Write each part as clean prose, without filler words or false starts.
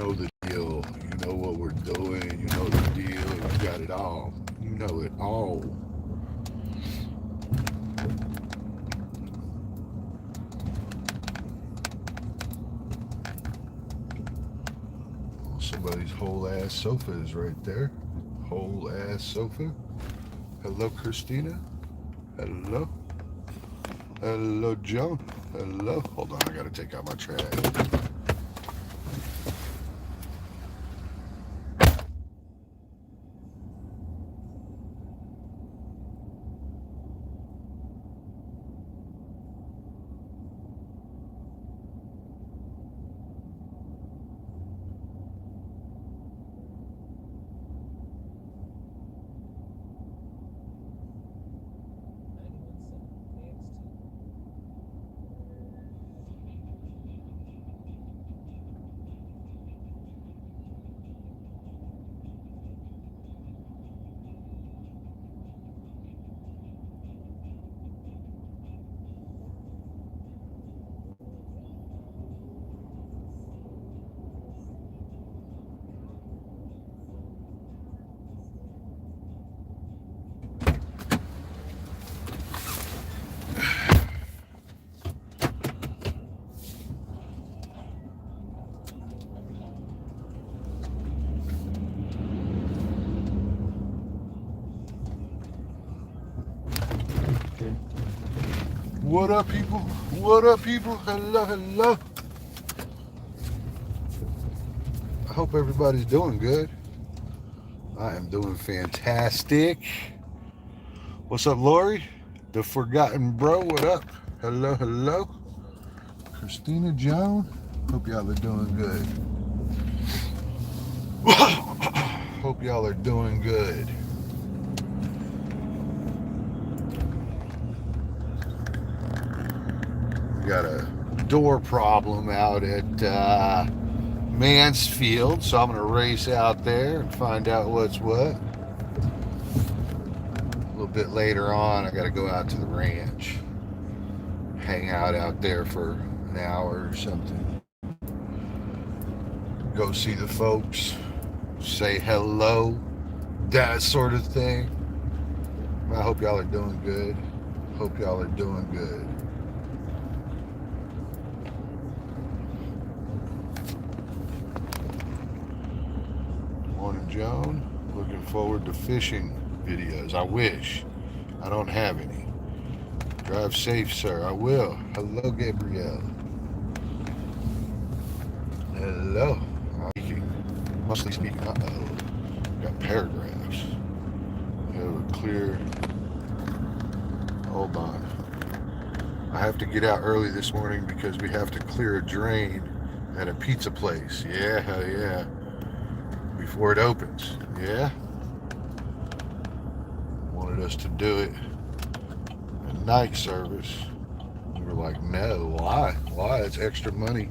know the deal. You know what we're doing. You know the deal. You got it all. You know it all. Somebody's whole ass sofa is right there. Whole ass sofa. Hello, Christina. Hello. Hello, Joan. Hello. Hold on, I gotta take out my trash. What up, people? What up, people? Hello, hello. I hope everybody's doing good. I am doing fantastic. What's up, Lori? The Forgotten Bro, what up? Hello, hello. Christina Joan. Hope y'all are doing good. Hope y'all are doing good. We got a door problem out at Mansfield, so I'm going to race out there and find out what's what. A little bit later on, I got to go out to the ranch, hang out there for an hour or something, go see the folks, say hello, that sort of thing. I hope y'all are doing good. Hope y'all are doing good. Morning, Joan. Looking forward to fishing videos. I wish. I don't have any. Drive safe, sir. I will. Hello, Gabrielle. Hello. Mostly speaking. Uh-oh. Got paragraphs. We have a clear. Hold on. I have to get out early this morning because we have to clear a drain at a pizza place. Yeah. Before it opens. Yeah. Wanted us to do it at night service. We were like, no, why? It's extra money.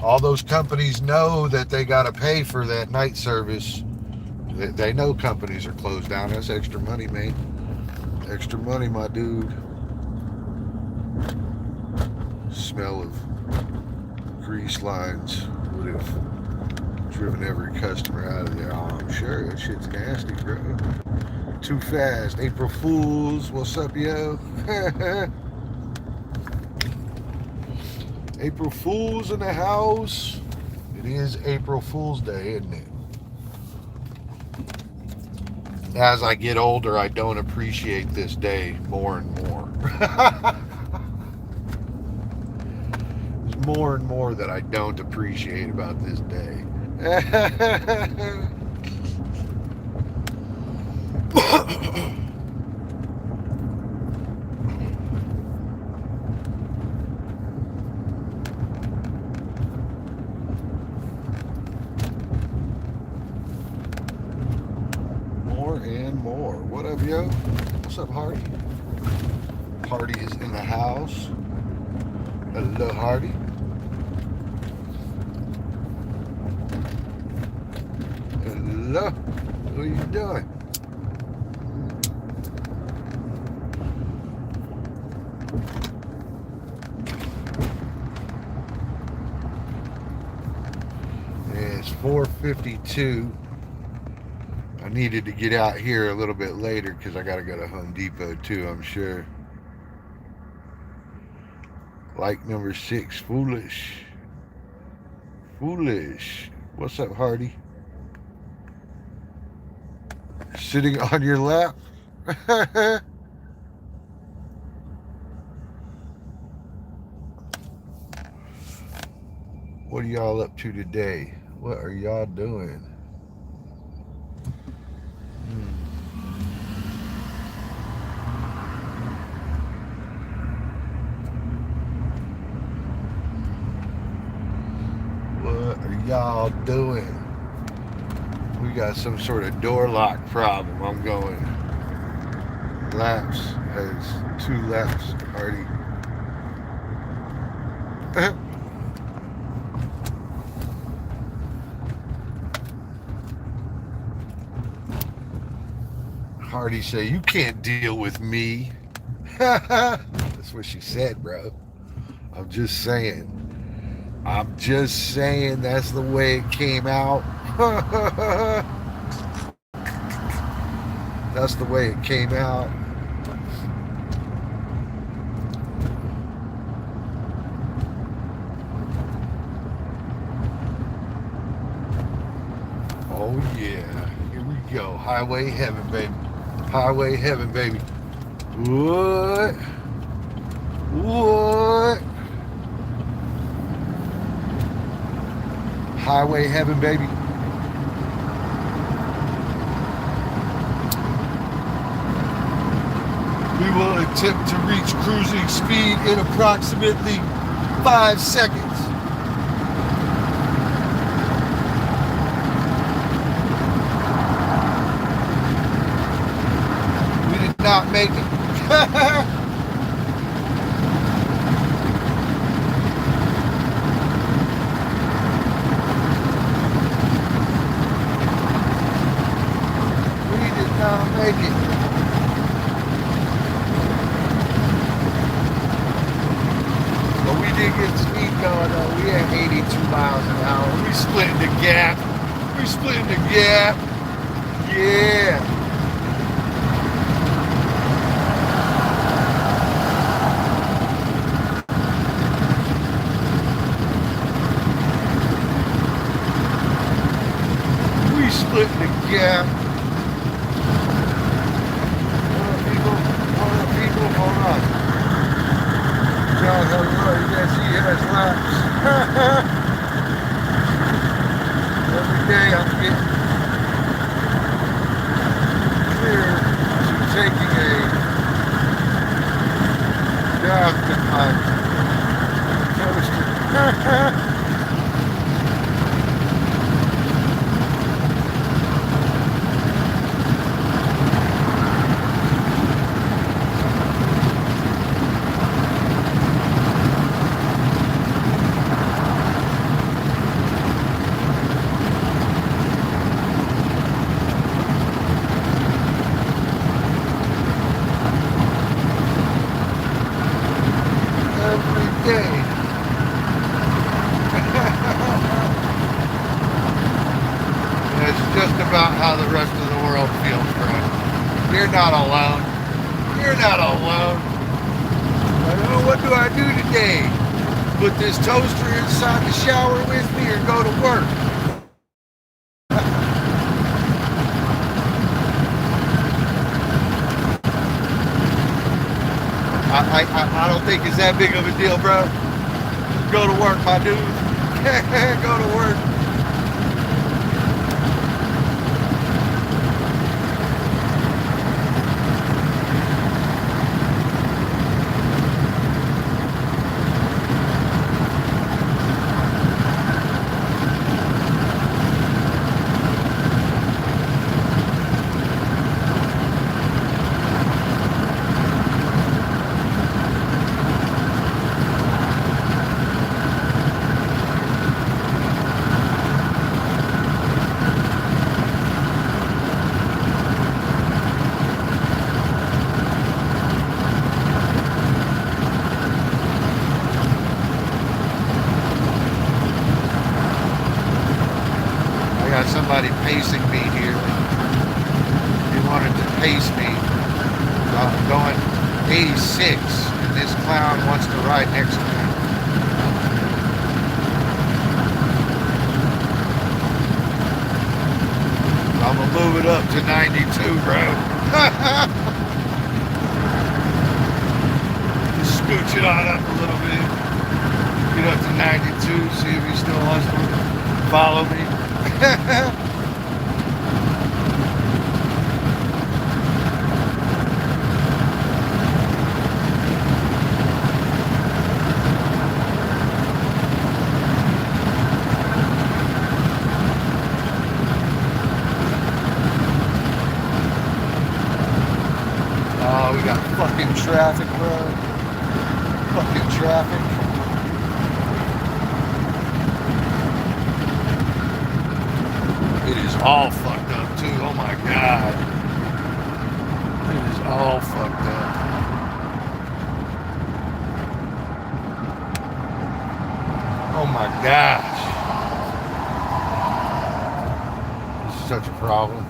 All those companies know that they got to pay for that night service. They know companies are closed down. That's extra money, man. Extra money, my dude. Smell of grease lines would have driven every customer out of there. Oh, I'm sure that shit's nasty, bro. Too fast. April Fools. What's up, yo? April Fools in the house. It is April Fool's Day, isn't it? As I get older, I don't appreciate this day more and more. There's more and more that I don't appreciate about this day. More and more. What up, yo? What's up, Hardy? Hardy is in the house. Hello, Hardy. Hello. What are you doing? 4:52. I needed to get out here a little bit later because I got to go to Home Depot too, I'm sure. Like number 6, foolish. Foolish. What's up, Hardy? Sitting on your lap? What are y'all up to today? What are y'all doing? What are y'all doing? We got some sort of door lock problem. I'm going. Laps has 2 laps already. Hardy say, you can't deal with me. That's what she said, bro. I'm just saying. I'm just saying that's the way it came out. That's the way it came out. Oh yeah, here we go. Highway heaven, baby. Highway heaven, baby. What? What? Highway heaven, baby. We will attempt to reach cruising speed in approximately 5 seconds. We did not make it. Make it. But we did get speed going though. We had 82 miles an hour. We splitting the gap. We splitting the gap. Yeah. We splitting the gap. Hold on. John, hello. You guys see he has laps. Every day I'm getting clear to taking a draft at my toaster. About how the rest of the world feels, bro. You're not alone. You're not alone. I don't know, what do I do today? Put this toaster inside the shower with me or go to work? I don't think it's that big of a deal, bro. Go to work, my dude. Go to work. somebody pacing me here. He wanted to pace me. I'm going 86, and this clown wants to ride next to me. I'm gonna move it up to 92, bro. Just scooch it on up a little bit. Get up to 92, see if he still wants to follow me. Oh, we got fucking traffic, bro. Fucking traffic. It is all fucked up, too. Oh my God. It is all fucked up. Oh my gosh. This is such a problem.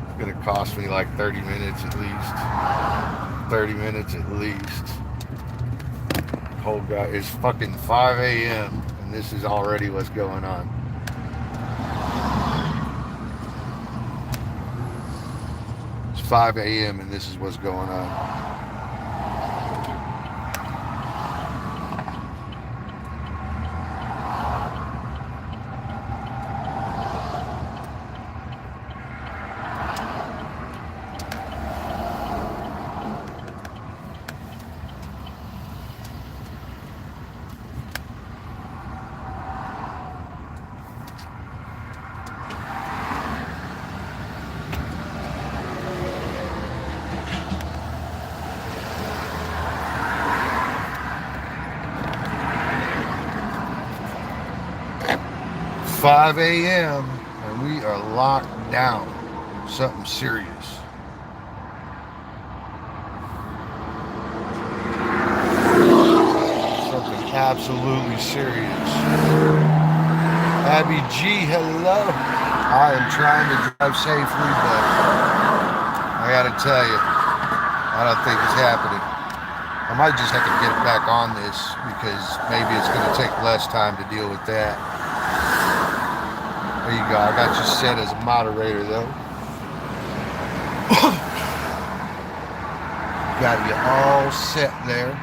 It's gonna cost me like 30 minutes at least. 30 minutes at least. Oh God, it's fucking 5 a.m. and this is already what's going on. It's 5 a.m. and this is what's going on. 5 a.m. and we are locked down. Something serious. Something absolutely serious. Abby G, hello. I am trying to drive safely, but I gotta tell you, I don't think it's happening. I might just have to get back on this because maybe it's going to take less time to deal with that. There you go. I got you set as a moderator, though. Got you all set there.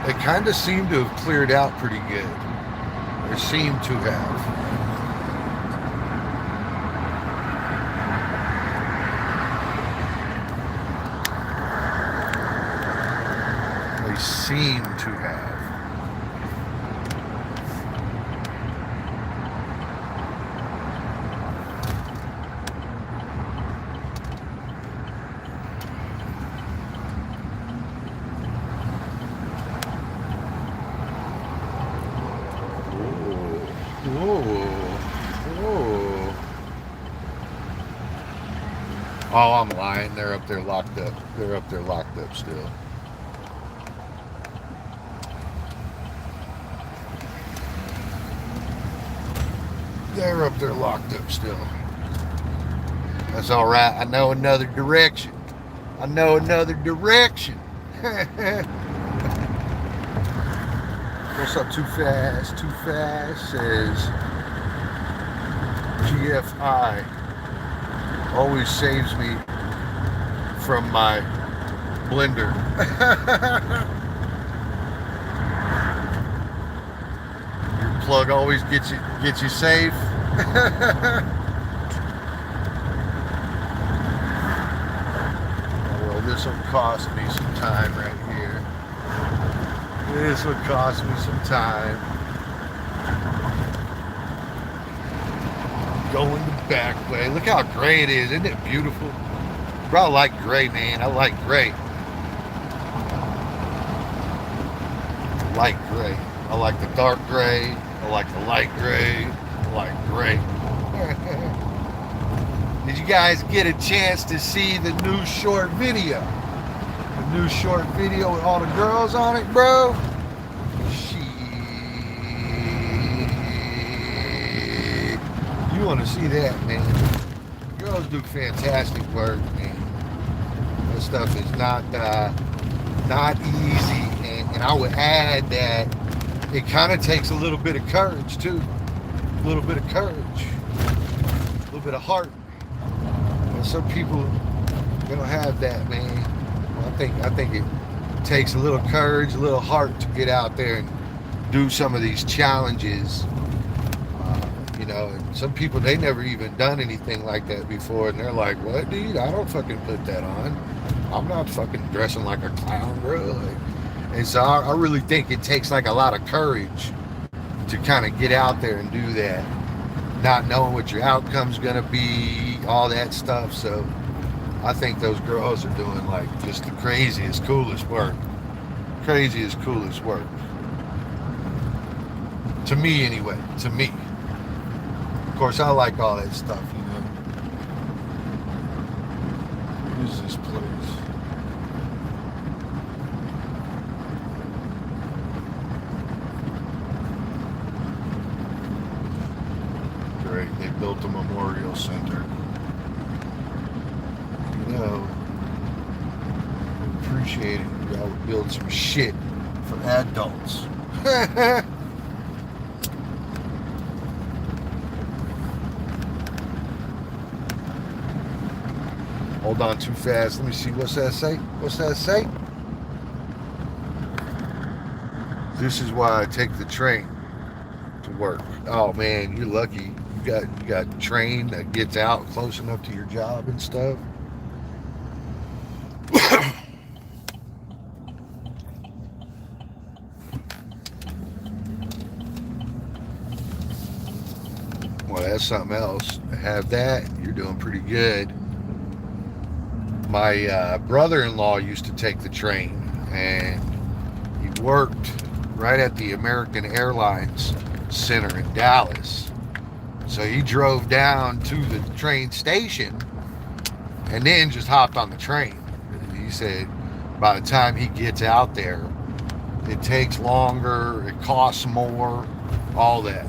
They kind of seem to have cleared out pretty good. Or seem to have. They seem to have. Oh, I'm lying. They're up there locked up. They're up there locked up still. They're up there locked up still. That's all right. I know another direction. I know another direction. What's up, Too Fast? Too Fast says GFI always saves me from my blender. Your plug always gets you safe. Well, this will cost me some time right here. This would cost me some time. Going to back way. Look how gray it is. Isn't it beautiful? Bro, I like gray, man. I like gray. I like gray. I like the dark gray. I like the light gray. I like gray. Did you guys get a chance to see the new short video? The new short video with all the girls on it, bro? You want to see that, man? Girls do fantastic work, man. That stuff is not easy, and I would add that it kind of takes a little bit of courage too, a little bit of courage, a little bit of heart. And some people, they don't have that, man. Well, I think it takes a little courage, a little heart to get out there and do some of these challenges. You know, and some people, they never even done anything like that before, and they're like, what, dude? I don't fucking put that on. I'm not fucking dressing like a clown, bro. Like, and so I really think it takes like a lot of courage to kind of get out there and do that, not knowing what your outcome's gonna be, all that stuff. So I think those girls are doing like just the craziest, coolest work. Craziest, coolest work. To me, anyway. To me. Of course, I like all that stuff, you know. What is this place? Great, they built a memorial center. You know, I appreciate it. I would build some shit for adults. Hold on too fast. Let me see. What's that say? What's that say? This is why I take the train to work. Oh man, you're lucky. You got a train that gets out close enough to your job and stuff. Well, that's something else. Have that, you're doing pretty good. My brother-in-law used to take the train, and he worked right at the American Airlines Center in Dallas. So he drove down to the train station and then just hopped on the train. He said by the time he gets out there, it takes longer, it costs more, all that.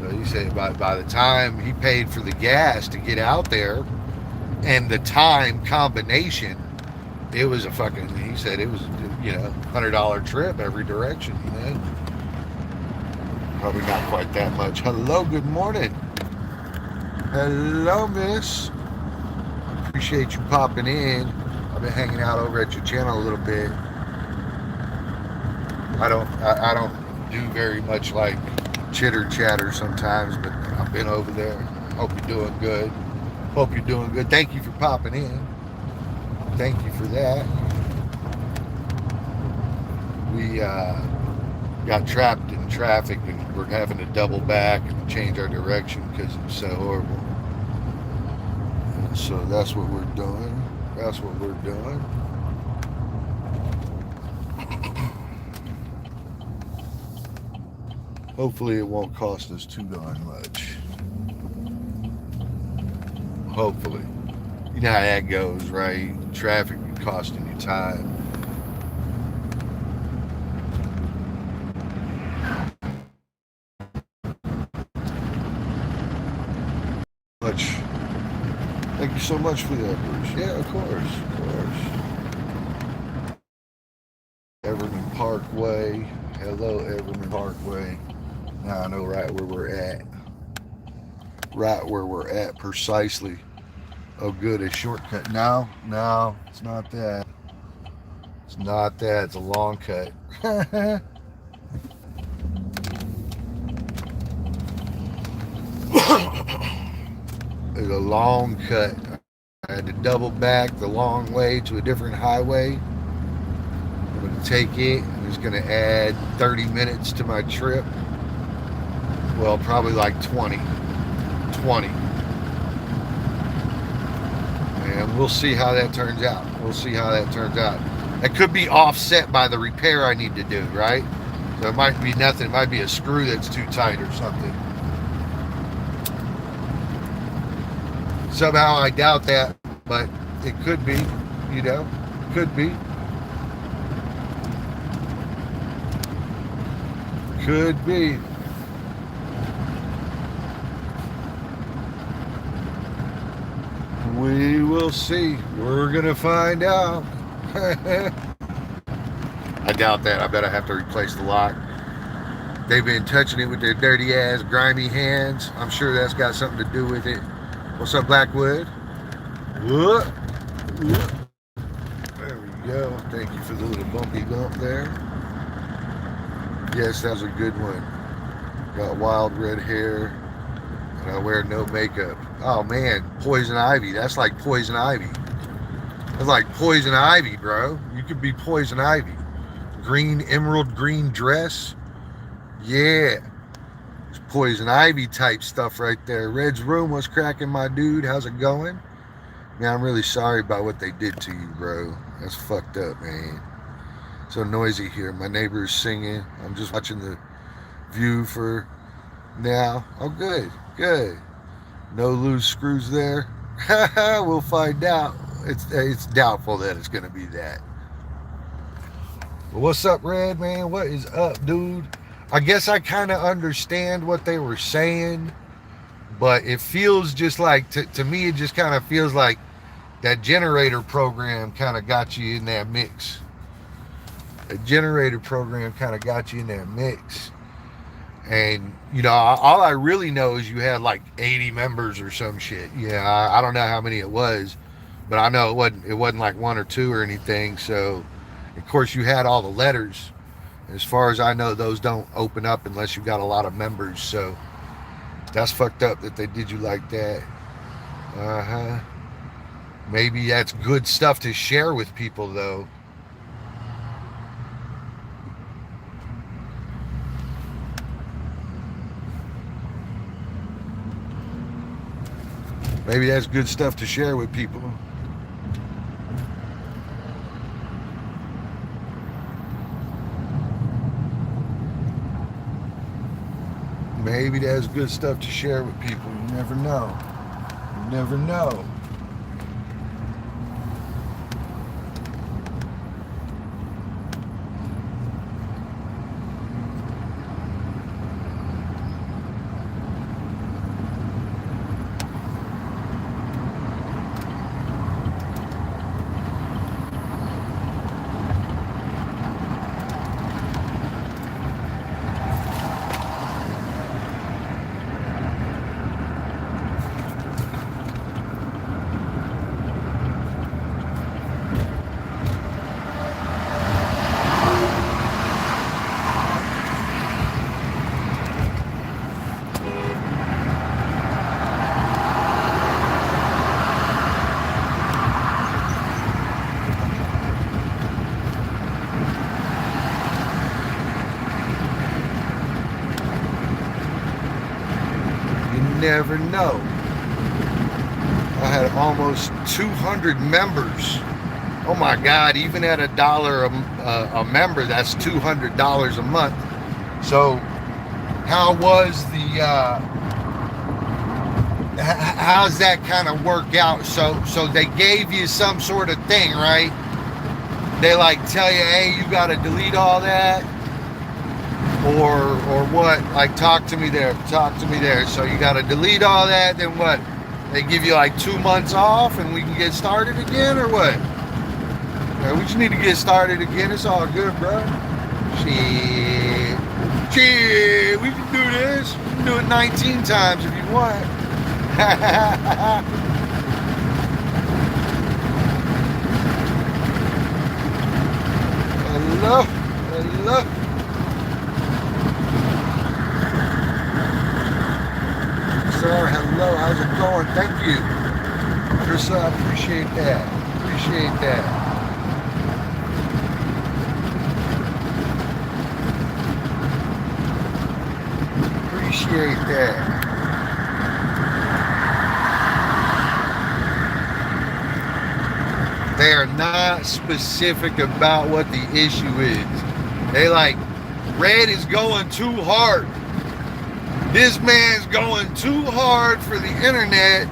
So he said by the time he paid for the gas to get out there, and the time combination, it was a fucking, he said it was, you know, $100 trip every direction, you know. Probably not quite that much. Hello, good morning. Hello, miss. Appreciate you popping in. I've been hanging out over at your channel a little bit. I don't do very much like chitter chatter sometimes, but I've been over there. Hope you're doing good. Hope you're doing good. Thank you for popping in. Thank you for that. We got trapped in traffic and we're having to double back and change our direction because it was so horrible. And so that's what we're doing. That's what we're doing. Hopefully it won't cost us too darn much. Hopefully. You know how that goes, right? Traffic costing you time. Thank you so much for that, Bruce. Yeah, of course, of course. Everman Parkway. Hello, Everman Parkway. Now I know right where we're at. Right where we're at precisely. Oh, good, a shortcut. No, it's not that. It's not that. It's a long cut. It's a long cut. I had to double back the long way to a different highway. I'm going to take it, and it's going to add 30 minutes to my trip. Well, probably like 20. and we'll see how that turns out. We'll see how that turns out. It could be offset by the repair I need to do, right? So it might be nothing. It might be a screw that's too tight or something. Somehow I doubt that, but it could be, you know, could be. Could be. We will see. We're going to find out. I doubt that. I bet I have to replace the lock. They've been touching it with their dirty ass, grimy hands. I'm sure that's got something to do with it. What's up, Blackwood? Whoop. Whoop. There we go. Thank you for the little bumpy bump there. Yes, that was a good one. Got wild red hair. And I wear no makeup. Oh man, poison ivy. That's like poison ivy. That's like poison ivy, bro. You could be poison ivy. Green, emerald green dress. Yeah. It's poison ivy type stuff right there. Red's room, what's cracking, my dude? How's it going? Man, I'm really sorry about what they did to you, bro. That's fucked up, man. So noisy here. My neighbor's singing. I'm just watching the view for now. Oh, good. Good. No loose screws there. We'll find out. It's doubtful that it's going to be that. Well, what's up, Red, man? What is up, dude? I guess I kind of understand what they were saying, but it feels just like, to me, it just kind of feels like that generator program kind of got you in that mix. The generator program kind of got you in that mix. And, you know, all I really know is you had like 80 members or some shit. Yeah, I don't know how many it was, but I know it wasn't like one or two or anything. So, of course, you had all the letters. As far as I know, those don't open up unless you got a lot of members. So, that's fucked up that they did you like that. Uh-huh. Maybe that's good stuff to share with people, though. Maybe that's good stuff to share with people. Maybe that's good stuff to share with people. You never know. You never know. Never know. I had almost 200 members. Oh my God! Even at $1 a member, that's $200 a month. So, how was the? How's that kind of work out? So they gave you some sort of thing, right? They like tell you, hey, you got to delete all that. Or what? Like, talk to me there. So you got to delete all that. Then what? They give you like 2 months off, and we can get started again, or what? Yeah, we just need to get started again. It's all good, bro. Shit, we can do this. We can do it 19 times if you want. Hello. Sir, hello, how's it going? Thank you. Chris, I appreciate that. Appreciate that. They are not specific about what the issue is. They like, Red is going too hard. This man's going too hard for the internet,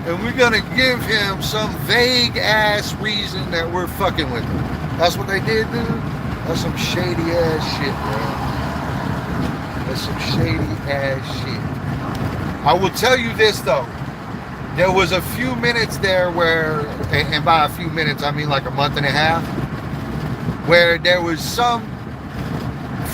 and we're gonna give him some vague ass reason that we're fucking with him. That's what they did, dude. That's some shady ass shit, bro. That's some shady ass shit. I will tell you this though. There was a few minutes there where, and by a few minutes I mean like a month and a half, where there was some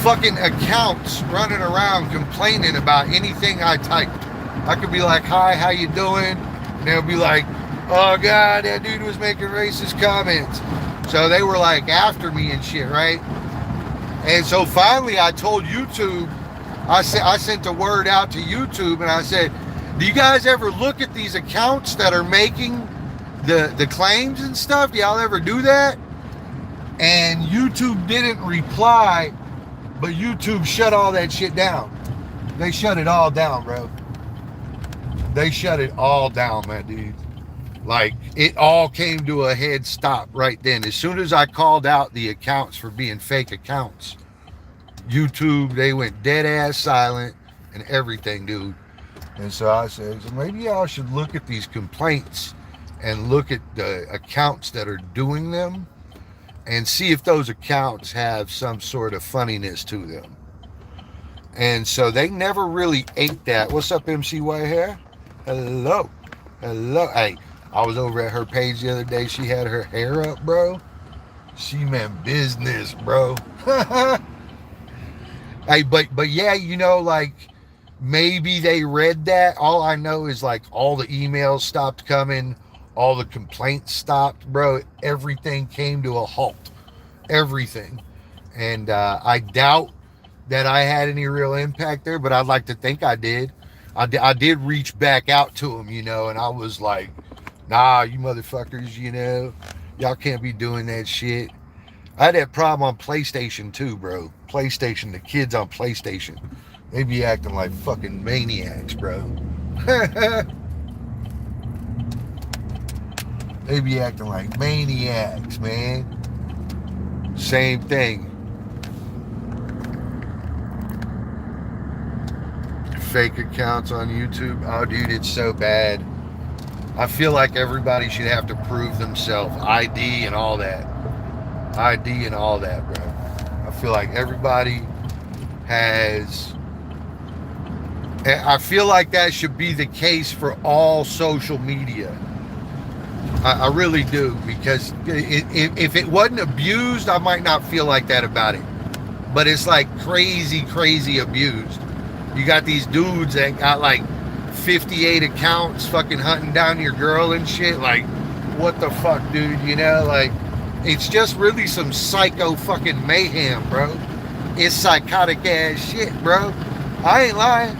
fucking accounts running around complaining about anything I typed. I could be like, hi, how you doing? And they'll be like, oh God, that dude was making racist comments. So they were like after me and shit, right? And so finally I told YouTube, I sent the word out to YouTube and I said, do you guys ever look at these accounts that are making the claims and stuff? Do y'all ever do that? And YouTube didn't reply, but YouTube shut all that shit down. They shut it all down, bro. They shut it all down, man, dude. Like, it all came to a head stop right then. As soon as I called out the accounts for being fake accounts, YouTube, they went dead ass silent and everything, dude. And so I said, so maybe y'all should look at these complaints and look at the accounts that are doing them and see if those accounts have some sort of funniness to them. And so they never really ate that. What's up, MC White Hair? Hello. Hello. Hey, I was over at her page the other day. She had her hair up, bro. She meant business, bro. Hey, but yeah, you know, like, maybe they read that. All I know is like all the emails stopped coming, all the complaints stopped, bro. Everything came to a halt. Everything. And I doubt that I had any real impact there, but I'd like to think I did. I did reach back out to them, you know, and I was like, nah, you motherfuckers, you know, y'all can't be doing that shit. I had that problem on PlayStation too, bro. PlayStation, the kids on PlayStation. They be acting like fucking maniacs, bro. They be acting like maniacs, man. Same thing. Fake accounts on YouTube. Oh, dude, it's so bad. I feel like everybody should have to prove themselves. ID and all that. ID and all that, bro. I feel like everybody has... I feel like that should be the case for all social media. I really do, because if it wasn't abused, I might not feel like that about it. But it's like crazy abused. You got these dudes that got like 58 accounts fucking hunting down your girl and shit. Like, what the fuck, dude? You know, like, it's just really some psycho fucking mayhem, bro. It's psychotic ass shit, bro. I ain't lying.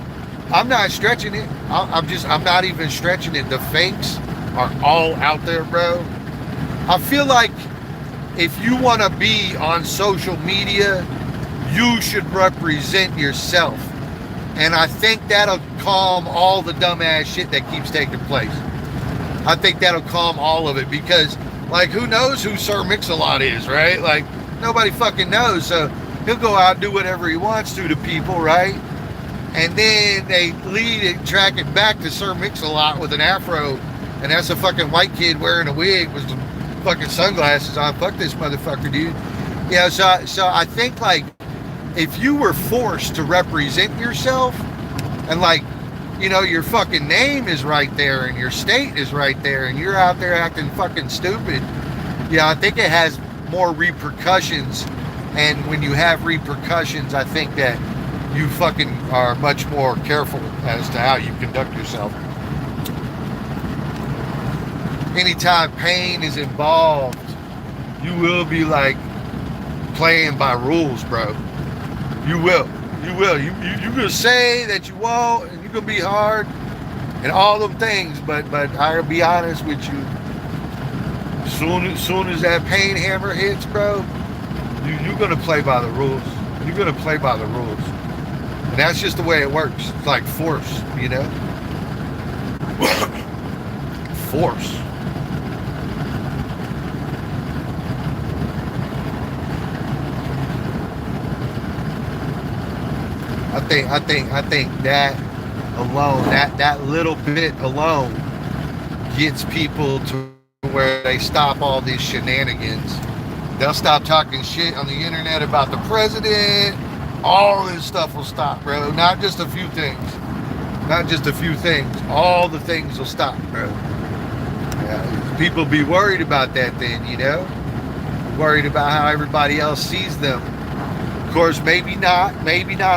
I'm not stretching it. I'm not even stretching it. The fakes are all out there, bro. I feel like if you want to be on social media, you should represent yourself. And I think that'll calm all the dumbass shit that keeps taking place. I think that'll calm all of it, because, like, who knows who Sir Mix-a-Lot is, right? Like, nobody fucking knows. So he'll go out and do whatever he wants to people, right? And then they lead and track it back to Sir Mix-a-Lot with an afro, and that's a fucking white kid wearing a wig with some fucking sunglasses on. Fuck this motherfucker, dude. Yeah, so I think, like, if you were forced to represent yourself, and, like, you know, your fucking name is right there and your state is right there and you're out there acting fucking stupid, yeah, I think it has more repercussions. And when you have repercussions, I think that you fucking are much more careful as to how you conduct yourself. Anytime pain is involved, you will be like playing by rules, bro. You will. You're gonna say that you won't, and you're gonna be hard, and all them things. But I'll be honest with you. Soon as that pain hammer hits, bro, you're gonna play by the rules. You're gonna play by the rules, and that's just the way it works. It's like force, you know. Force. I think that alone, that little bit alone gets people to where they stop all these shenanigans. They'll stop talking shit on the internet about the president. All this stuff will stop, bro. Not just a few things. Not just a few things. All the things will stop, bro. Yeah, people be worried about that then, you know? Worried about how everybody else sees them. Of course, maybe not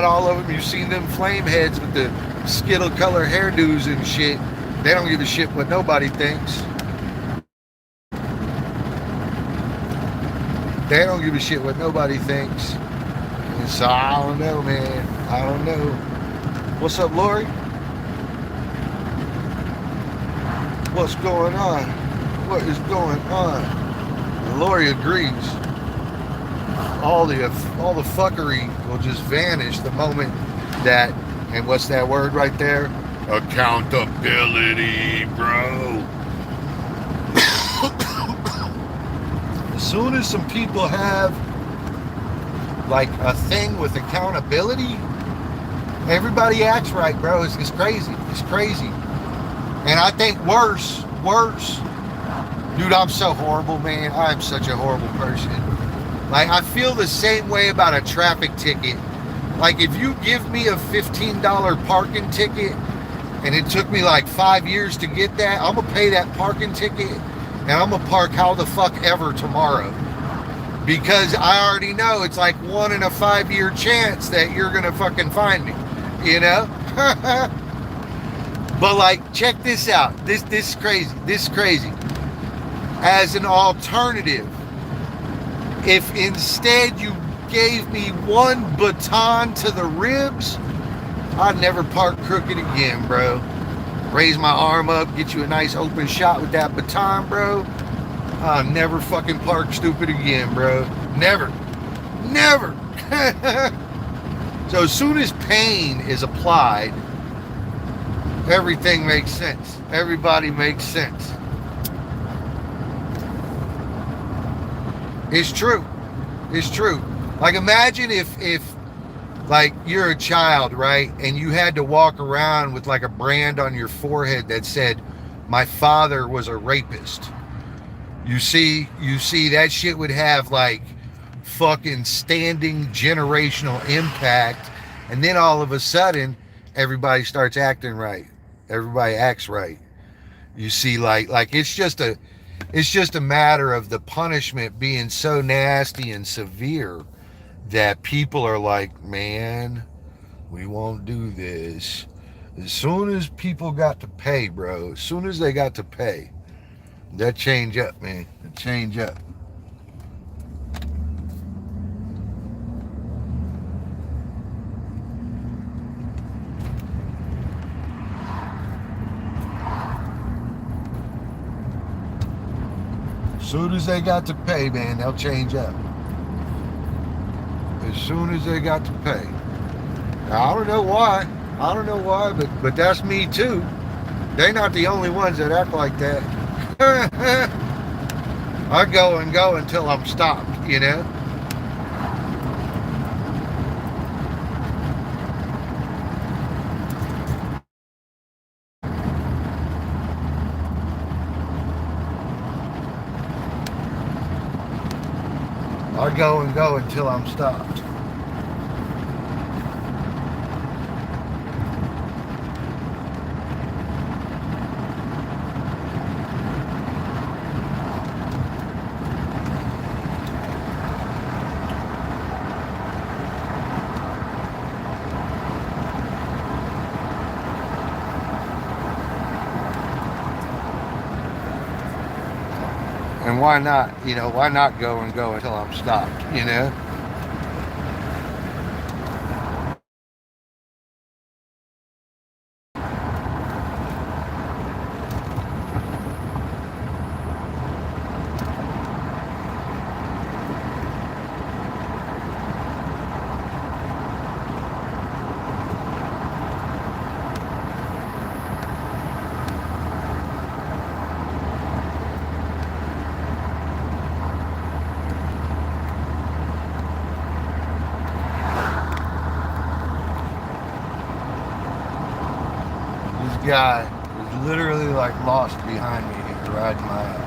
all of them. You've seen them flame heads with the skittle color hairdos and shit. They don't give a shit what nobody thinks. They don't give a shit what nobody thinks. And so I don't know, man. I don't know. What's up, Lori? What's going on? What is going on? And Lori agrees. All the fuckery will just vanish the moment that, and what's that word right there? Accountability, bro. As soon as some people have like a thing with accountability, everybody acts right, bro. It's crazy. It's crazy. And I think worse. Dude, I'm so horrible, man. I'm such a horrible person. Like, I feel the same way about a traffic ticket. Like, if you give me a $15 parking ticket and it took me like 5 years to get that, I'm gonna pay that parking ticket and I'm gonna park how the fuck ever tomorrow. Because I already know it's like 1 in a 5 year chance that you're gonna fucking find me, you know? But like, check this out. This is crazy. This is crazy. As an alternative, if instead you gave me one baton to the ribs, I'd never park crooked again, bro. Raise my arm up, get you a nice open shot with that baton, bro. I'll never fucking park stupid again, bro. Never. So as soon as pain is applied, everything makes sense. Everybody makes sense. It's true. It's true. Like, imagine if like you're a child, right? And you had to walk around with like a brand on your forehead that said, "My father was a rapist." You see that shit would have like fucking standing generational impact. And then all of a sudden, everybody starts acting right. Everybody acts right. You see, like it's just a matter of the punishment being so nasty and severe that people are like, man, we won't do this. As soon as people got to pay, bro, as soon as they got to pay, that change up, man. That change up. As soon as they got to pay, man, they'll change up. As soon as they got to pay. Now, I don't know why, but that's me too. They're not the only ones that act like that. I go until I'm stopped, you know? I go until I'm stopped. And why not, why not go until I'm stopped, you know? guy was literally like lost behind me and riding my ass.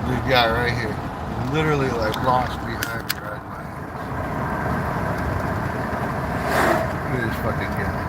This guy right here, literally like lost behind me riding my ass. Look at this fucking guy.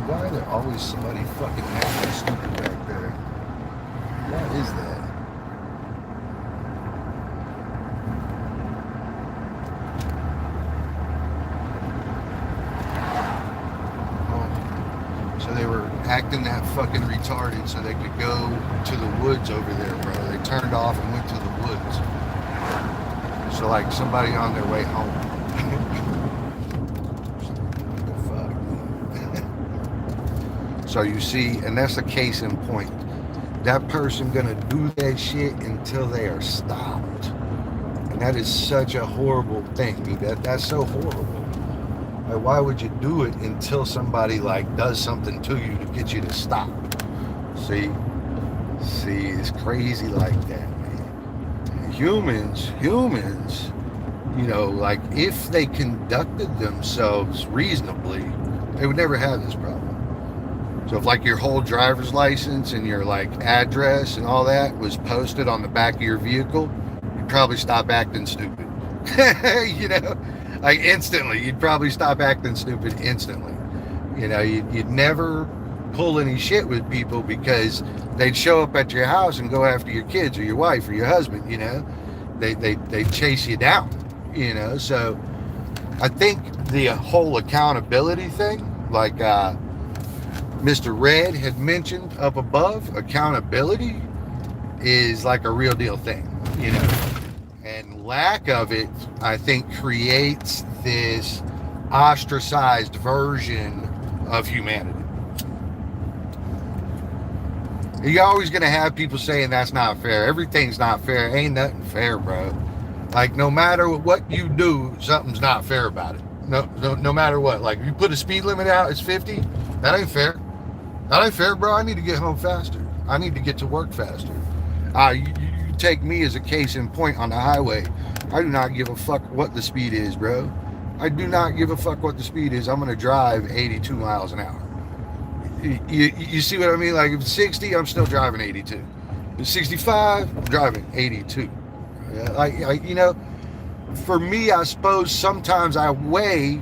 Why there always somebody fucking acting stupid back there? What is that? Oh, so they were acting that fucking retarded so they could go to the woods over there, bro. They turned off and went to the woods. So like somebody on their way home. So you see, and that's a case in point. That person gonna do that shit until they are stopped. And that is such a horrible thing, dude. That's so horrible. Like, why would you do it until somebody like does something to you to get you to stop? See, it's crazy like that, man. Humans, you know, like if they conducted themselves reasonably, they would never have this problem. So if like your whole driver's license and your like address and all that was posted on the back of your vehicle, you'd probably stop acting stupid. You know, like instantly, you'd probably stop acting stupid instantly. You know, you'd never pull any shit with people because they'd show up at your house and go after your kids or your wife or your husband, you know. They chase you down, you know. So I think the whole accountability thing, like Mr. Red had mentioned up above, accountability is like a real deal thing, you know, and lack of it, I think, creates this ostracized version of humanity. You're always going to have people saying that's not fair. Everything's not fair. Ain't nothing fair, bro. Like, no matter what you do, something's not fair about it. No matter what. Like, if you put a speed limit out, it's 50. That ain't fair. That ain't fair, bro. I need to get home faster. I need to get to work faster. You take me as a case in point on the highway. I do not give a fuck what the speed is, bro. I do not give a fuck what the speed is. I'm going to drive 82 miles an hour. You see what I mean? Like if it's 60, I'm still driving 82. If it's 65, I'm driving 82. Like, you know, for me, I suppose sometimes I weigh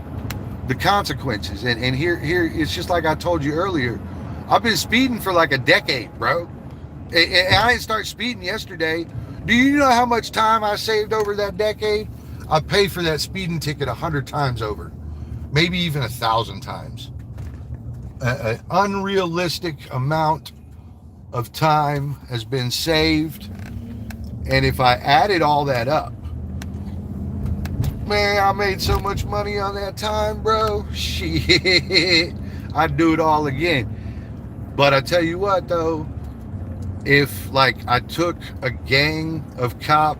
the consequences. And here, it's just like I told you earlier. I've been speeding for like a decade, bro. And I didn't start speeding yesterday. Do you know how much time I saved over that decade? I paid for that speeding ticket 100 times over. Maybe even 1,000 times. An unrealistic amount of time has been saved. And if I added all that up, man, I made so much money on that time, bro. Shit. I'd do it all again. But I tell you what, though, if like I took a gang of cop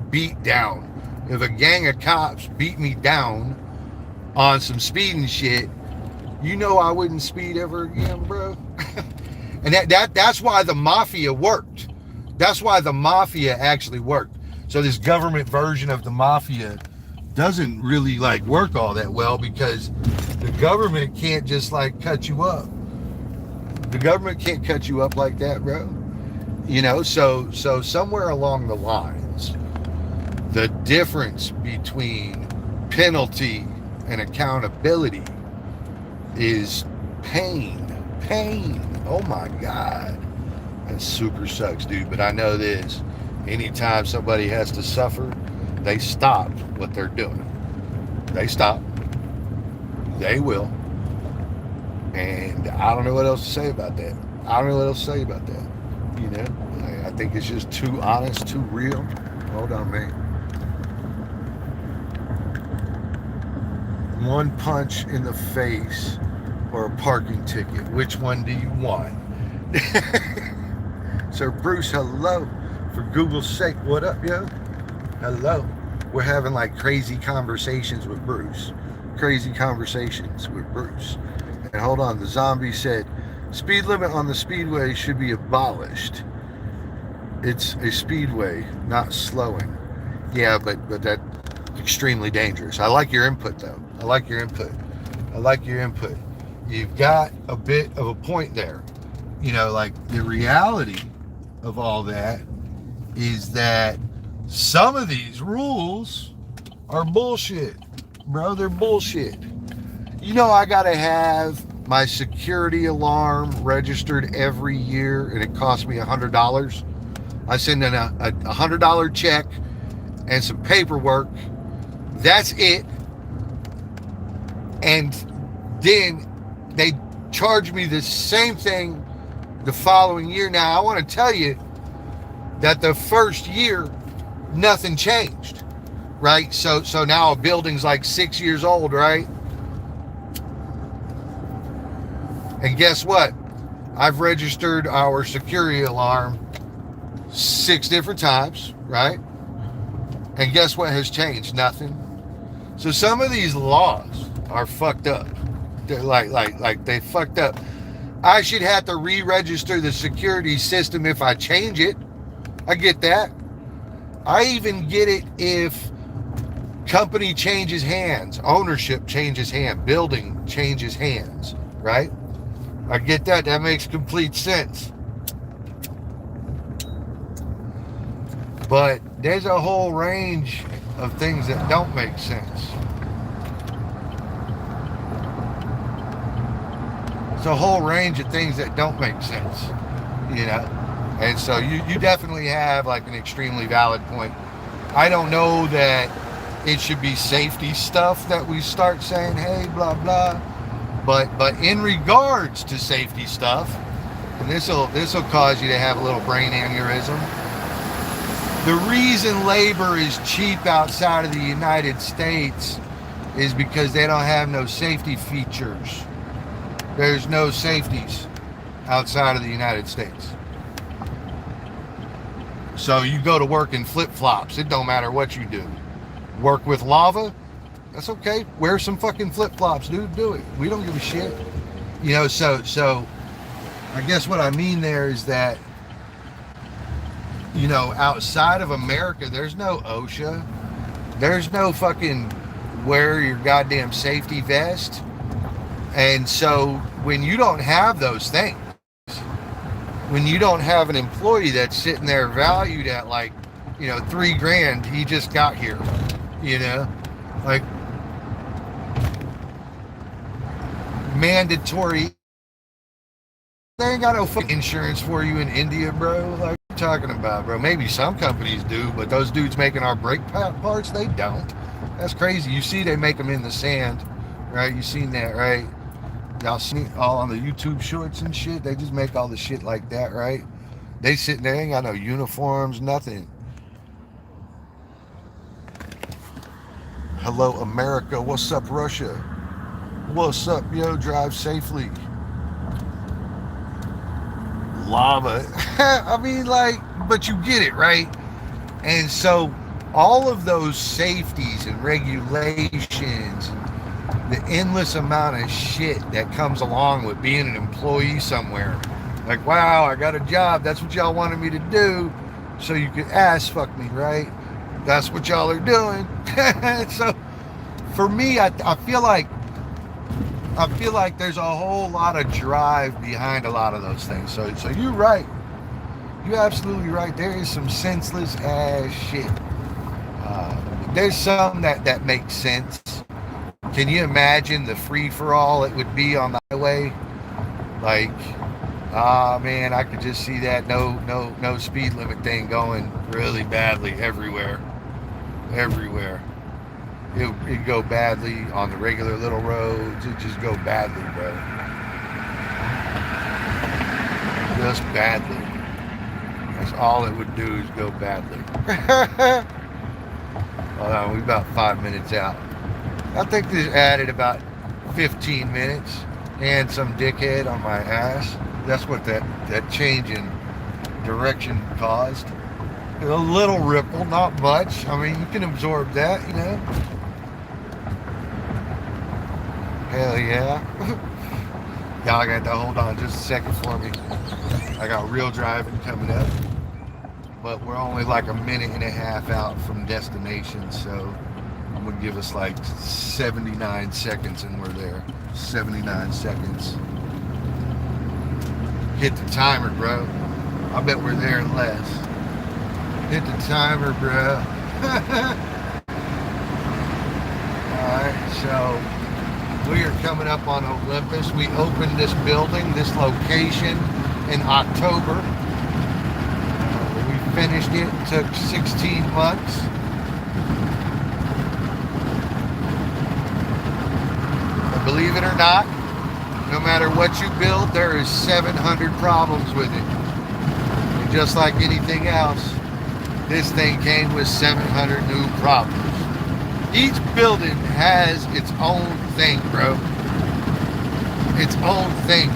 beat down, if a gang of cops beat me down on some speeding shit, you know I wouldn't speed ever again, bro. And that's why the mafia worked. That's why the mafia actually worked. So this government version of the mafia doesn't really like work all that well because the government can't just like cut you up. The government can't cut you up like that, bro. You know, so somewhere along the lines, the difference between penalty and accountability is pain. Pain. Oh my God. That super sucks, dude. But I know this. Anytime somebody has to suffer, they stop what they're doing. They stop. They will. And I don't know what else to say about that. I don't know what else to say about that. You know, I think it's just too honest, too real. Hold on, man. One punch in the face or a parking ticket. Which one do you want? So Bruce, hello. For Google's sake, what up, yo? Hello. We're having like crazy conversations with Bruce. Crazy conversations with Bruce. And hold on, the zombie said, speed limit on the speedway should be abolished. It's a speedway, not slowing. Yeah, but that's extremely dangerous. I like your input though. I like your input. You've got a bit of a point there. You know, like the reality of all that is that some of these rules are bullshit, bro. They're bullshit. You know, I gotta have my security alarm registered every year, and it costs me $100. I send in a $100 check and some paperwork. That's it. And then they charge me the same thing the following year. Now, I want to tell you that the first year, nothing changed, right? So now a building's like 6 years old, right? And guess what? I've registered our security alarm 6 different times, right? And guess what has changed? Nothing. So some of these laws are fucked up. They're like they fucked up. I should have to re-register the security system if I change it. I get that. I even get it if company changes hands, ownership changes hands, building changes hands, right? I get that. That makes complete sense. But there's a whole range of things that don't make sense. It's a whole range of things that don't make sense, you know? And so you definitely have like an extremely valid point. I don't know that it should be safety stuff that we start saying, hey, blah, blah. But in regards to safety stuff, and this will cause you to have a little brain aneurysm. The reason labor is cheap outside of the United States is because they don't have no safety features. There's no safeties outside of the United States. So you go to work in flip-flops. It don't matter what you do. Work with lava? That's okay. Wear some fucking flip-flops, dude. Do it. We don't give a shit. You know, so I guess what I mean there is that, you know, outside of America, there's no OSHA. There's no fucking wear your goddamn safety vest. And so when you don't have those things, when you don't have an employee that's sitting there valued at like, you know, $3,000, he just got here, you know, like mandatory. They ain't got no fucking insurance for you in India, bro. Like, what are you talking about, bro? Maybe some companies do, but those dudes making our brake parts, they don't. That's crazy. You see, they make them in the sand, right? You seen that, right? Y'all see all on the YouTube shorts and shit. They just make all the shit like that, right? They sitting there, ain't got no uniforms, nothing. Hello, America. What's up, Russia? What's up, yo? Drive safely. Lava. I mean, like, but you get it, right? And so all of those safeties and regulations, the endless amount of shit that comes along with being an employee somewhere. Like, wow, I got a job. That's what y'all wanted me to do. So you could ass fuck me, right? That's what y'all are doing. So for me, I feel like there's a whole lot of drive behind a lot of those things. So you're right. You're absolutely right. There is some senseless ass shit. There's some that makes sense. Can you imagine the free for all it would be on the highway? Like, man, I could just see that no speed limit thing going really badly everywhere. Everywhere. It'd go badly on the regular little roads. It'd just go badly, bro. Just badly. That's all it would do is go badly. Hold on, we're about 5 minutes out. I think this added about 15 minutes and some dickhead on my ass. That's what that change in direction caused. A little ripple, not much. I mean, you can absorb that, you know. Hell yeah. Y'all got to hold on just a second for me. I got real driving coming up. But we're only like a minute and a half out from destination, so I'm gonna give us like 79 seconds and we're there. 79 seconds. Hit the timer, bro. I bet we're there in less. Hit the timer, bro. Alright, so we are coming up on Olympus. We opened this building, this location in October. We finished it. It took 16 months. But believe it or not, no matter what you build, there is 700 problems with it. And just like anything else, this thing came with 700 new problems. Each building has its own thing, bro. Its own thing.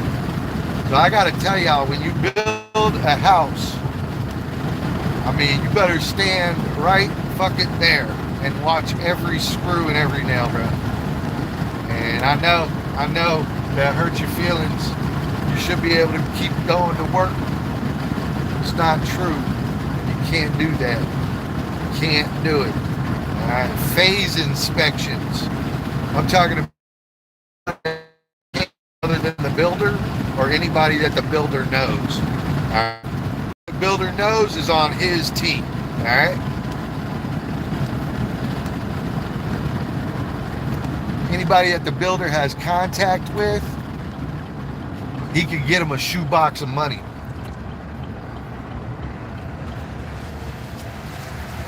So I gotta tell y'all, when you build a house, I mean, you better stand right fucking there and watch every screw and every nail, bro. And I know that hurts your feelings. You should be able to keep going to work. It's not true. You can't do that. You can't do it. All right. Phase inspections. I'm talking about other than the builder or anybody that the builder knows. All right. The builder knows is on his team. All right. Anybody that the builder has contact with, he could get him a shoebox of money.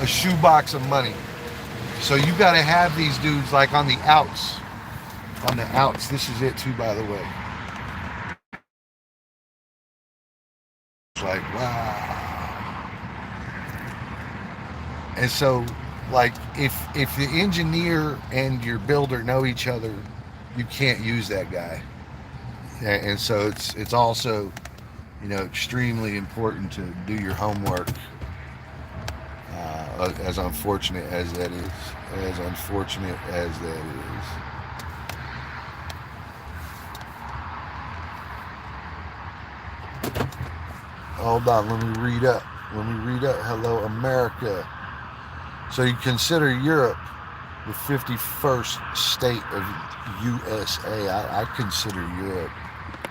A shoebox of money. So you got to have these dudes like on the outs. On the outs. This is it too, by the way. It's like, wow. And so, like, if the engineer and your builder know each other, you can't use that guy. And so it's also, you know, extremely important to do your homework. As unfortunate as that is, as unfortunate as that is. Hold on, let me read up. Hello, America. So you consider Europe the 51st state of USA. I consider Europe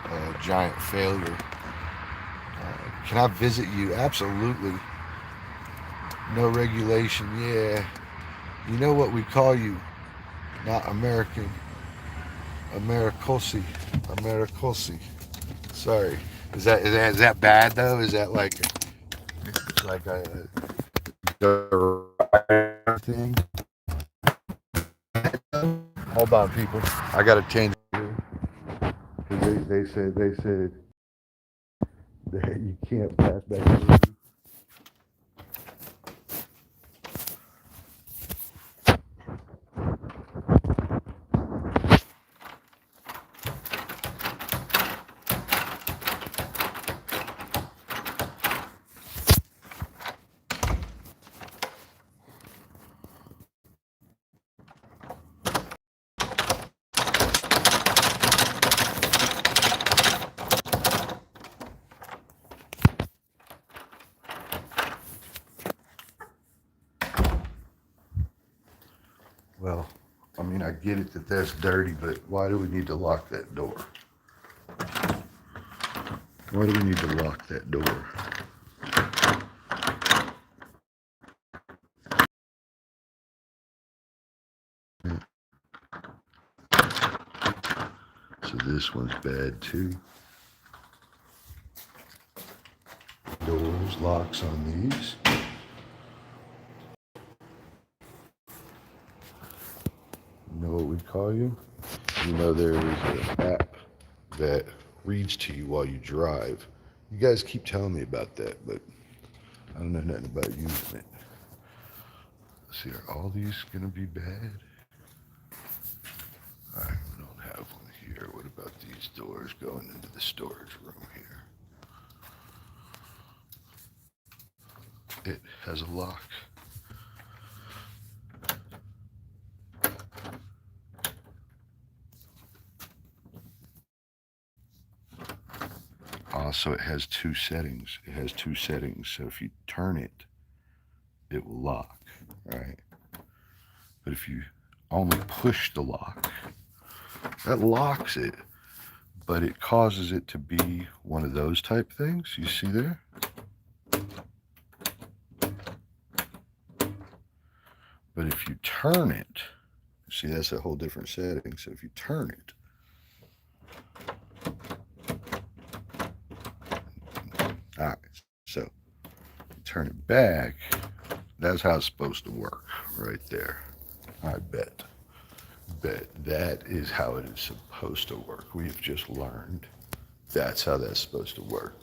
a giant failure. Can I visit you? Absolutely. No regulation. Yeah. You know what we call you? Not American. Americosi. Sorry. Is that bad though? Is that like a thing? Hold on, people. I gotta change. They said that you can't pass back. Well, I mean, I get it that that's dirty, but why do we need to lock that door? Why do we need to lock that door? So this one's bad too. Doors, locks on these. You know what we call you? You know there is an app that reads to you while you drive. You guys keep telling me about that, but I don't know nothing about using it. Let's see, are all these gonna be bad? All right, we don't have one here. What about these doors going into the storage room here? It has a lock. Also, it has two settings. It has two settings. So if you turn it, it will lock, right? But if you only push the lock, that locks it, but it causes it to be one of those type things. You see there? But if you turn it, see, that's a whole different setting. So if you turn it, all right, so turn it back, that's how it's supposed to work right there. I bet that is how it is supposed to work. We've just learned that's how that's supposed to work.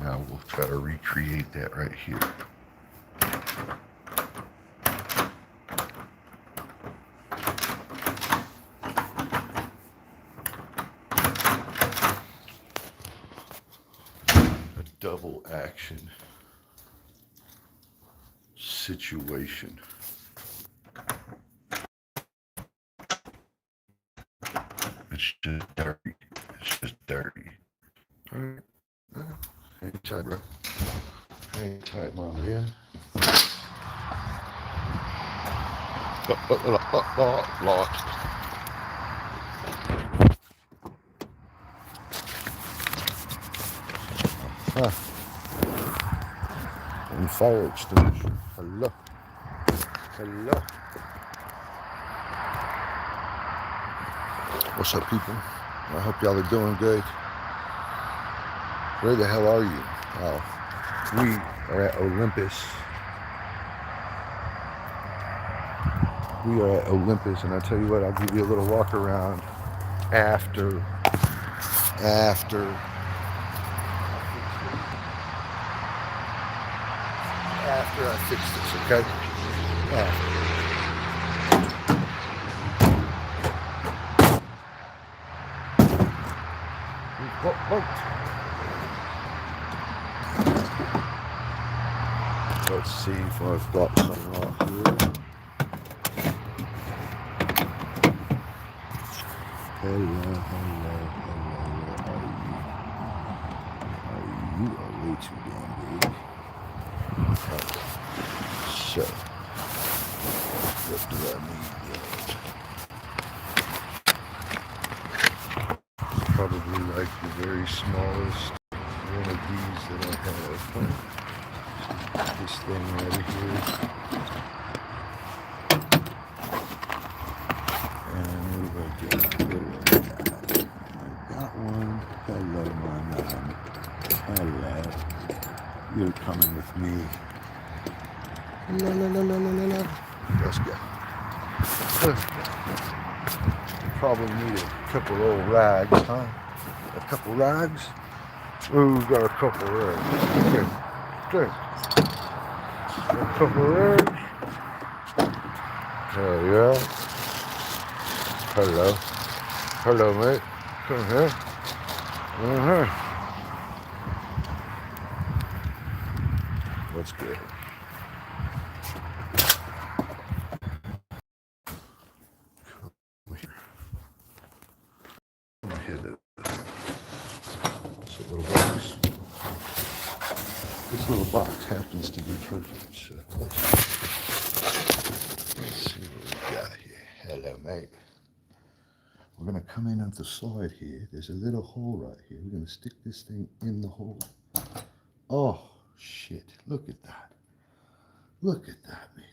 Now we'll try to recreate that right here. A double action situation. It's just dirty. It's just dirty. All right. Hang tight, bro. Hang tight, mama, yeah? Locked. Huh. And fire extinguisher. Hello. Hello. What's up, people? I hope y'all are doing good. Where the hell are you? Oh, we are at Olympus. We are at Olympus, and I tell you what, I'll give you a little walk around after I fix this, okay? Let's see if I've got something off here. Hello. You are way too damn big. Okay. So, what do I need? Probably like the very smallest one of these that I have. This thing right here. And what do I got? I got one. Hello, my man. Hello. You're coming with me. No. Let's go. Probably need a couple old rags, huh? A couple rags? Ooh, got a couple rags. Okay. A couple rags. There you go. Hello, mate. Come here. Let's go. So little box. This little box happens to be perfect. So let's see what we got here. Hello, mate. We're going to come in at the side here. There's a little hole right here. We're going to stick this thing in the hole. Oh, shit. Look at that. Look at that, matey.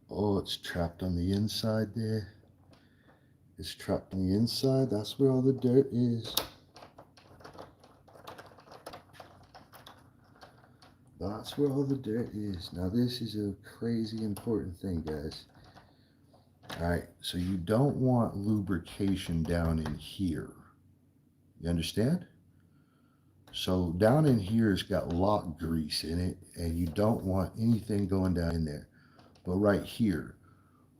Oh, it's trapped on the inside there. It's trapped on the inside. That's where all the dirt is. That's where all the dirt is. Now, this is a crazy important thing, guys. All right, so you don't want lubrication down in here. You understand? So down in here, it's got lock grease in it, and you don't want anything going down in there. But right here,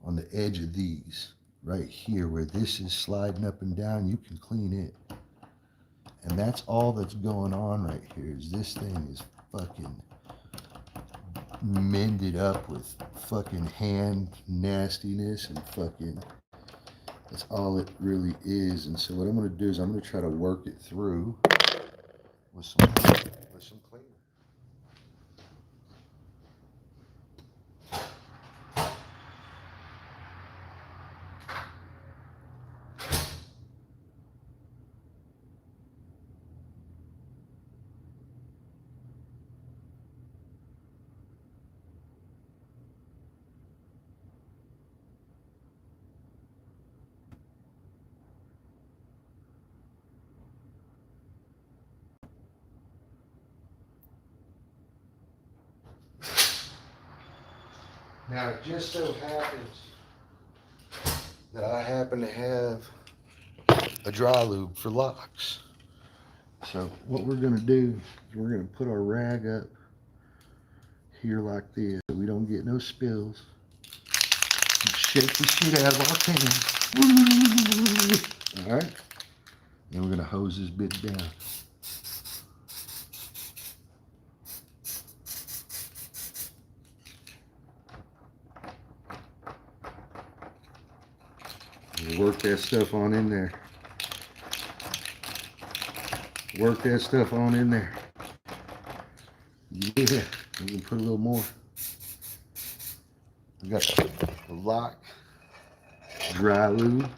on the edge of these, right here, where this is sliding up and down, you can clean it. And that's all that's going on right here, is this thing is fucking mended up with fucking hand nastiness and fucking, that's all it really is. And so what I'm going to do is I'm going to try to work it through with some cleaner. Now, it just so happens that I happen to have a dry lube for locks. So what we're going to do is we're going to put our rag up here like this so we don't get no spills. Shake the shit out of our pan. All right. Then we're going to hose this bit down. Work that stuff on in there. Work that stuff on in there. Yeah, we can put a little more. We got the lock, dry lube.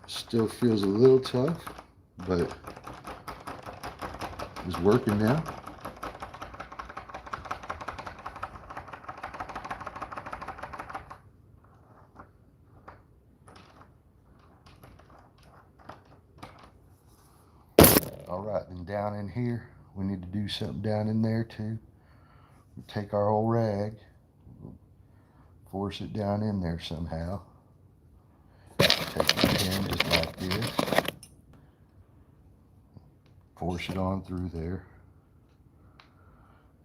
Still feels a little tough, but it's working now. All right, and down in here, we need to do something down in there too. We take our old rag, force it down in there somehow. Take the pin just like this, force it on through there.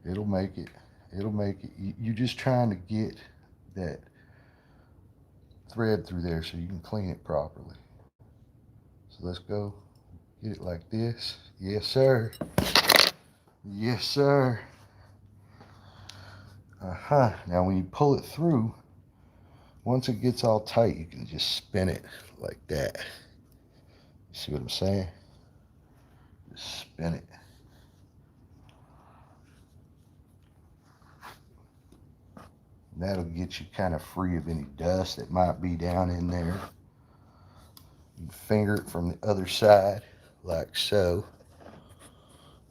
It'll make it. You're just trying to get that thread through there so you can clean it properly. So let's go get it like this. Yes, sir. Yes, sir. Now when you pull it through, once it gets all tight, you can just spin it like that. See what I'm saying? Just spin it. And that'll get you kind of free of any dust that might be down in there. You can finger it from the other side, like so.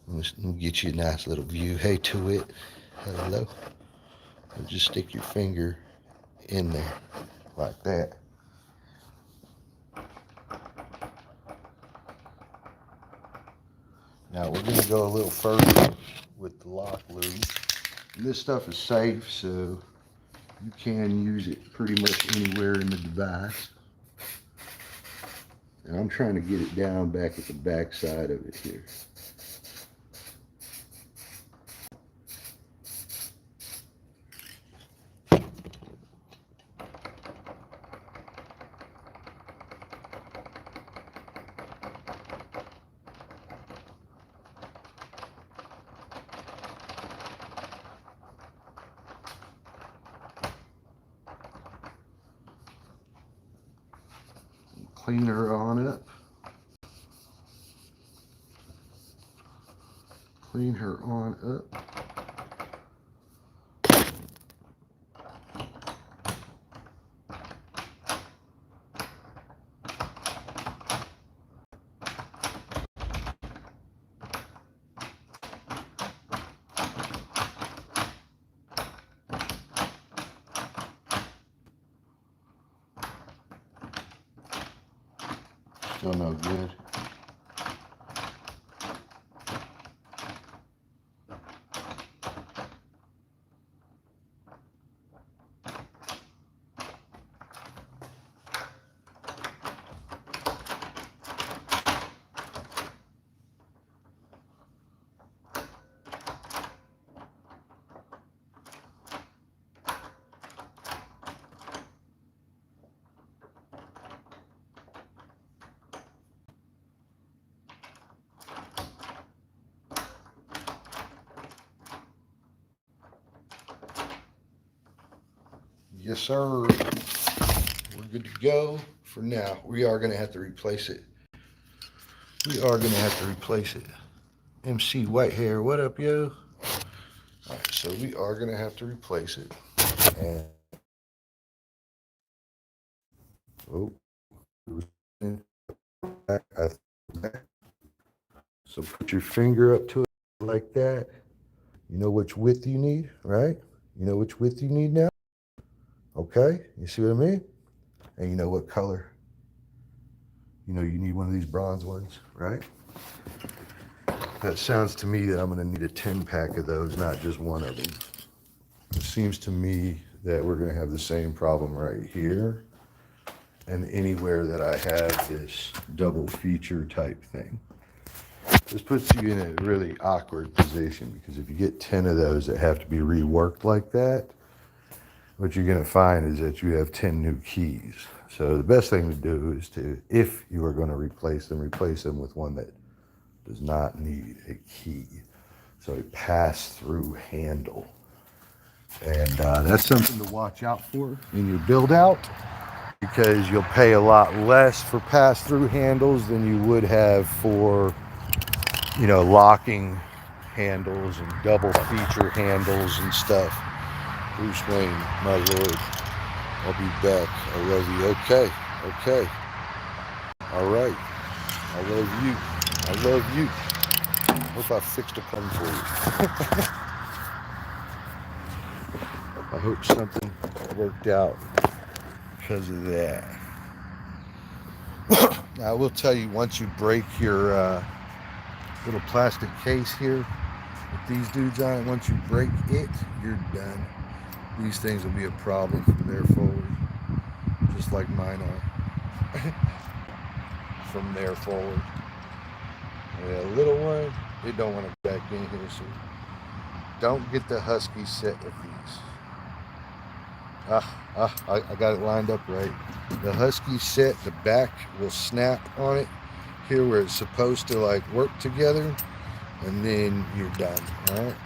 We'll get you a nice little view. Hey, to it. Hello. And just stick your finger in there, like that. Now we're going to go a little further with the lock lube. And this stuff is safe, so you can use it pretty much anywhere in the device. And I'm trying to get it down back at the back side of it here. clean her on up. Clean her on up. Still no good. Yes, sir. We're good to go for now. We are going to have to replace it. We are going to have to replace it. MC Whitehair, what up, yo? All right, so we are going to have to replace it. And so put your finger up to it like that. You know which width you need, right? You know which width you need now? Okay, you see what I mean? And you know what color? You know you need one of these bronze ones, right? That sounds to me that I'm gonna need a 10-pack of those, not just one of them. It seems to me that we're gonna have the same problem right here and anywhere that I have this double feature type thing. This puts you in a really awkward position because if you get 10 of those that have to be reworked like that, what you're going to find is that you have 10 new keys. So the best thing to do is to, if you are going to replace them with one that does not need a key. So a pass-through handle. And that's something to watch out for in your build out because you'll pay a lot less for pass-through handles than you would have for, you know, locking handles and double feature handles and stuff. Bruce Wayne, my lord, I'll be back. I love you. Okay, okay. All right. I love you. I love you. Hope I fixed a pun for you. I hope something worked out because of that. Now, I will tell you, once you break your little plastic case here with these dudes on it, once you break it, you're done. These things will be a problem from there forward, just like mine are. From there forward. Yeah, a little one, they don't want to back in here, so don't get the Husky set with these. I got it lined up right. The Husky set, the back will snap on it here where it's supposed to like work together, and then you're done, all right?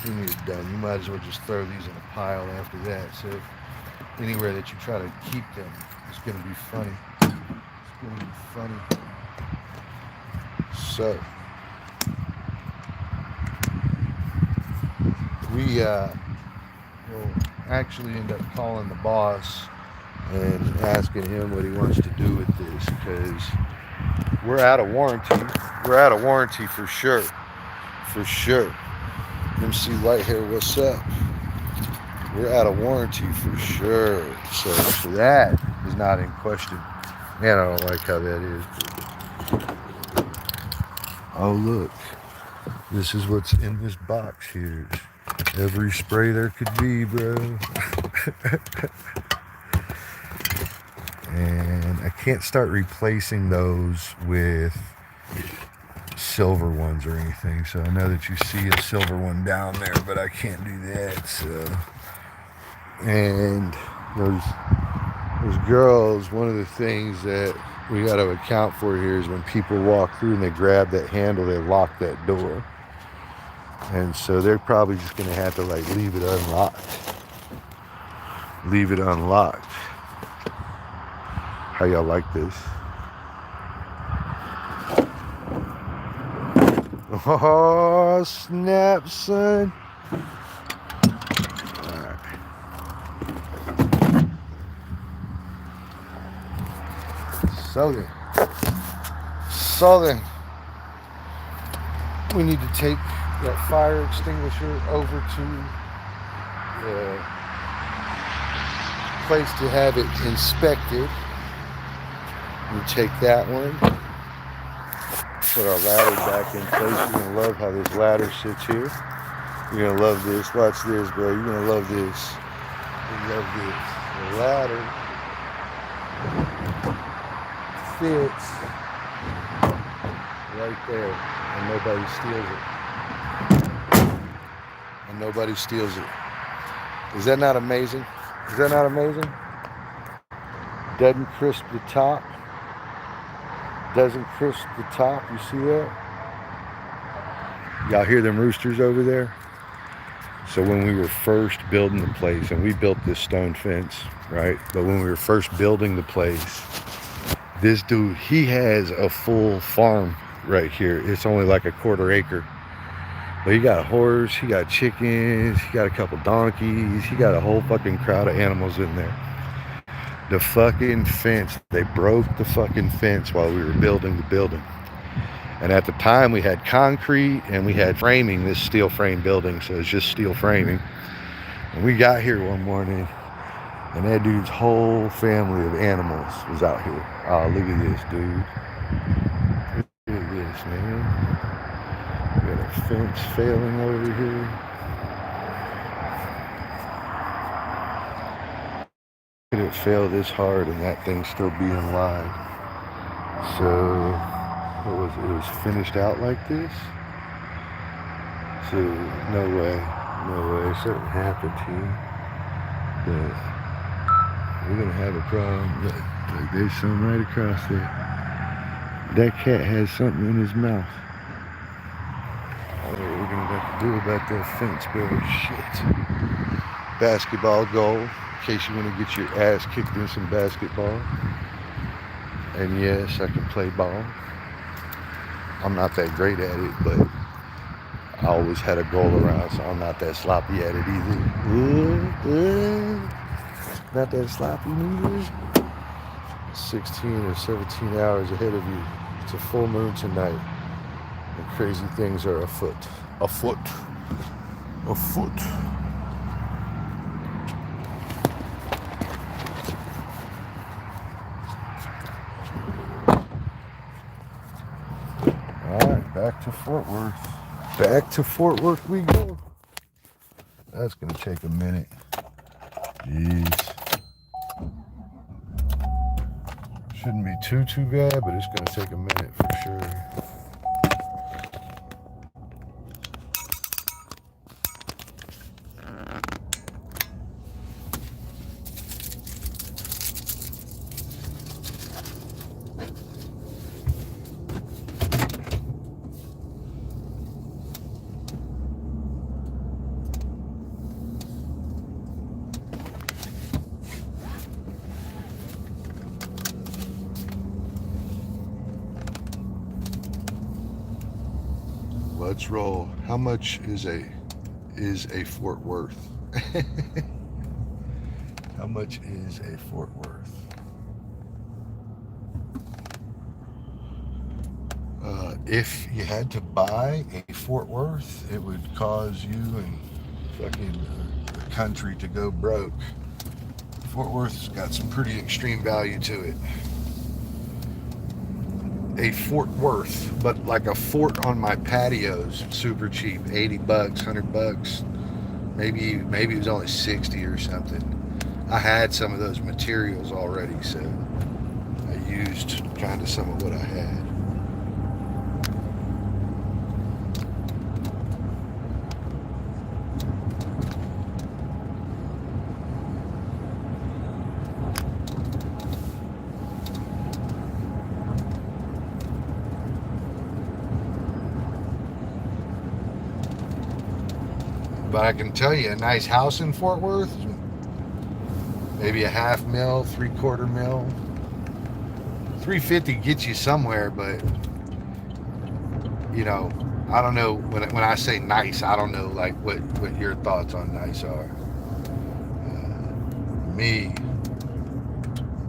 Then you're done. You might as well just throw these in a pile after that. So anywhere that you try to keep them, it's going to be funny. It's going to be funny. So we will actually end up calling the boss and asking him what he wants to do with this because we're out of warranty. We're out of warranty for sure. For sure. MC Whitehair, what's up? We're out of warranty for sure. So that is not in question. Man, I don't like how that is. Oh, look. This is what's in this box here. Every spray there could be, bro. And I can't start replacing those with silver ones or anything. So I know that you see a silver one down there, but I can't do that. So, and those girls, one of the things that we got to account for here is when people walk through and they grab that handle, they lock that door. And so they're probably just going to have to like leave it unlocked. Leave it unlocked. How y'all like this? Oh, snap, son. Alright. So then, we need to take that fire extinguisher over to the place to have it inspected. We take that one, put our ladder back in place. You're going to love how this ladder sits here. You're going to love this. Watch this, bro. You're going to love this. You love this. The ladder fits right there, and nobody steals it. And nobody steals it. Is that not amazing? Is that not amazing? Doesn't crisp the top. Doesn't crisp the top. You see that? Y'all hear them roosters over there? So when we were first building the place, and we built this stone fence, right? But when we were first building the place, this dude, he has a full farm right here. It's only like a 1/4 acre. But he got a horse, he got chickens, he got a couple donkeys, he got a whole fucking crowd of animals in there. The fucking fence, they broke the fucking fence while we were building the building. And at the time we had concrete and we had framing, this steel frame building, so it's just steel framing. And we got here one morning and that dude's whole family of animals was out here. Oh, look at this, dude. Look at this, man. We got a fence failing over here. Could it fail this hard and that thing still be in line? So, what was it? It was finished out like this? So, no way, something happened here. But we're gonna have a problem. Like there's something right across there. That cat has something in his mouth. What we're gonna have to do about that fence, bro. Shit. Basketball goal, in case you want to get your ass kicked in some basketball. And yes, I can play ball. I'm not that great at it, but I always had a goal around, so I'm not that sloppy at it either. Not that sloppy neither. 16 or 17 hours ahead of you. It's a full moon tonight. And crazy things are afoot. Afoot. Alright, back to Fort Worth. Back to Fort Worth we go. That's gonna take a minute. Jeez. Shouldn't be too bad, but it's gonna take a minute for sure. Let's roll. How much is a Fort Worth? How much is a Fort Worth? If you had to buy a Fort Worth, it would cause you and fucking the country to go broke. Fort Worth's got some pretty extreme value to it. A Fort Worth, but like a fort on my patios, super cheap, 80 bucks, 100 bucks, maybe it was only 60 or something. I had some of those materials already, so I used kind of some of what I had. But I can tell you, a nice house in Fort Worth, maybe a $500,000, $750,000. $350 gets you somewhere, but you know, I don't know when I say nice, I don't know like what your thoughts on nice are. Me,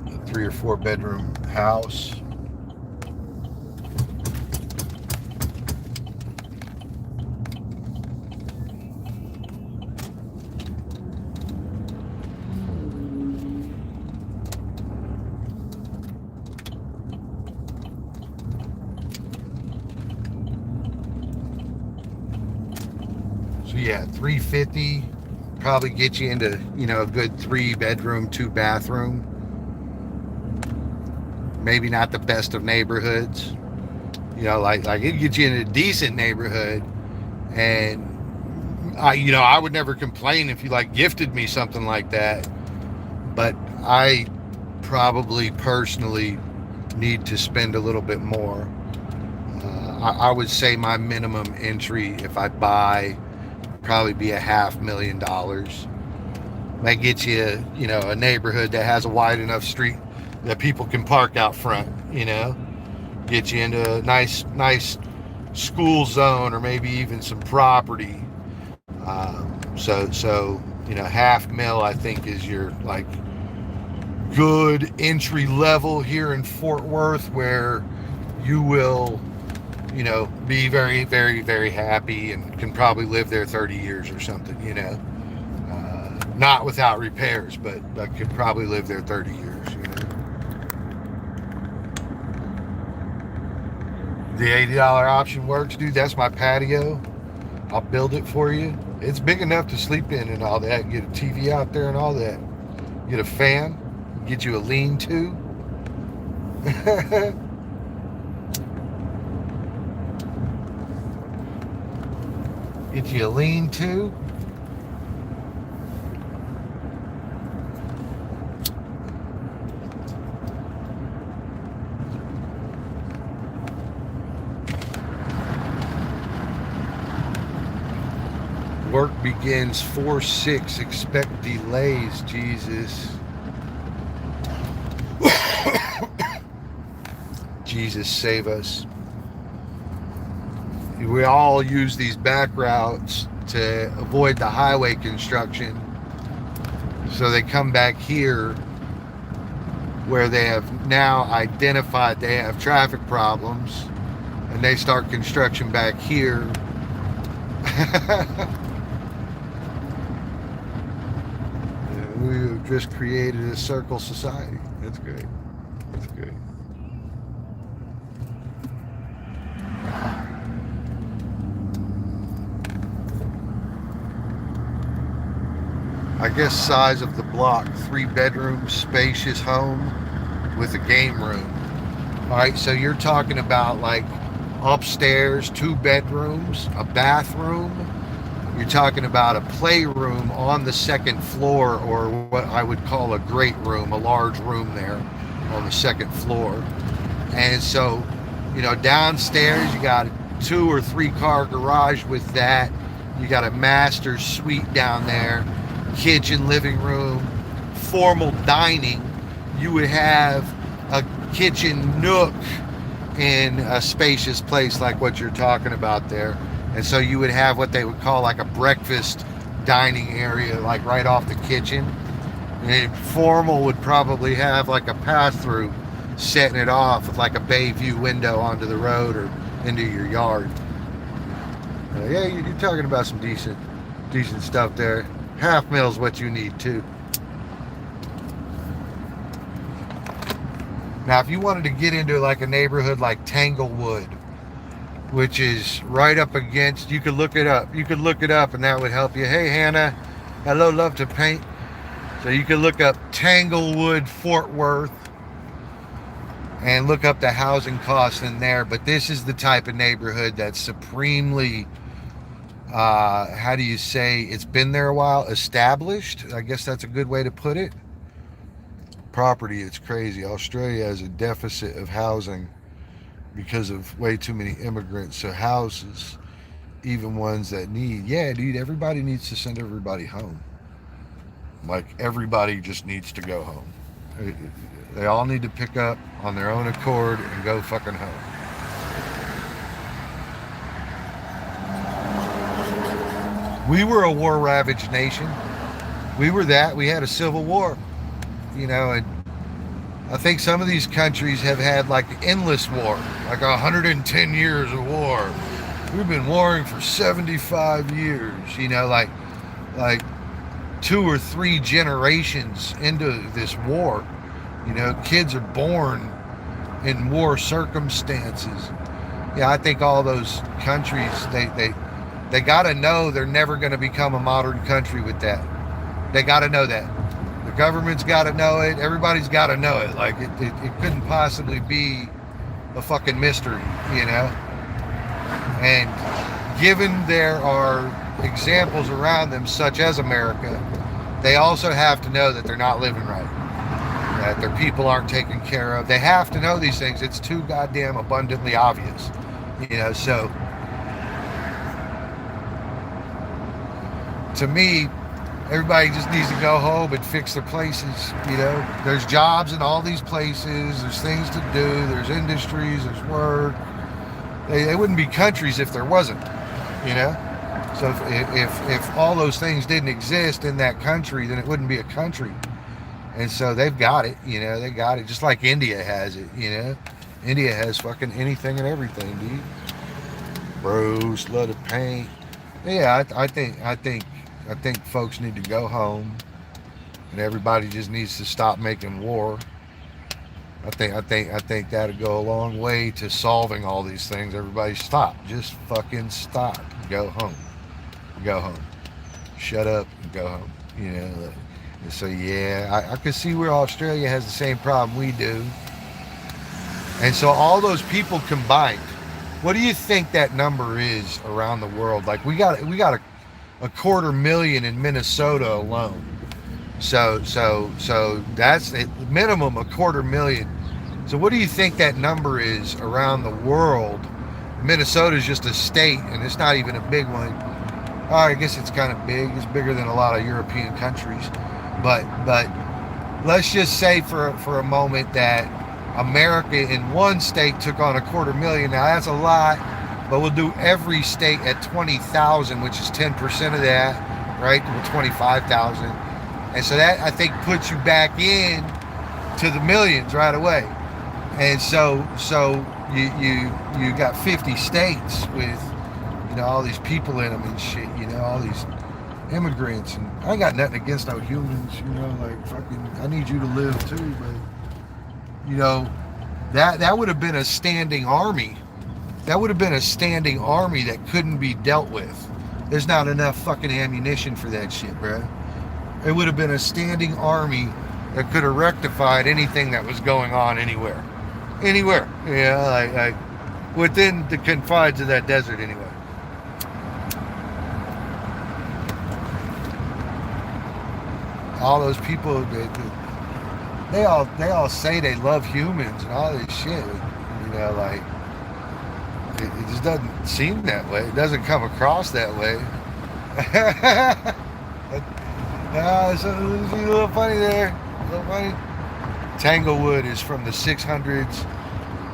a 3 or 4 bedroom house. So yeah, 350 probably get you into, a good 3 bedroom, 2 bathroom. Maybe not the best of neighborhoods. Like it gets you in a decent neighborhood, and I would never complain if you like gifted me something like that. But I probably personally need to spend a little bit more. I would say my minimum entry if I buy probably be $500,000. That gets you, a neighborhood that has a wide enough street that people can park out front. Get you into a nice school zone or maybe even some property. So $500,000 I think is your like good entry level here in Fort Worth, where you will be very, very, very happy and can probably live there 30 years or something, not without repairs, but could probably live there 30 years. The $80 option works, dude. That's my patio. I'll build it for you. It's big enough to sleep in and all that. Get a TV out there and all that. Get a fan. Get you a lean-to. Get you a lean-to. Work begins 4/6. Expect delays, Jesus. Jesus save us. We all use these back routes to avoid the highway construction. So they come back here where they have now identified they have traffic problems, and they start construction back here. We have just created a circle society. That's great. That's great. I guess size of the block, 3 bedroom, spacious home with a game room. All right, so you're talking about like upstairs, 2 bedrooms, a bathroom. You're talking about a playroom on the 2nd floor, or what I would call a great room, a large room there on the 2nd floor. And so, downstairs you got a 2 or 3 car garage with that. You got a master suite down there, kitchen, living room, formal dining. You would have a kitchen nook in a spacious place like what you're talking about there. And so you would have what they would call like a breakfast dining area, like right off the kitchen. And formal would probably have like a pass-through, setting it off with like a bay view window onto the road or into your yard. Yeah, you're talking about some decent stuff there. $500,000 is what you need too. Now, if you wanted to get into like a neighborhood like Tanglewood, which is right up against, you could look it up, and that would help you. Hey, Hannah, hello, love to paint. So you could look up Tanglewood, Fort Worth, and look up the housing costs in there. But this is the type of neighborhood that's supremely, how do you say, it's been there a while, established. I guess that's a good way to put it. Property, it's crazy. Australia has a deficit of housing because of way too many immigrants. So houses, even ones that need, yeah, dude, everybody needs to send everybody home. Like, everybody just needs to go home. They all need to pick up on their own accord and go fucking home. We were a war-ravaged nation. We were that. We had a civil war, and I think some of these countries have had like endless war, like 110 years of war. We've been warring for 75 years, like 2 or 3 generations into this war. Kids are born in war circumstances. Yeah, I think all those countries, they got to know they're never going to become a modern country with that. They got to know that. The government's got to know it. Everybody's got to know it. Like, it couldn't possibly be a fucking mystery, And given there are examples around them, such as America, they also have to know that they're not living right, that their people aren't taken care of. They have to know these things. It's too goddamn abundantly obvious, So to me, everybody just needs to go home and fix their places. There's jobs in all these places. There's things to do. There's industries. There's work. They wouldn't be countries if there wasn't. So if all those things didn't exist in that country, then it wouldn't be a country. And so they've got it. They got it. Just like India has it. India has fucking anything and everything, dude. Bros, love to paint. Yeah, I think folks need to go home, and everybody just needs to stop making war. I think that'll go a long way to solving all these things. Everybody stop. Just fucking stop. Go home. Go home. Shut up and go home. And so yeah, I can see where Australia has the same problem we do. And so all those people combined, what do you think that number is around the world? Like we got a 250,000 in Minnesota alone. So that's at minimum 250,000. So what do you think that number is around the world? Minnesota is just a state, and it's not even a big one. I guess it's kind of big. It's bigger than a lot of European countries. But let's just say for a moment that America in one state took on 250,000. Now that's a lot, but we'll do every state at 20,000, which is 10% of that, right? 25,000. And so that, I think, puts you back in to the millions right away. And so you got 50 states with, all these people in them and shit, all these immigrants. And I ain't got nothing against no humans, like fucking, I need you to live too, but, that would have been a standing army. That would have been a standing army that couldn't be dealt with. There's not enough fucking ammunition for that shit, bro. It would have been a standing army that could have rectified anything that was going on anywhere. Like within the confines of that desert anyway. All those people, they all say they love humans and all this shit. Like it just doesn't seem that way. It doesn't come across that way. It's a little funny there. A little funny. Tanglewood is from the 600s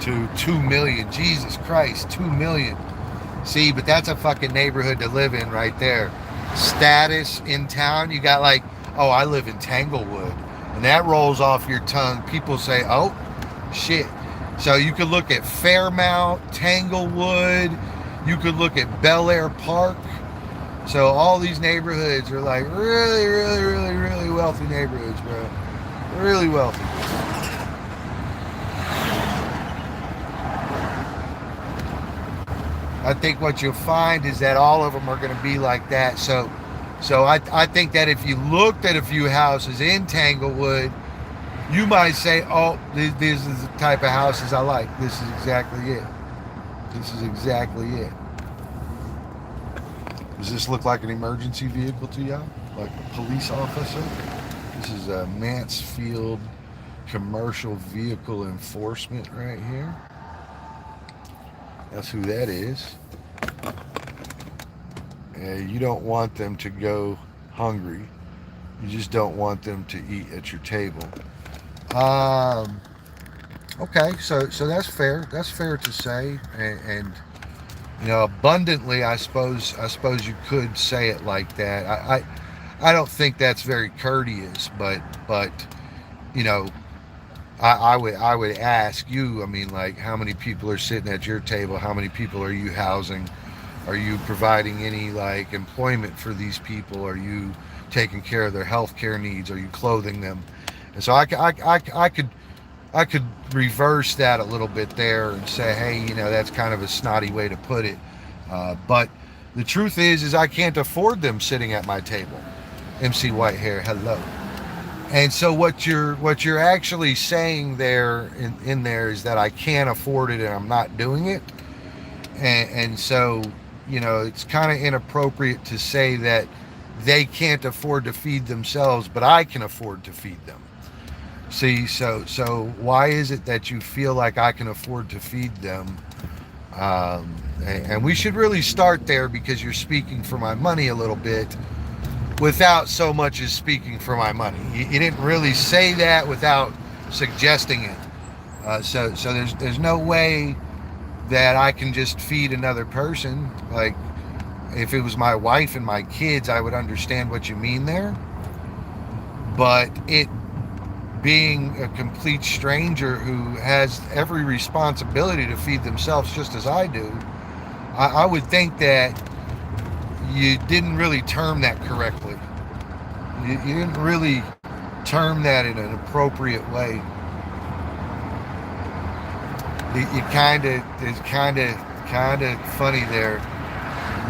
to 2 million. Jesus Christ, 2 million. See, but that's a fucking neighborhood to live in right there. Status in town, you got like, oh, I live in Tanglewood. And that rolls off your tongue. People say, oh, shit. So you could look at Fairmount, Tanglewood. You could look at Bel Air Park. So all these neighborhoods are like really, really, really, really wealthy neighborhoods, bro. Really wealthy. I think what you'll find is that all of them are going to be like that. So I think that if you looked at a few houses in Tanglewood, you might say, oh, this is the type of houses I like. This is exactly it. This is exactly it. Does this look like an emergency vehicle to y'all? Like a police officer? This is a Mansfield Commercial Vehicle Enforcement right here. That's who that is. You don't want them to go hungry. You just don't want them to eat at your table. Okay, so that's fair. That's fair to say, and abundantly. I suppose you could say it like that. I don't think that's very courteous, but you know, I would ask you. I mean, like, how many people are sitting at your table? How many people are you housing? Are you providing any like employment for these people? Are you taking care of their health care needs? Are you clothing them? And so I could reverse that a little bit there and say, hey, that's kind of a snotty way to put it. But the truth is I can't afford them sitting at my table. MC Whitehair, hello. And so what you're actually saying there in there is that I can't afford it and I'm not doing it. And so, it's kind of inappropriate to say that they can't afford to feed themselves, but I can afford to feed them. See, so why is it that you feel like I can afford to feed them? And we should really start there because you're speaking for my money a little bit without so much as speaking for my money. You didn't really say that without suggesting it. So there's no way that I can just feed another person. Like, if it was my wife and my kids, I would understand what you mean there. But it being a complete stranger who has every responsibility to feed themselves just as I do, I would think that you didn't really term that correctly. You didn't really term that in an appropriate way. You it's kind of funny there.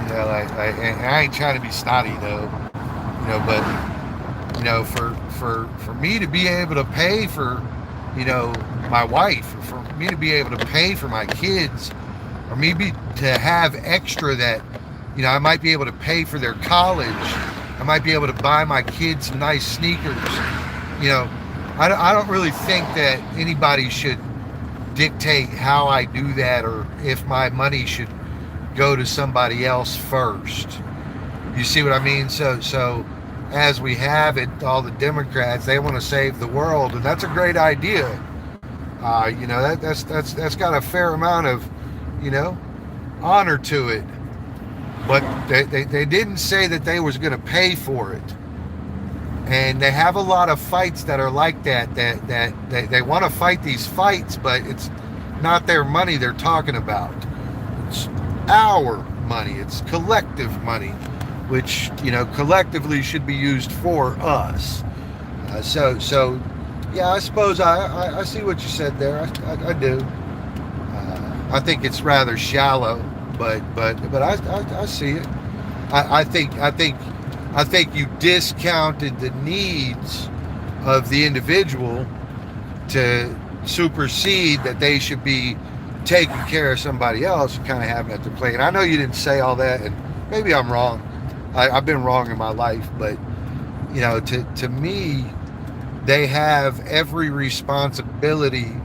And I ain't trying to be snotty though, but for me to be able to pay for, my wife, or for me to be able to pay for my kids, or maybe to have extra that, I might be able to pay for their college. I might be able to buy my kids some nice sneakers. I don't really think that anybody should dictate how I do that or if my money should go to somebody else first. You see what I mean? So as we have it, all the Democrats, they want to save the world, and that's a great idea. That's got a fair amount of, honor to it. But they didn't say that they was going to pay for it. And they have a lot of fights that are like that they want to fight these fights, but it's not their money they're talking about. It's our money. It's collective money, which, collectively should be used for us. So yeah, I suppose I see what you said there. I do. I think it's rather shallow, but I see it. I think you discounted the needs of the individual to supersede that they should be taking care of somebody else and kind of having at their plate. And I know you didn't say all that, and maybe I'm wrong. I've been wrong in my life, but to me, they have every responsibility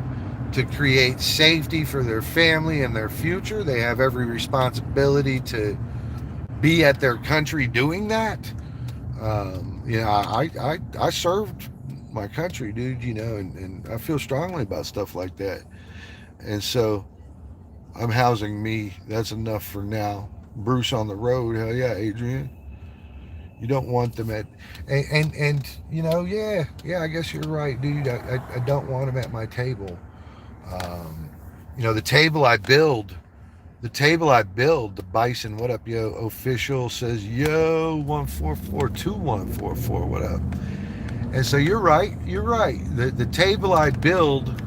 to create safety for their family and their future. They have every responsibility to be at their country doing that. I served my country, dude, and I feel strongly about stuff like that. And so I'm housing me. That's enough for now. Bruce on the road. Hell yeah, Adrian. You don't want them at, yeah, I guess you're right, dude. I don't want them at my table. Um, the table I build, the Bison, what up, yo? Official says, yo, 1442144, what up? And so you're right. The table I build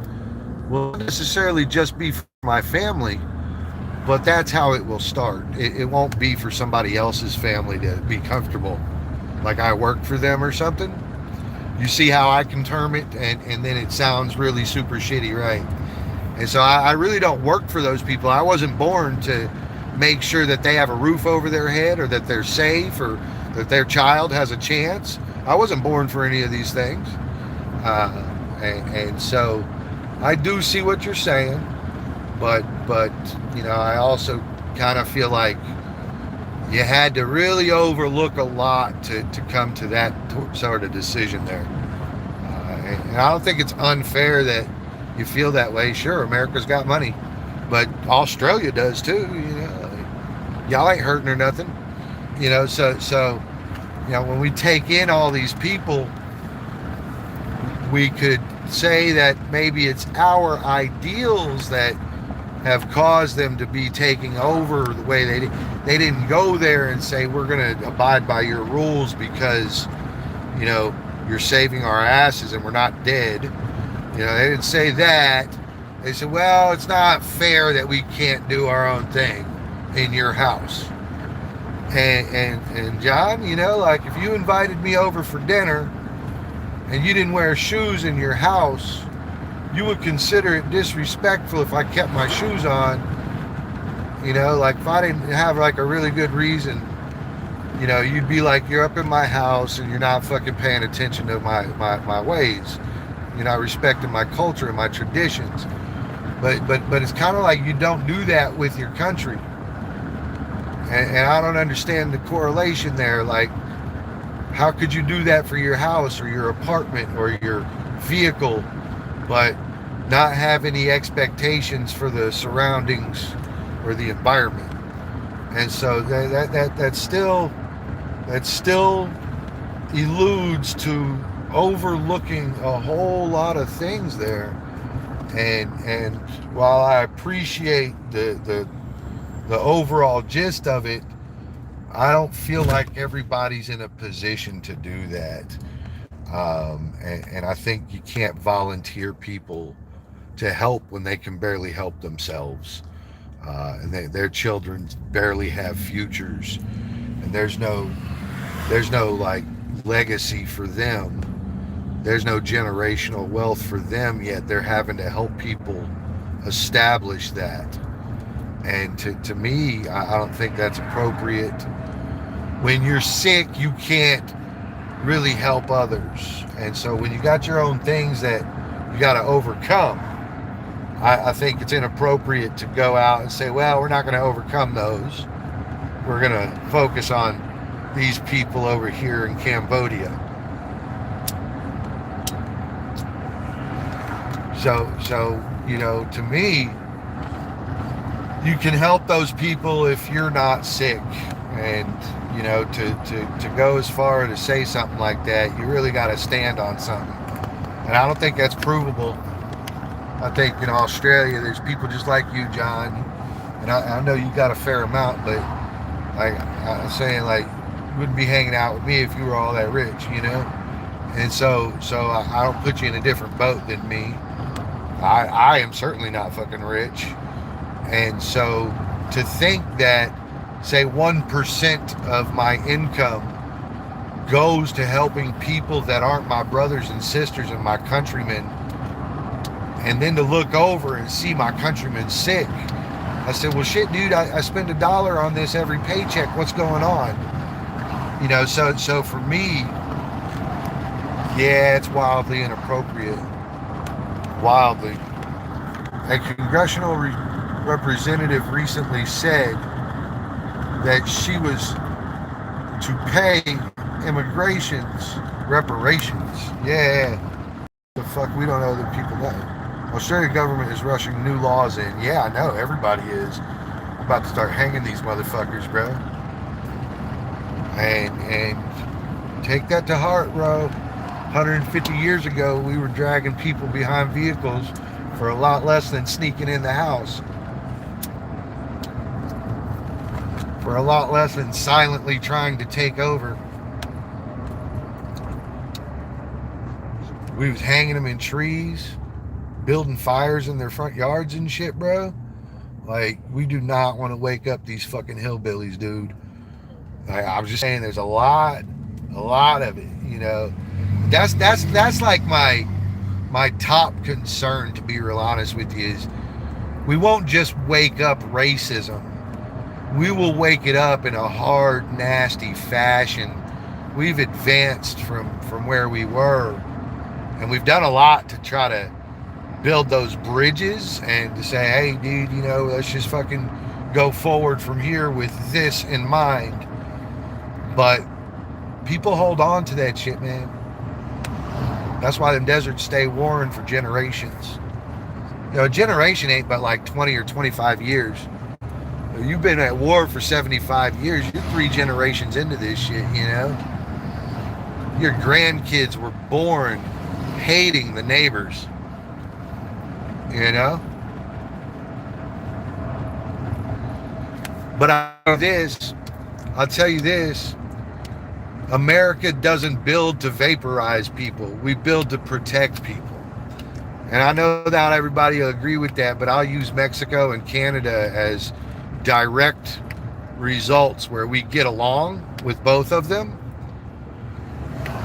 will not necessarily just be for my family, but that's how it will start. It won't be for somebody else's family to be comfortable, like I work for them or something. You see how I can term it, and then it sounds really super shitty, right? And so I really don't work for those people. I wasn't born to make sure that they have a roof over their head, or that they're safe, or that their child has a chance. I wasn't born for any of these things. And so I do see what you're saying, but I also kind of feel like you had to really overlook a lot to come to that sort of decision there. And I don't think it's unfair that you feel that way. Sure, America's got money, but Australia does too. Y'all ain't hurting or nothing. So when we take in all these people, we could say that maybe it's our ideals that have caused them to be taking over the way they did. They didn't go there and say, we're going to abide by your rules because, you're saving our asses and we're not dead. They didn't say that. They said, well, it's not fair that we can't do our own thing in your house. And John, like if you invited me over for dinner and you didn't wear shoes in your house, you would consider it disrespectful if I kept my shoes on. Like if I didn't have like a really good reason, you'd be like, you're up in my house and you're not fucking paying attention to my ways. You're not respecting my culture and my traditions. But it's kind of like you don't do that with your country. And I don't understand the correlation there. Like, how could you do that for your house or your apartment or your vehicle, but not have any expectations for the surroundings or the environment? And so that still eludes to overlooking a whole lot of things there. And while I appreciate the overall gist of it, I don't feel like everybody's in a position to do that. And I think you can't volunteer people to help when they can barely help themselves. And their children barely have futures. And there's no like legacy for them. There's no generational wealth for them yet. They're having to help people establish that. And to me, I don't think that's appropriate. When you're sick, you can't really help others. And so when you got your own things that you got to overcome, I think it's inappropriate to go out and say, well, we're not going to overcome those. We're going to focus on these people over here in Cambodia. So to me, you can help those people if you're not sick. And, to go as far to say something like that, you really got to stand on something. And I don't think that's provable. I think in Australia, there's people just like you, John. And I know you got a fair amount, but I'm saying, like, you wouldn't be hanging out with me if you were all that rich, And so I don't put you in a different boat than me. I am certainly not fucking rich. And so to think that, say, 1% of my income goes to helping people that aren't my brothers and sisters and my countrymen, and then to look over and see my countrymen sick, I said, well, shit, dude, I spend $1 on this every paycheck. What's going on? So for me, yeah, it's wildly inappropriate. Wildly. A congressional representative recently said that she was to pay immigrations reparations. Yeah. The fuck, we don't know that people know. Australian government is rushing new laws in. Yeah, I know, everybody is. I'm about to start hanging these motherfuckers, bro. And take that to heart, bro. 150 years ago, we were dragging people behind vehicles for a lot less than sneaking in the house. For a lot less than silently trying to take over. We was hanging them in trees, building fires in their front yards and shit, bro. Like, we do not want to wake up these fucking hillbillies, dude. I was just saying, there's a lot of it, That's like my top concern, to be real honest with you, is we won't just wake up racism. We will wake it up in a hard, nasty fashion. We've advanced from where we were, and we've done a lot to try to build those bridges and to say, hey, dude, let's just fucking go forward from here with this in mind. But people hold on to that shit, man. That's why them deserts stay warm for generations. A generation ain't but like 20 or 25 years. You've been at war for 75 years. You're 3 generations into this shit, you know? Your grandkids were born hating the neighbors, you know? But I'll tell you this, America doesn't build to vaporize people. We build to protect people. And I know not everybody will agree with that, but I'll use Mexico and Canada as direct results where we get along with both of them.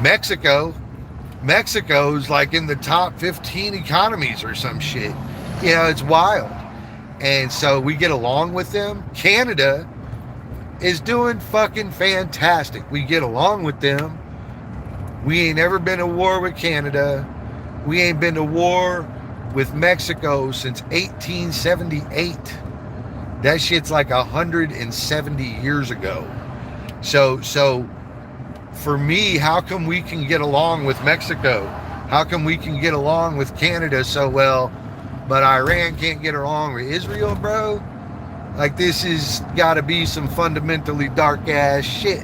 Mexico's like in the top 15 economies or some shit. You know, it's wild. And so we get along with them. Canada is doing fucking fantastic. We get along with them. We ain't ever been to war with Canada. We ain't been to war with Mexico since 1878. That shit's like 170 years ago. So for me, how come we can get along with Mexico? How come we can get along with Canada so well, but Iran can't get along with Israel, bro? Like, this has got to be some fundamentally dark ass shit.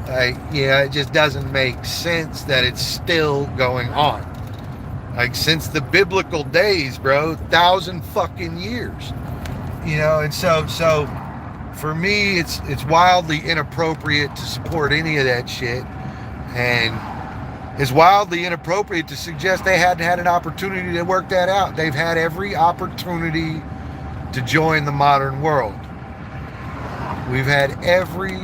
Like, yeah, it just doesn't make sense that it's still going on. Like, since the biblical days, bro, 1,000 fucking years. You know, and so for me, it's wildly inappropriate to support any of that shit, and it's wildly inappropriate to suggest they hadn't had an opportunity to work that out. They've had every opportunity to join the modern world. We've had every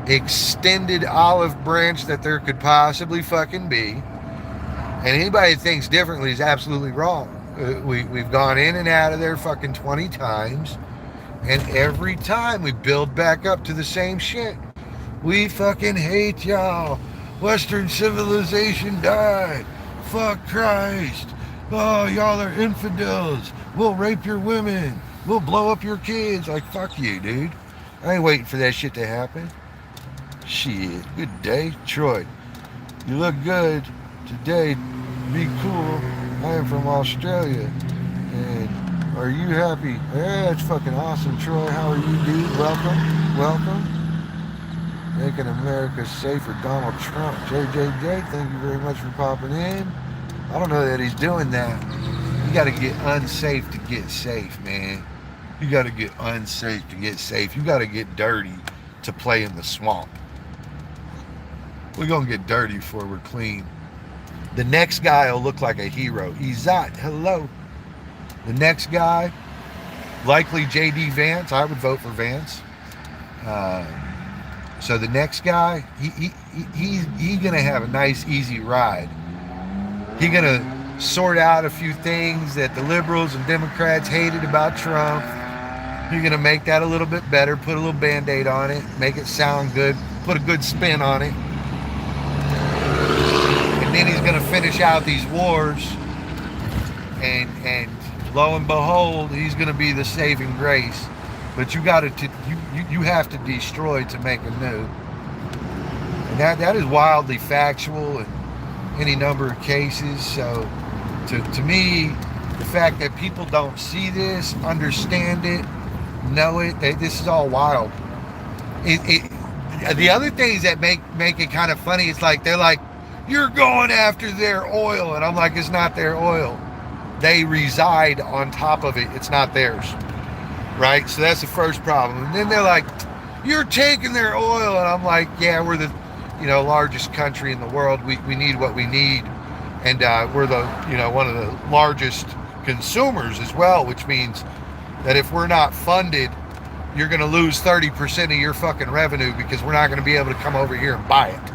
extended olive branch that there could possibly fucking be, and anybody that thinks differently is absolutely wrong. We've gone in and out of there fucking 20 times, and every time we build back up to the same shit. We fucking hate y'all. Western civilization died. Fuck Christ. Oh, y'all are infidels. We'll rape your women. We'll blow up your kids. Like, fuck you, dude. I ain't waiting for that shit to happen. Shit. Good day, Troy. You look good today. Be cool. I am from Australia. And are you happy? Yeah, that's fucking awesome, Troy. How are you, dude? Welcome. Making America safer, Donald Trump. JJJ, thank you very much for popping in. I don't know that he's doing that. You got to get unsafe to get safe, man. You got to get unsafe to get safe. You got to get dirty to play in the swamp. We're going to get dirty before we're clean. The next guy will look like a hero. Izat, hello. The next guy, likely J.D. Vance. I would vote for Vance. So the next guy, he's gonna have a nice, easy ride. He's gonna sort out a few things that the liberals and Democrats hated about Trump. He's gonna make that a little bit better, put a little Band-Aid on it, make it sound good, put a good spin on it. And then he's gonna finish out these wars, and lo and behold, he's gonna be the saving grace. But you have to destroy to make anew. And that is wildly factual in any number of cases. So to me, the fact that people don't see this, understand it, know it, this is all wild. The other things that make it kind of funny, it's like they're like, you're going after their oil, and I'm like, it's not their oil. They reside on top of it. It's not theirs. Right? So that's the first problem. And then they're like, you're taking their oil. And I'm like, yeah, we're the, largest country in the world. We need what we need. And we're the, one of the largest consumers as well, which means that if we're not funded, you're going to lose 30% of your fucking revenue because we're not going to be able to come over here and buy it.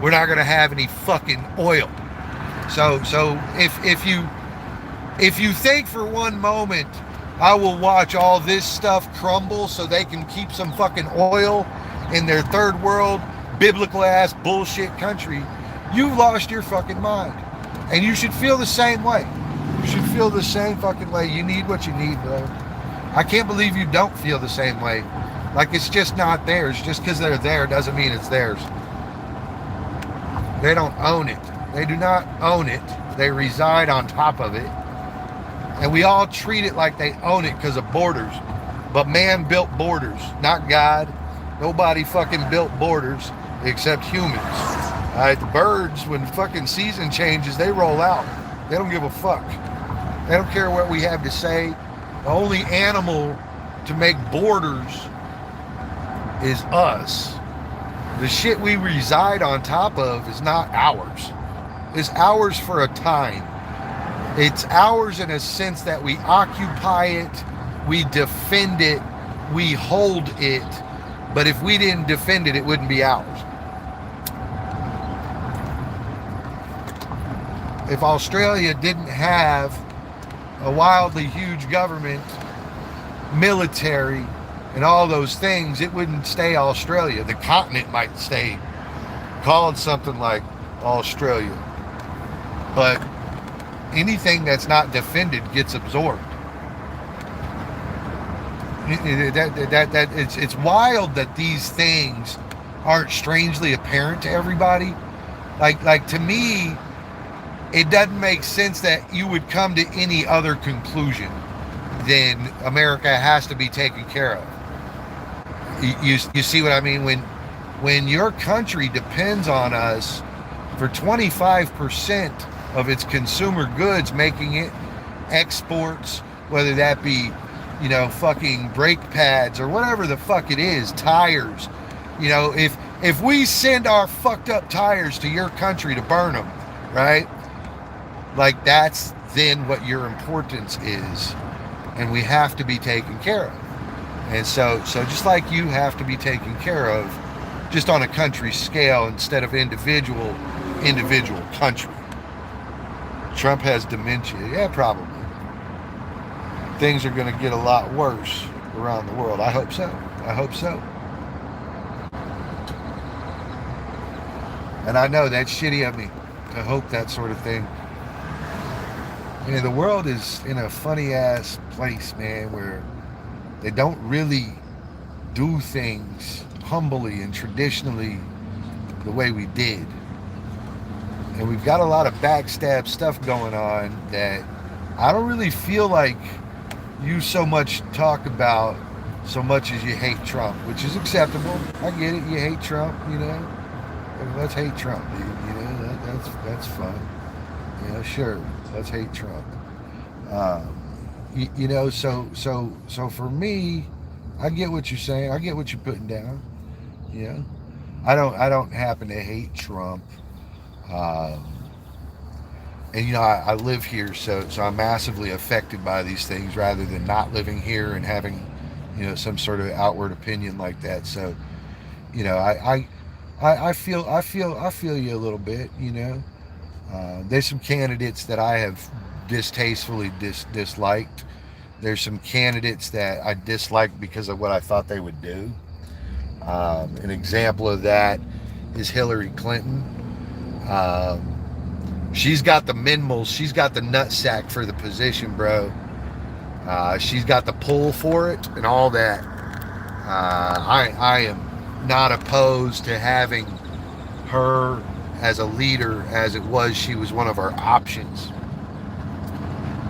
We're not going to have any fucking oil. So if you think for one moment, I will watch all this stuff crumble so they can keep some fucking oil in their third world, biblical ass bullshit country, you've lost your fucking mind. And you should feel the same way. You should feel the same fucking way. You need what you need, bro. I can't believe you don't feel the same way. Like, it's just not theirs. Just because they're there doesn't mean it's theirs. They don't own it. They do not own it. They reside on top of it. And we all treat it like they own it because of borders. But man built borders, not God. Nobody fucking built borders except humans. All right, the birds, when fucking season changes, they roll out. They don't give a fuck. They don't care what we have to say. The only animal to make borders is us. The shit we reside on top of is not ours. It's ours for a time. It's ours in a sense that we occupy it, we defend it, we hold it. But if we didn't defend it, it wouldn't be ours. If Australia didn't have a wildly huge government, military, and all those things, it wouldn't stay Australia. The continent might stay called something like Australia. But anything that's not defended gets absorbed. It's wild that these things aren't strangely apparent to everybody. Like to me, it doesn't make sense that you would come to any other conclusion than America has to be taken care of. You see what I mean? When your country depends on us for 25% of its consumer goods, making it exports, whether that be, fucking brake pads or whatever the fuck it is, tires. If we send our fucked up tires to your country to burn them, right? Like that's then what your importance is, and we have to be taken care of. And so just like you have to be taken care of, just on a country scale instead of individual country. Trump has dementia. Yeah, probably. Things are going to get a lot worse around the world. I hope so. And I know that's shitty of me to hope that sort of thing. The world is in a funny ass place, man, where they don't really do things humbly and traditionally the way we did. And we've got a lot of backstab stuff going on that I don't really feel like you so much talk about so much as you hate Trump, which is acceptable. I get it. You hate Trump, Let's hate Trump, dude. That's fun. Sure. Let's hate Trump. So for me, I get what you're saying. I get what you're putting down. I don't happen to hate Trump. And I live here, so I'm massively affected by these things rather than not living here and having, some sort of outward opinion like that. So, I feel you a little bit. There's some candidates that I have distastefully disliked. There's some candidates that I disliked because of what I thought they would do. An example of that is Hillary Clinton. She's got the minimals. She's got the nutsack for the position, bro. She's got the pull for it and all that. I am not opposed to having her as a leader, as it was. She was one of our options.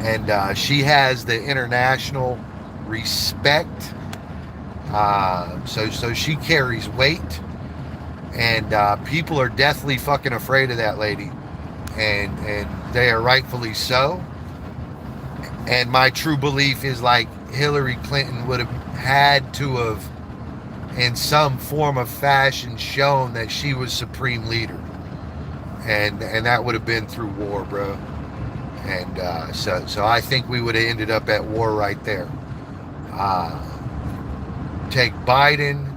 And she has the international respect. So she carries weight. And people are deathly fucking afraid of that lady. And they are rightfully so. And my true belief is like Hillary Clinton would have had to have in some form of fashion shown that she was supreme leader. And that would have been through war, bro. And so I think we would have ended up at war right there. Take Biden,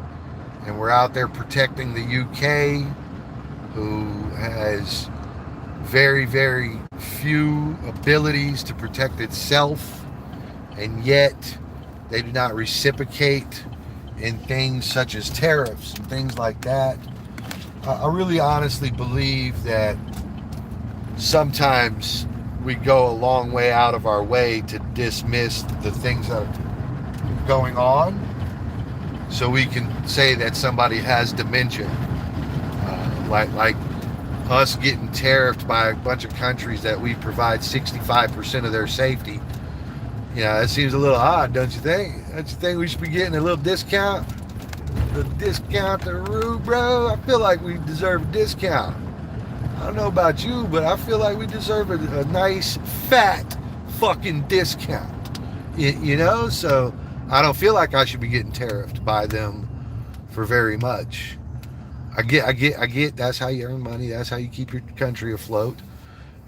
and we're out there protecting the UK, who has very, very few abilities to protect itself, and yet they do not reciprocate in things such as tariffs and things like that. I really honestly believe that sometimes we go a long way out of our way to dismiss the things that are going on so we can say that somebody has dementia. Like us getting tariffed by a bunch of countries that we provide 65% of their safety. Yeah, that seems a little odd, don't you think? Don't you think we should be getting a little discount? The discount to Rue, bro. I feel like we deserve a discount. I don't know about you, but I feel like we deserve a nice, fat fucking discount. You know? So I don't feel like I should be getting tariffed by them for very much. I get. That's how you earn money. That's how you keep your country afloat.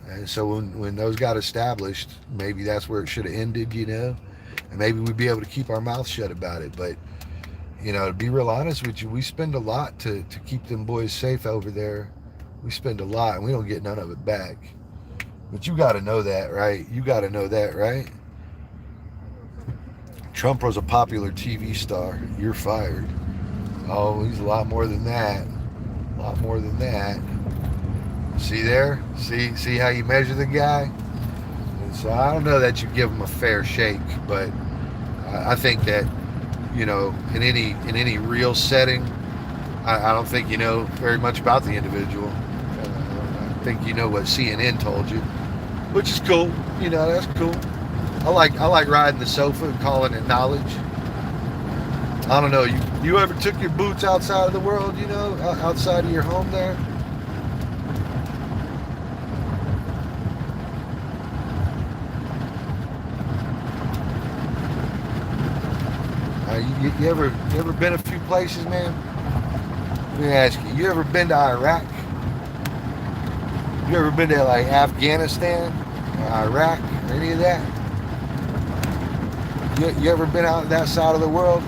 And so when those got established, maybe that's where it should have ended, you know? And maybe we'd be able to keep our mouth shut about it. But, you know, to be real honest with you, we spend a lot to keep them boys safe over there. We spend a lot, and we don't get none of it back. But you got to know that, right? You got to know that, right? Trump was a popular TV star. You're fired. Oh, he's a lot more than that. A lot more than that. See there? See how you measure the guy? And so I don't know that you give him a fair shake, but I think that, you know, in any real setting, I don't think you know very much about the individual. I think you know what CNN told you, which is cool. You know, that's cool. I like riding the sofa and calling it knowledge. I don't know. You ever took your boots outside of the world? You know, outside of your home there? You ever been a few places, man? Let me ask you. You ever been to Iraq? You ever been to like Afghanistan, or Iraq, or any of that? You ever been out that side of the world?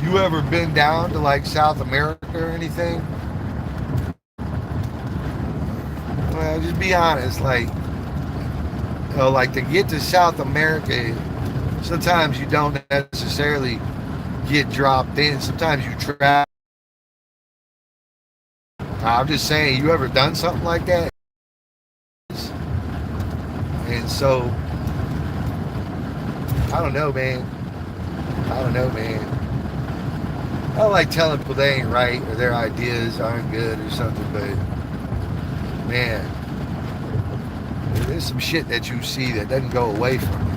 You ever been down to like South America or anything? Well, just be honest. Like, you know, like to get to South America, sometimes you don't necessarily get dropped in. Sometimes you travel. I'm just saying, you ever done something like that? And so, I don't know, man. I don't know, man. I don't like telling people they ain't right or their ideas aren't good or something, but man, there's some shit that you see that doesn't go away from you.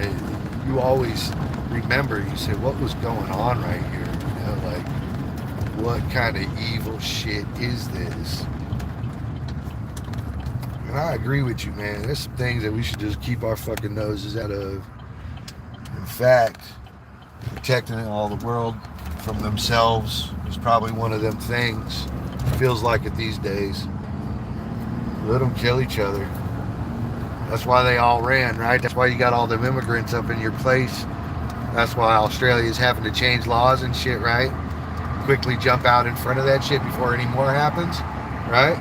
And you always remember, you say, what was going on right here? You know, like, what kind of evil shit is this? And I agree with you, man. There's some things that we should just keep our fucking noses out of. In fact, protecting all the world from themselves is probably one of them things. Feels like it these days. Let them kill each other. That's why they all ran, right? That's why you got all them immigrants up in your place. That's why Australia's having to change laws and shit, right? Quickly jump out in front of that shit before any more happens, right?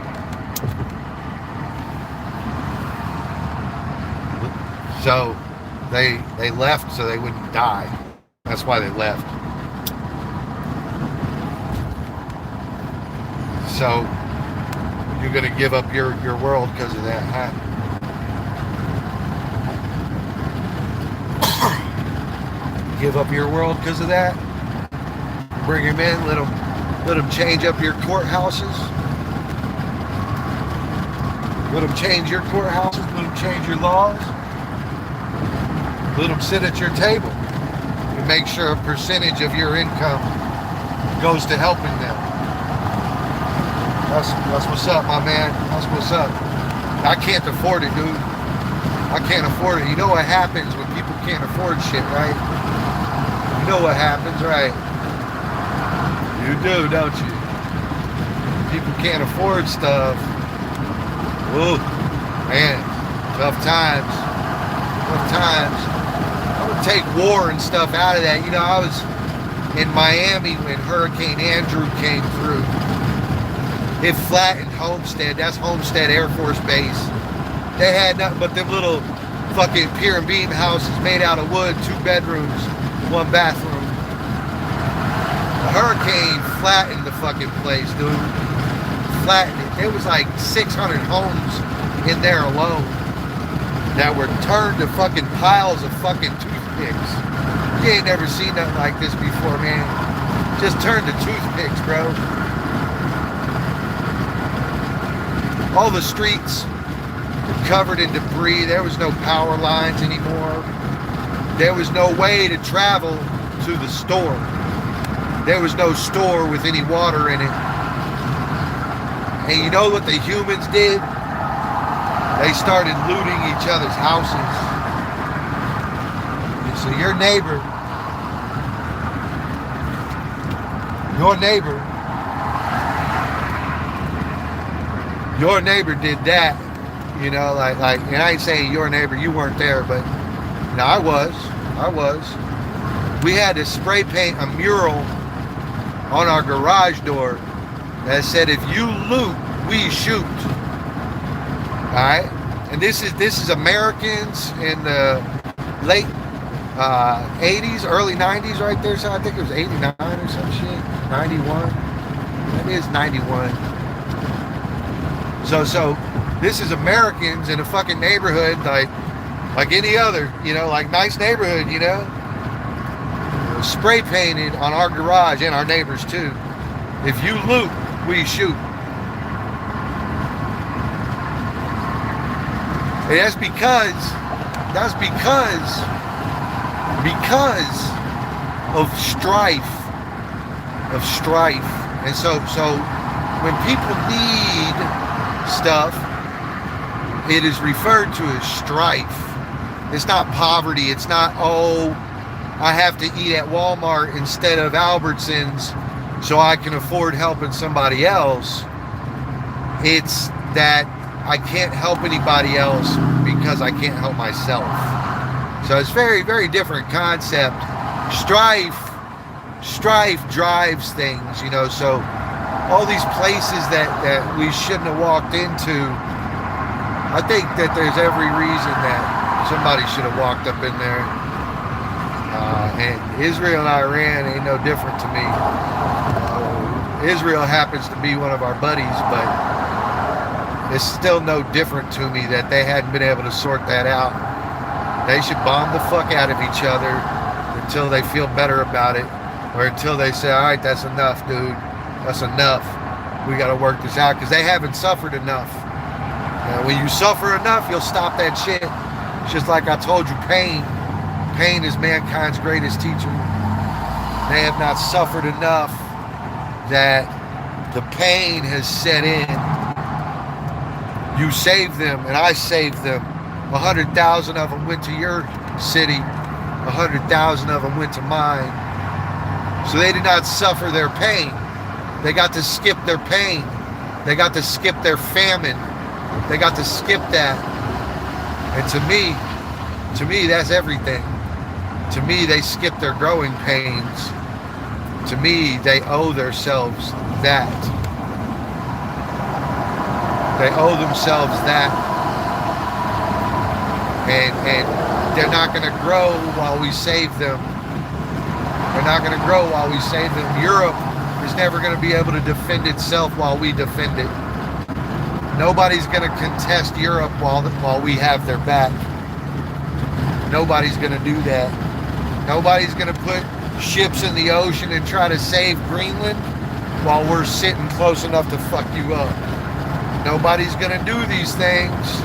So they left so they wouldn't die. That's why they left. So you're gonna give up your world because of that, huh? Give up your world because of that? Bring them in, let them change up your courthouses. Let them change your courthouses, let them change your laws. Let them sit at your table and make sure a percentage of your income goes to helping them. That's what's up, my man. That's what's up. I can't afford it, dude. I can't afford it. You know what happens when people can't afford shit, right? You know what happens, right? You do, don't you? People can't afford stuff. Ooh, man, tough times. Tough times. I'm gonna take war and stuff out of that. You know, I was in Miami when Hurricane Andrew came through. It flattened Homestead. That's Homestead Air Force Base. They had nothing but them little fucking pier and beam houses made out of wood, 2 bedrooms, 1 bathroom. The hurricane flattened the fucking place, dude. Flattened it. There was like 600 homes in there alone that were turned to fucking piles of fucking toothpicks. You ain't never seen nothing like this before, man. Just turned to toothpicks, bro. All the streets covered in debris. There was no power lines anymore. There was no way to travel to the store. There was no store with any water in it. And you know what the humans did? They started looting each other's houses. And so your neighbor did that. You know, like, and I ain't saying your neighbor, you weren't there, but no, I was. We had to spray paint a mural on our garage door that said, "If you loot, we shoot." All right, and this is Americans in the late 80s, early 90s, right there. So I think it was 89 or some shit, 91. It is 91. So this is Americans in a fucking neighborhood like any other, you know, like nice neighborhood, you know. Spray painted on our garage and our neighbors too. If you loot, we shoot. And that's because of strife. And so when people need stuff, it is referred to as strife. It's not poverty. It's not, oh, I have to eat at Walmart instead of Albertsons so I can afford helping somebody else. It's that I can't help anybody else because I can't help myself. So it's very, very different concept. Strife drives things, you know. So all these places that we shouldn't have walked into, I think that there's every reason that somebody should have walked up in there. And Israel and Iran ain't no different to me. Israel happens to be one of our buddies, but it's still no different to me that they hadn't been able to sort that out. They should bomb the fuck out of each other until they feel better about it, or until they say, all right, that's enough, dude. That's enough. We got to work this out, because they haven't suffered enough. When you suffer enough, you'll stop that shit. It's just like I told you, pain. Pain is mankind's greatest teacher. They have not suffered enough that the pain has set in. You saved them, and I saved them. 100,000 of them went to your city. 100,000 of them went to mine. So they did not suffer their pain. They got to skip their pain. They got to skip their famine. They got to skip that. And to me, that's everything. To me, they skip their growing pains. To me, they owe themselves that. They owe themselves that. And they're not going to grow while we save them. They're not going to grow while we save them. Europe is never going to be able to defend itself while we defend it. Nobody's going to contest Europe while we have their back. Nobody's going to do that. Nobody's going to put ships in the ocean and try to save Greenland while we're sitting close enough to fuck you up. Nobody's going to do these things.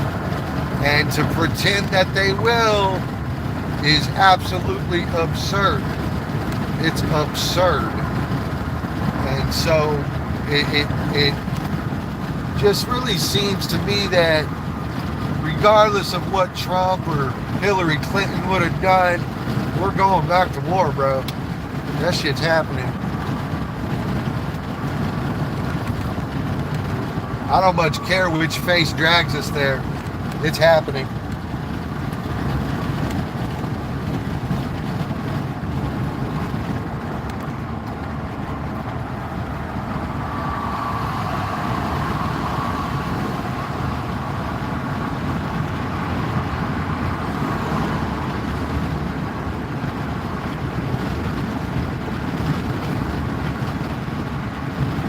And to pretend that they will is absolutely absurd. It's absurd. And so it just really seems to me that regardless of what Trump or Hillary Clinton would have done, we're going back to war, bro. That shit's happening. I don't much care which face drags us there. It's happening.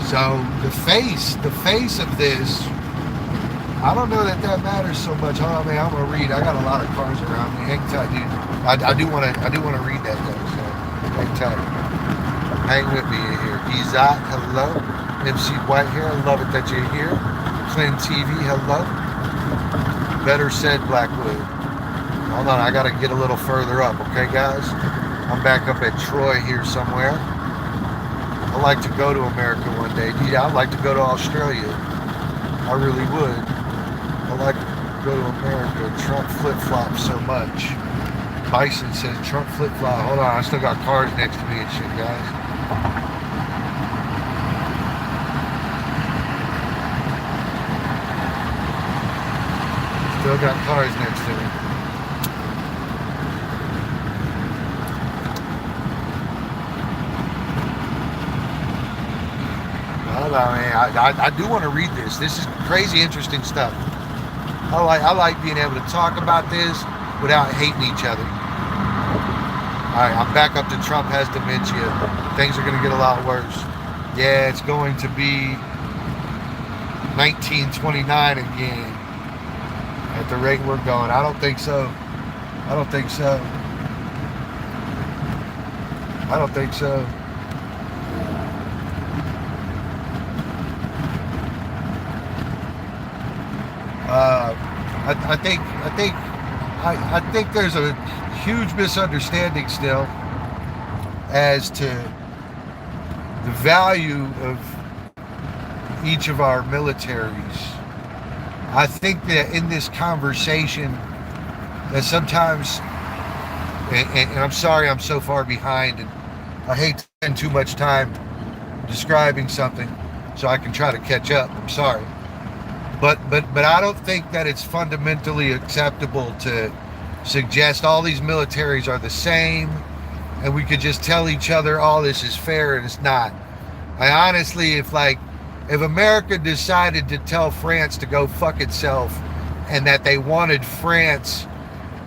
So the face of this, I don't know that matters so much. Hold on, man, I'm gonna read. I got a lot of cars around me. Hang tight, dude. I do want to read that though. So hang tight. Hang with me here. Isaac, hello. MC White here. I love it that you're here. Flynn TV, hello. Better said, Blackwood. Hold on, I gotta get a little further up, okay, guys? I'm back up at Troy here somewhere. I'd like to go to America one day. Yeah, I'd like to go to Australia. I really would. I'd like to go to America. Trump flip-flops so much. Bison says Trump flip-flop. Hold on, I still got cars next to me and shit, guys. Still got cars next to me. Hold on, man. I do want to read this. This is crazy interesting stuff. I like being able to talk about this without hating each other. All right, I'm back up to Trump has dementia. Things are going to get a lot worse. Yeah, it's going to be 1929 again at the rate we're going. I don't think so. I don't think so. I don't think so. I think there's a huge misunderstanding still as to the value of each of our militaries. I think that in this conversation that sometimes, and I'm sorry I'm so far behind, and I hate to spend too much time describing something so I can try to catch up. I'm sorry. But I don't think that it's fundamentally acceptable to suggest all these militaries are the same and we could just tell each other all this is fair, and it's not. I honestly, if America decided to tell France to go fuck itself and that they wanted France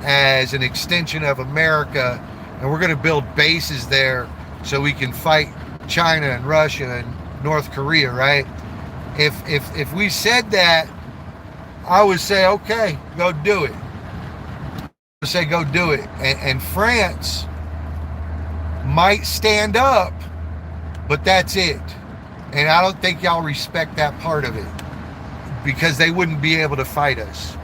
as an extension of America and we're going to build bases there so we can fight China and Russia and North Korea, right? If we said that, I would say, okay, go do it. I would say go do it. And France might stand up, but that's it. And I don't think y'all respect that part of it because they wouldn't be able to fight us.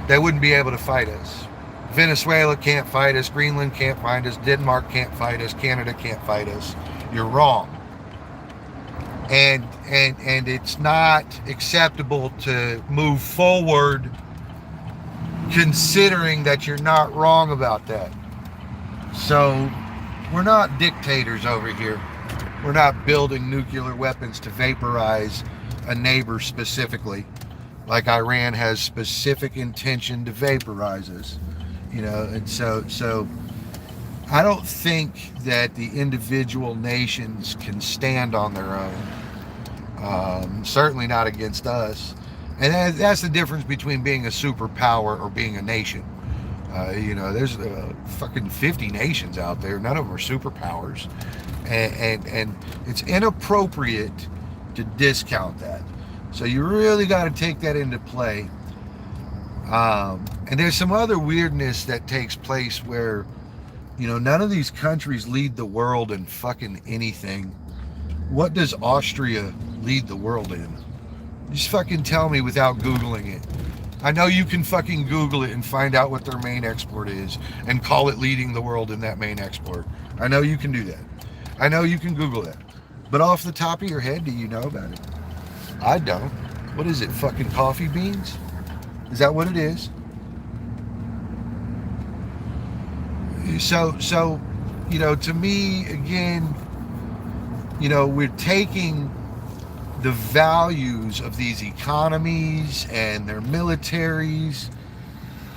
They wouldn't be able to fight us. Venezuela can't fight us. Greenland can't fight us. Denmark can't fight us. Canada can't fight us. You're wrong. And it's not acceptable to move forward considering that you're not wrong about that. So we're not dictators over here. We're not building nuclear weapons to vaporize a neighbor specifically, like Iran has specific intention to vaporize us, and so I don't think that the individual nations can stand on their own. Certainly not against us. And that's the difference between being a superpower or being a nation. There's fucking 50 nations out there. None of them are superpowers. And it's inappropriate to discount that. So you really got to take that into play. And there's some other weirdness that takes place where none of these countries lead the world in fucking anything. What does Austria lead the world in? Just fucking tell me without Googling it. I know you can fucking Google it and find out what their main export is and call it leading the world in that main export. I know you can do that. I know you can Google that. But off the top of your head, do you know about it? I don't. What is it, fucking coffee beans? Is that what it is? So, to me, again, we're taking the values of these economies and their militaries,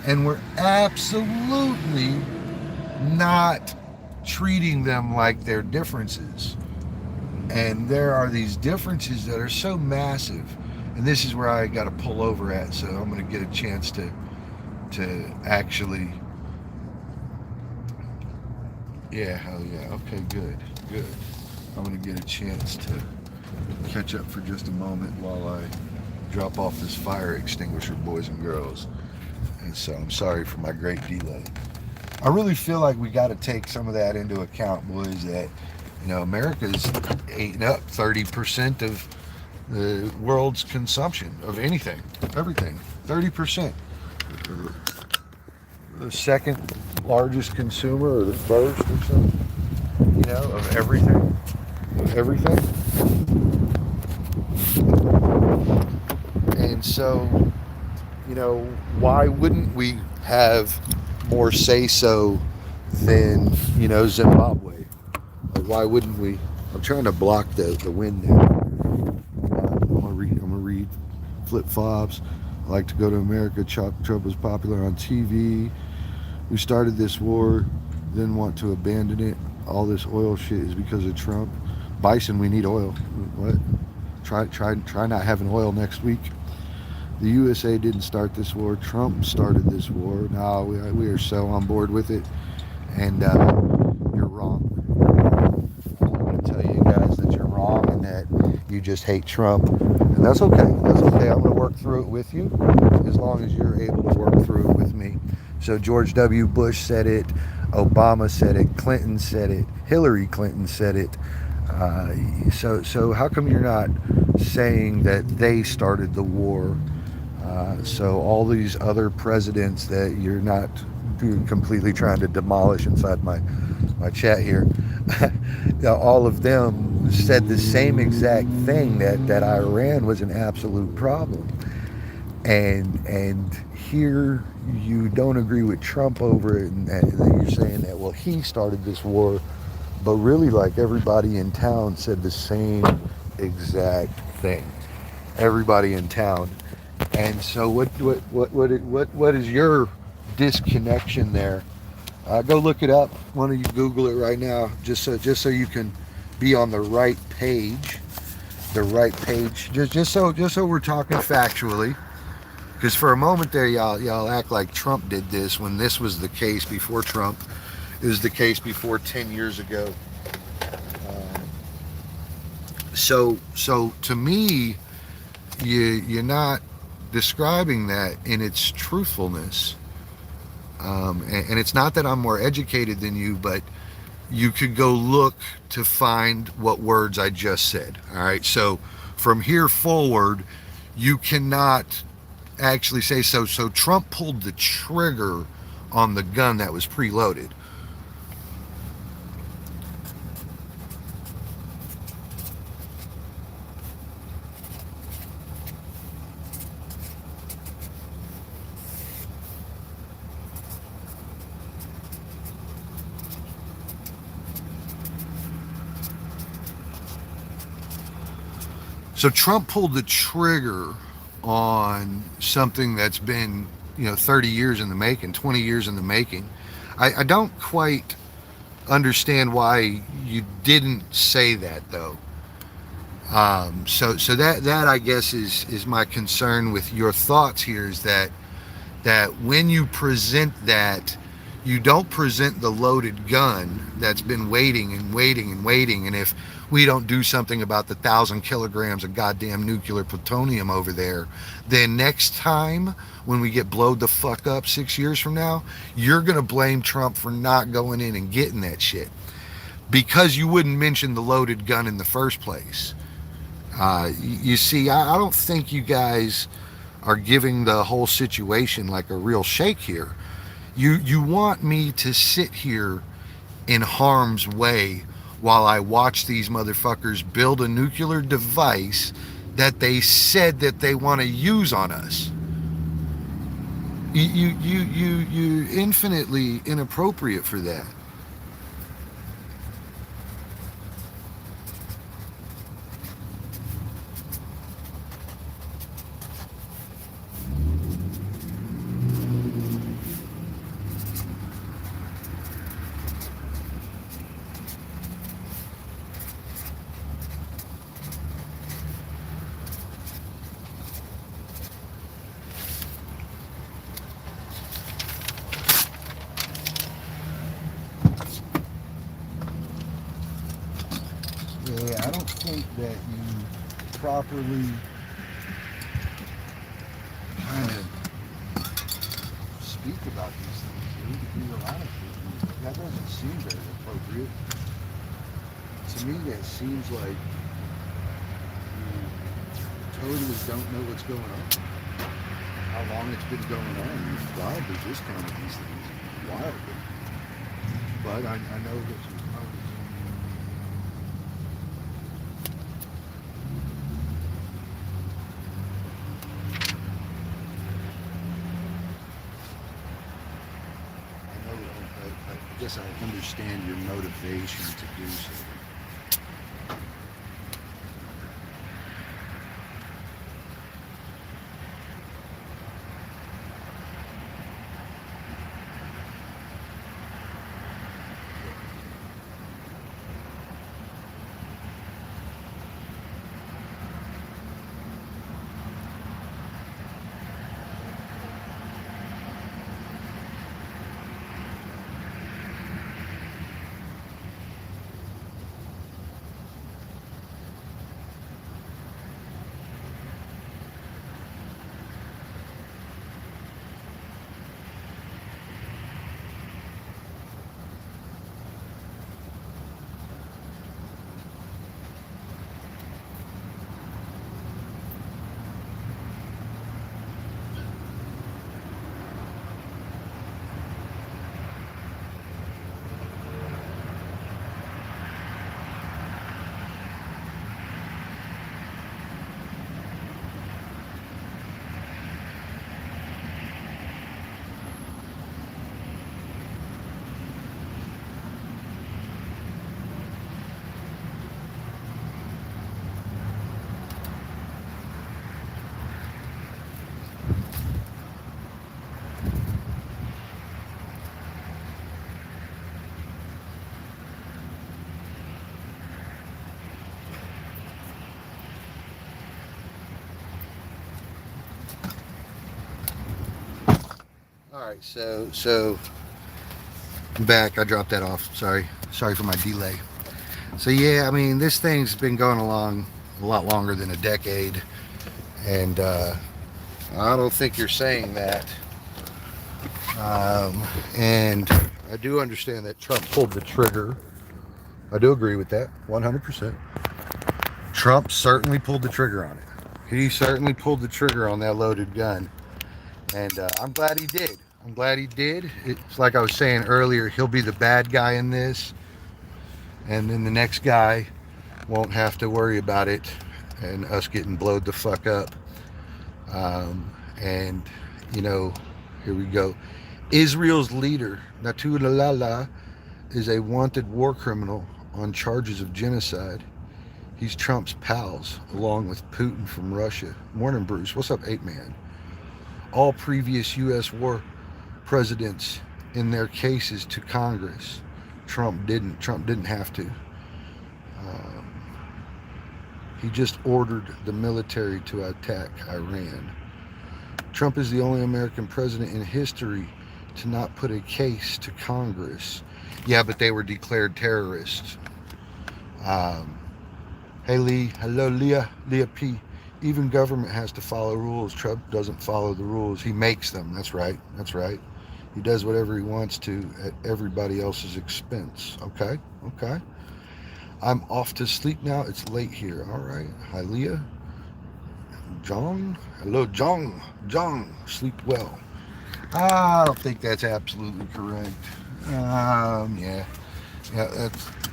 and we're absolutely not treating them like they're differences. And there are these differences that are so massive. And this is where I got to pull over at, so I'm going to get a chance to actually... Yeah, hell yeah. Okay, good. I'm going to get a chance to catch up for just a moment while I drop off this fire extinguisher, boys and girls. And so I'm sorry for my great delay. I really feel like we got to take some of that into account, boys, that, America's eating up 30% of the world's consumption of anything, everything, 30%. the second largest consumer or the first or something, of everything. Everything. And so, why wouldn't we have more say so than, Zimbabwe? Like, why wouldn't we? I'm trying to block the wind now. I'm gonna read flip flops. I like to go to America. Trump was popular on TV. We started this war, then want to abandon it. All this oil shit is because of Trump. Bison, we need oil. What? Try not having oil next week. The USA didn't start this war. Trump started this war. No, we are so on board with it. And you're wrong. I want to tell you guys that you're wrong and that you just hate Trump. And that's okay. That's okay. I'm going to work through it with you as long as you're able to work through it with me. So George W. Bush said it. Obama said it. Clinton said it. Hillary Clinton said it. So how come you're not saying that they started the war? So all these other presidents that you're not completely trying to demolish inside my chat here, all of them said the same exact thing, that Iran was an absolute problem. And here you don't agree with Trump over it, and you're saying that, well, he started this war, but really, like, everybody in town said the same exact thing. Everybody in town. And so what is your disconnection there? Go look it up. Why don't you Google it right now, just so you can be on the right page. The right page. Just so we're talking factually. Because for a moment there, y'all act like Trump did this when this was the case before Trump. It was the case before 10 years ago. So to me, you're not describing that in its truthfulness. And it's not that I'm more educated than you, but you could go look to find what words I just said. All right. So from here forward, you cannot actually say so. So Trump pulled the trigger on the gun that was preloaded. So Trump pulled the trigger on something that's been, 30 years in the making, 20 years in the making. I don't quite understand why you didn't say that, though. So that I guess is my concern with your thoughts here, is that when you present that, you don't present the loaded gun that's been waiting and waiting and waiting. And if we don't do something about the 1,000 kilograms of goddamn nuclear plutonium over there, then next time when we get blowed the fuck up 6 years from now, you're going to blame Trump for not going in and getting that shit, because you wouldn't mention the loaded gun in the first place. You see, I don't think you guys are giving the whole situation like a real shake here. You want me to sit here in harm's way while I watch these motherfuckers build a nuclear device that they said that they want to use on us. You're infinitely inappropriate for that. Yeah, I don't think that you properly kind of speak about these things. You need to be real honest with you. That doesn't seem very appropriate. To me, that seems like you totally don't know what's going on. how long it's been going on. You've wildly discounted these things. Wildly. But I know that you I guess I understand your motivation to do so. All right, so I'm back. I dropped that off. Sorry for my delay. So yeah, I mean this thing's been going along a lot longer than a decade, and I don't think you're saying that. And I do understand that Trump pulled the trigger. I do agree with that, 100%. Trump certainly pulled the trigger on it. He certainly pulled the trigger on that loaded gun, and I'm glad he did. I'm glad he did. It's like I was saying earlier, he'll be the bad guy in this, and then the next guy won't have to worry about it and us getting blowed the fuck up. And, you know, here we go. Israel's leader, Nasrallah, is a wanted war criminal on charges of genocide. He's Trump's pals, along with Putin from Russia. Morning, Bruce. What's up, 8-Man? All previous U.S. war presidents in their cases to Congress. Trump didn't have to. He just ordered the military to attack Iran. Trump is the only American president in history to not put a case to Congress. Yeah, but they were declared terrorists. Hey Lee, hello Leah P. Even government has to follow rules. Trump doesn't follow the rules. He makes them. That's right. He does whatever he wants to at everybody else's expense. Okay. I'm off to sleep now. It's late here. All right. Hi Leah. John. Hello John. Sleep well. I don't think that's absolutely correct. Yeah.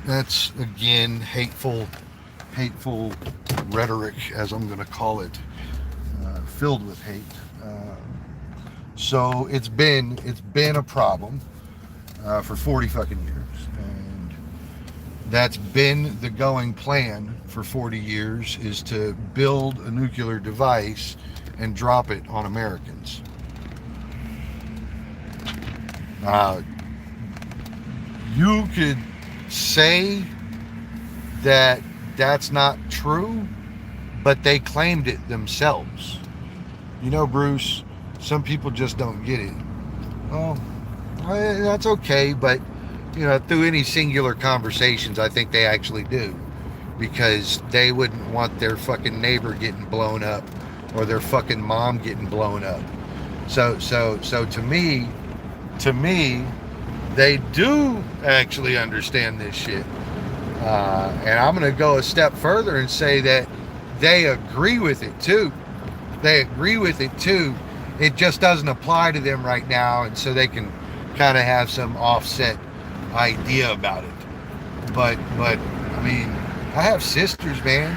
That's again hateful rhetoric, as I'm going to call it, filled with hate. So it's been a problem for 40 fucking years, and that's been the going plan for 40 years, is to build a nuclear device and drop it on Americans. You could say that that's not true, but they claimed it themselves. You know, Bruce, some people just don't get it. Well, that's okay, but you know, through any singular conversations, I think they actually do, because they wouldn't want their fucking neighbor getting blown up or their fucking mom getting blown up. So to me, they do actually understand this shit. And I'm going to go a step further and say that they agree with it too. it just doesn't apply to them right now, and so they can kind of have some offset idea about it. But I mean, I have sisters, man.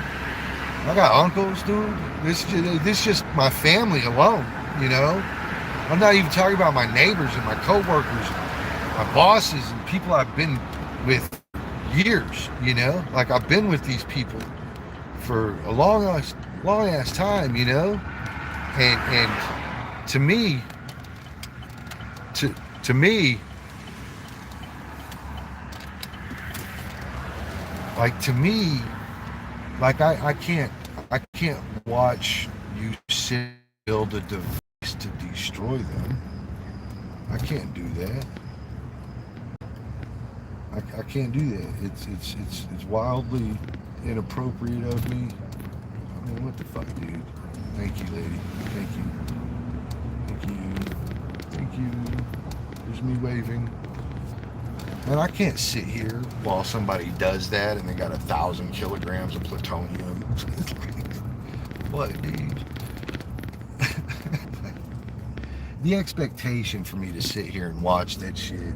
I got uncles, dude. This just my family alone, you know. I'm not even talking about my neighbors and my coworkers, my bosses, and people I've been with years, you know. Like I've been with these people for a long ass time, you know. And to me, to me, like to me, like I can't watch you build a device to destroy them. I can't do that. I can't do that. It's wildly inappropriate of me. I mean, what the fuck, dude? Thank you, lady. Thank you. Thank you. Thank you. There's me waving. And I can't sit here while somebody does that and they got 1,000 kilograms of plutonium. What, dude? The expectation for me to sit here and watch that shit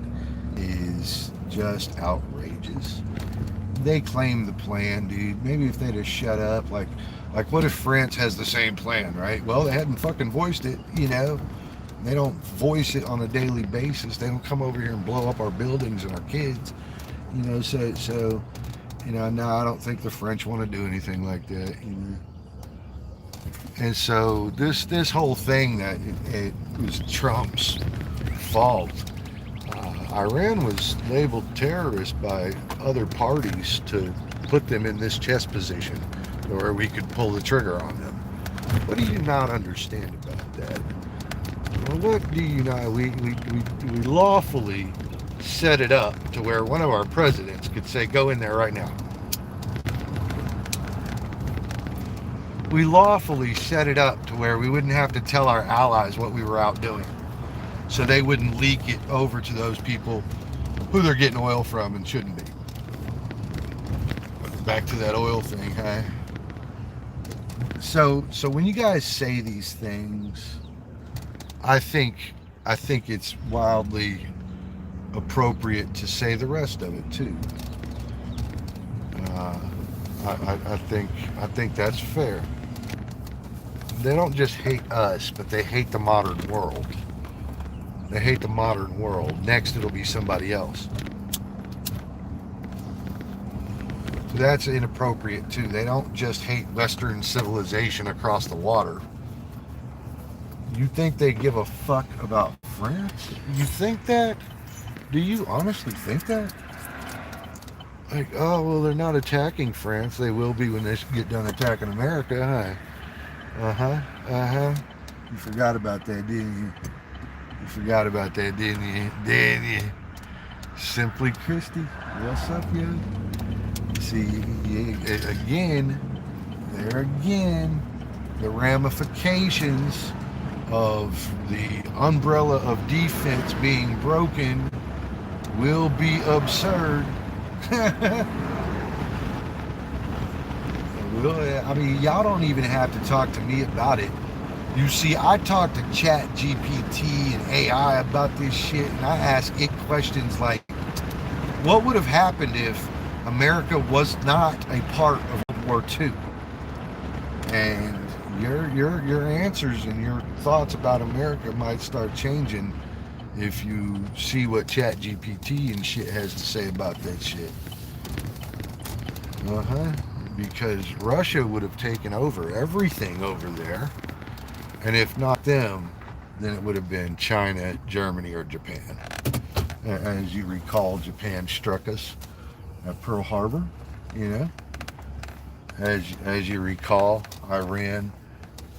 is just outrageous. They claim the plan, dude. Maybe if they'd have shut up, like what if France has the same plan, right? Well, they hadn't fucking voiced it, you know. They don't voice it on a daily basis. They don't come over here and blow up our buildings and our kids, you know. So, you know, no, I don't think the French want to do anything like that, you know. And so this whole thing that it was Trump's fault. Iran was labeled terrorist by other parties to put them in this chess position where we could pull the trigger on them. What do you not understand about that? Well, what do you not? We lawfully set it up to where one of our presidents could say, go in there right now. We lawfully set it up to where we wouldn't have to tell our allies what we were out doing. So they wouldn't leak it over to those people who they're getting oil from and shouldn't be. Back to that oil thing, huh? So when you guys say these things, I think it's wildly appropriate to say the rest of it too. I think that's fair. They don't just hate us, but they hate the modern world. They hate the modern world. Next, it'll be somebody else. So that's inappropriate too. They don't just hate Western civilization across the water. You think they give a fuck about France? You think that? Do you honestly think that? Like, oh, well, they're not attacking France. They will be when they get done attacking America, huh? Uh-huh. You forgot about that, didn't you? You forgot about that, didn't you? Didn't you? Simply Christy. What's up, yo? See, again, the ramifications of the umbrella of defense being broken will be absurd. I mean, y'all don't even have to talk to me about it. You see, I talk to Chat GPT and AI about this shit, and I ask it questions like, what would have happened if America was not a part of World War II? And your answers and your thoughts about America might start changing if you see what Chat GPT and shit has to say about that shit. Because Russia would have taken over everything over there. And if not them, then it would have been China, Germany, or Japan. As you recall, Japan struck us at Pearl Harbor, you know. As you recall, Iran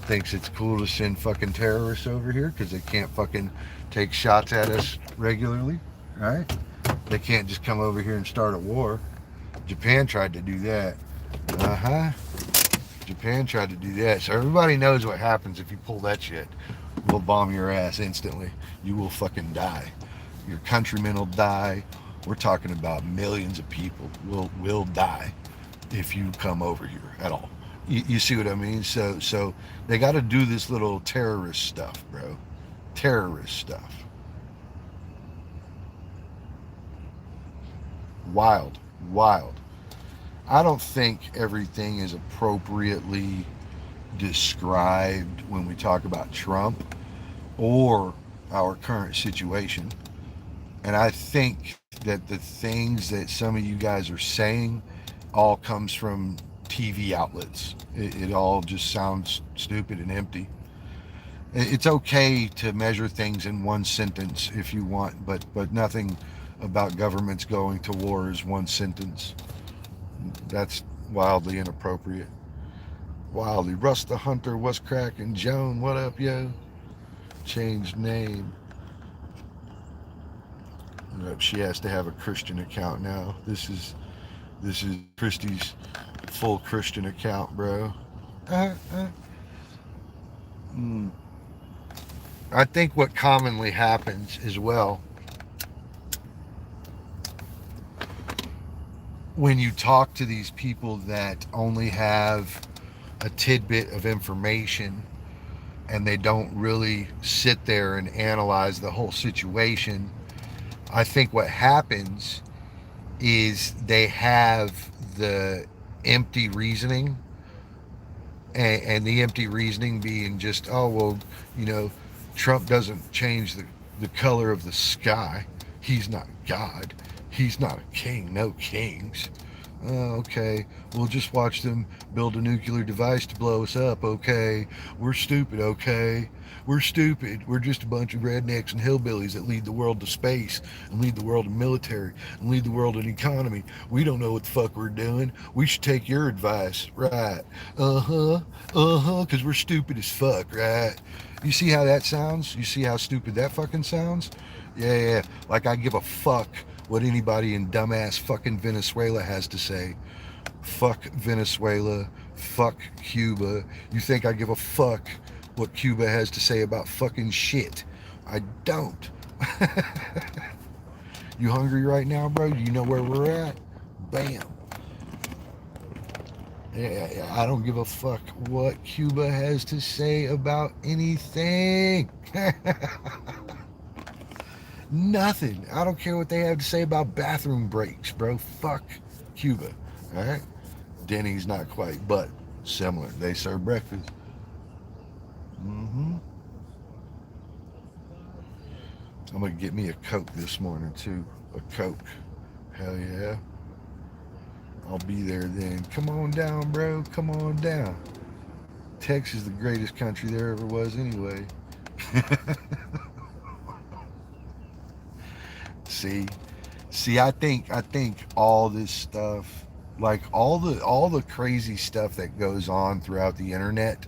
thinks it's cool to send fucking terrorists over here because they can't fucking take shots at us regularly, right? They can't just come over here and start a war. Japan tried to do that. Japan tried to do that. So everybody knows what happens if you pull that shit. We'll bomb your ass instantly. You will fucking die. Your countrymen will die. We're talking about millions of people will die if you come over here at all. You see what I mean? So they got to do this little terrorist stuff, bro. Terrorist stuff. Wild, wild. I don't think everything is appropriately described when we talk about Trump or our current situation. And I think that the things that some of you guys are saying all comes from TV outlets. It all just sounds stupid and empty. It's okay to measure things in one sentence if you want, but nothing about governments going to war is one sentence. That's wildly inappropriate. Wildly. Russ the Hunter, what's cracking? Joan, what up, yo? Changed name. She has to have a Christian account now. This is Christy's full Christian account, bro. Mm. I think what commonly happens as well when you talk to these people that only have a tidbit of information and they don't really sit there and analyze the whole situation, I think what happens is they have the empty reasoning, and the empty reasoning being just, oh, well, you know, Trump doesn't change the color of the sky. He's not God. He's not a king. No kings. Oh, okay, we'll just watch them build a nuclear device to blow us up. Okay, we're stupid. Okay, we're stupid. We're just a bunch of rednecks and hillbillies that lead the world to space and lead the world in military and lead the world in economy. We don't know what the fuck we're doing. We should take your advice, right? Because we're stupid as fuck, right? You see how that sounds? You see how stupid that fucking sounds? Yeah. Like I give a fuck what anybody in dumbass fucking Venezuela has to say. Fuck Venezuela. Fuck Cuba. You think I give a fuck what Cuba has to say about fucking shit? I don't. You hungry right now, bro? Do you know where we're at? Bam. Yeah, I don't give a fuck what Cuba has to say about anything. Nothing. I don't care what they have to say about bathroom breaks, bro. Fuck Cuba. All right? Denny's not quite, but similar. They serve breakfast. I'm going to get me a Coke this morning, too. A Coke. Hell yeah. I'll be there then. Come on down, bro. Come on down. Texas is the greatest country there ever was anyway. See, I think all this stuff, like all the crazy stuff that goes on throughout the internet,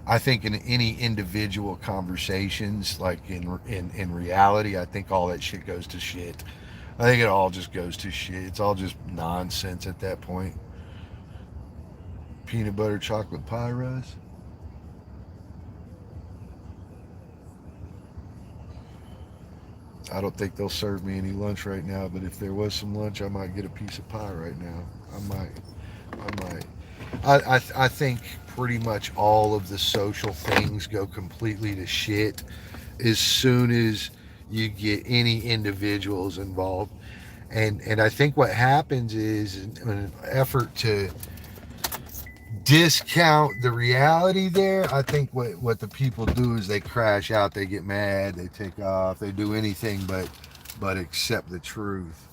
I think in any individual conversations, like in reality, I think all that shit goes to shit. I think it all just goes to shit. It's all just nonsense at that point. Peanut butter chocolate pie, Russ? I don't think they'll serve me any lunch right now, but if there was some lunch, I might get a piece of pie right now. I might. I think pretty much all of the social things go completely to shit as soon as you get any individuals involved. And I think what happens is an effort to discount the reality there. I think what the people do is they crash out, they get mad, they take off, they do anything but accept the truth.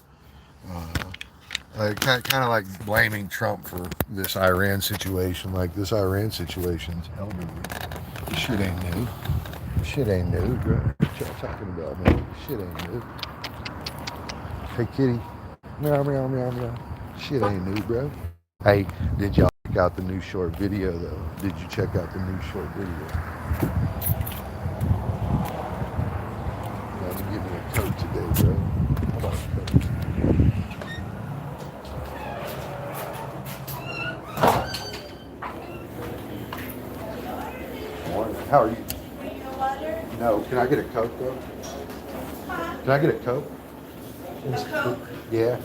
Kind of like blaming Trump for this Iran situation. Like this Iran situation's elderly. This shit ain't new. Shit ain't new, bro. What y'all talking about, man? Shit ain't new. Hey, kitty. Meow, meow, meow, meow. Shit ain't new, bro. Hey, did y'all check out the new short video, though? Did you check out the new short video? Let me give me a coat today, bro. How about a coat? How are you? No. Can I get a Coke, though? Can I get a Coke? A Coke? Yeah.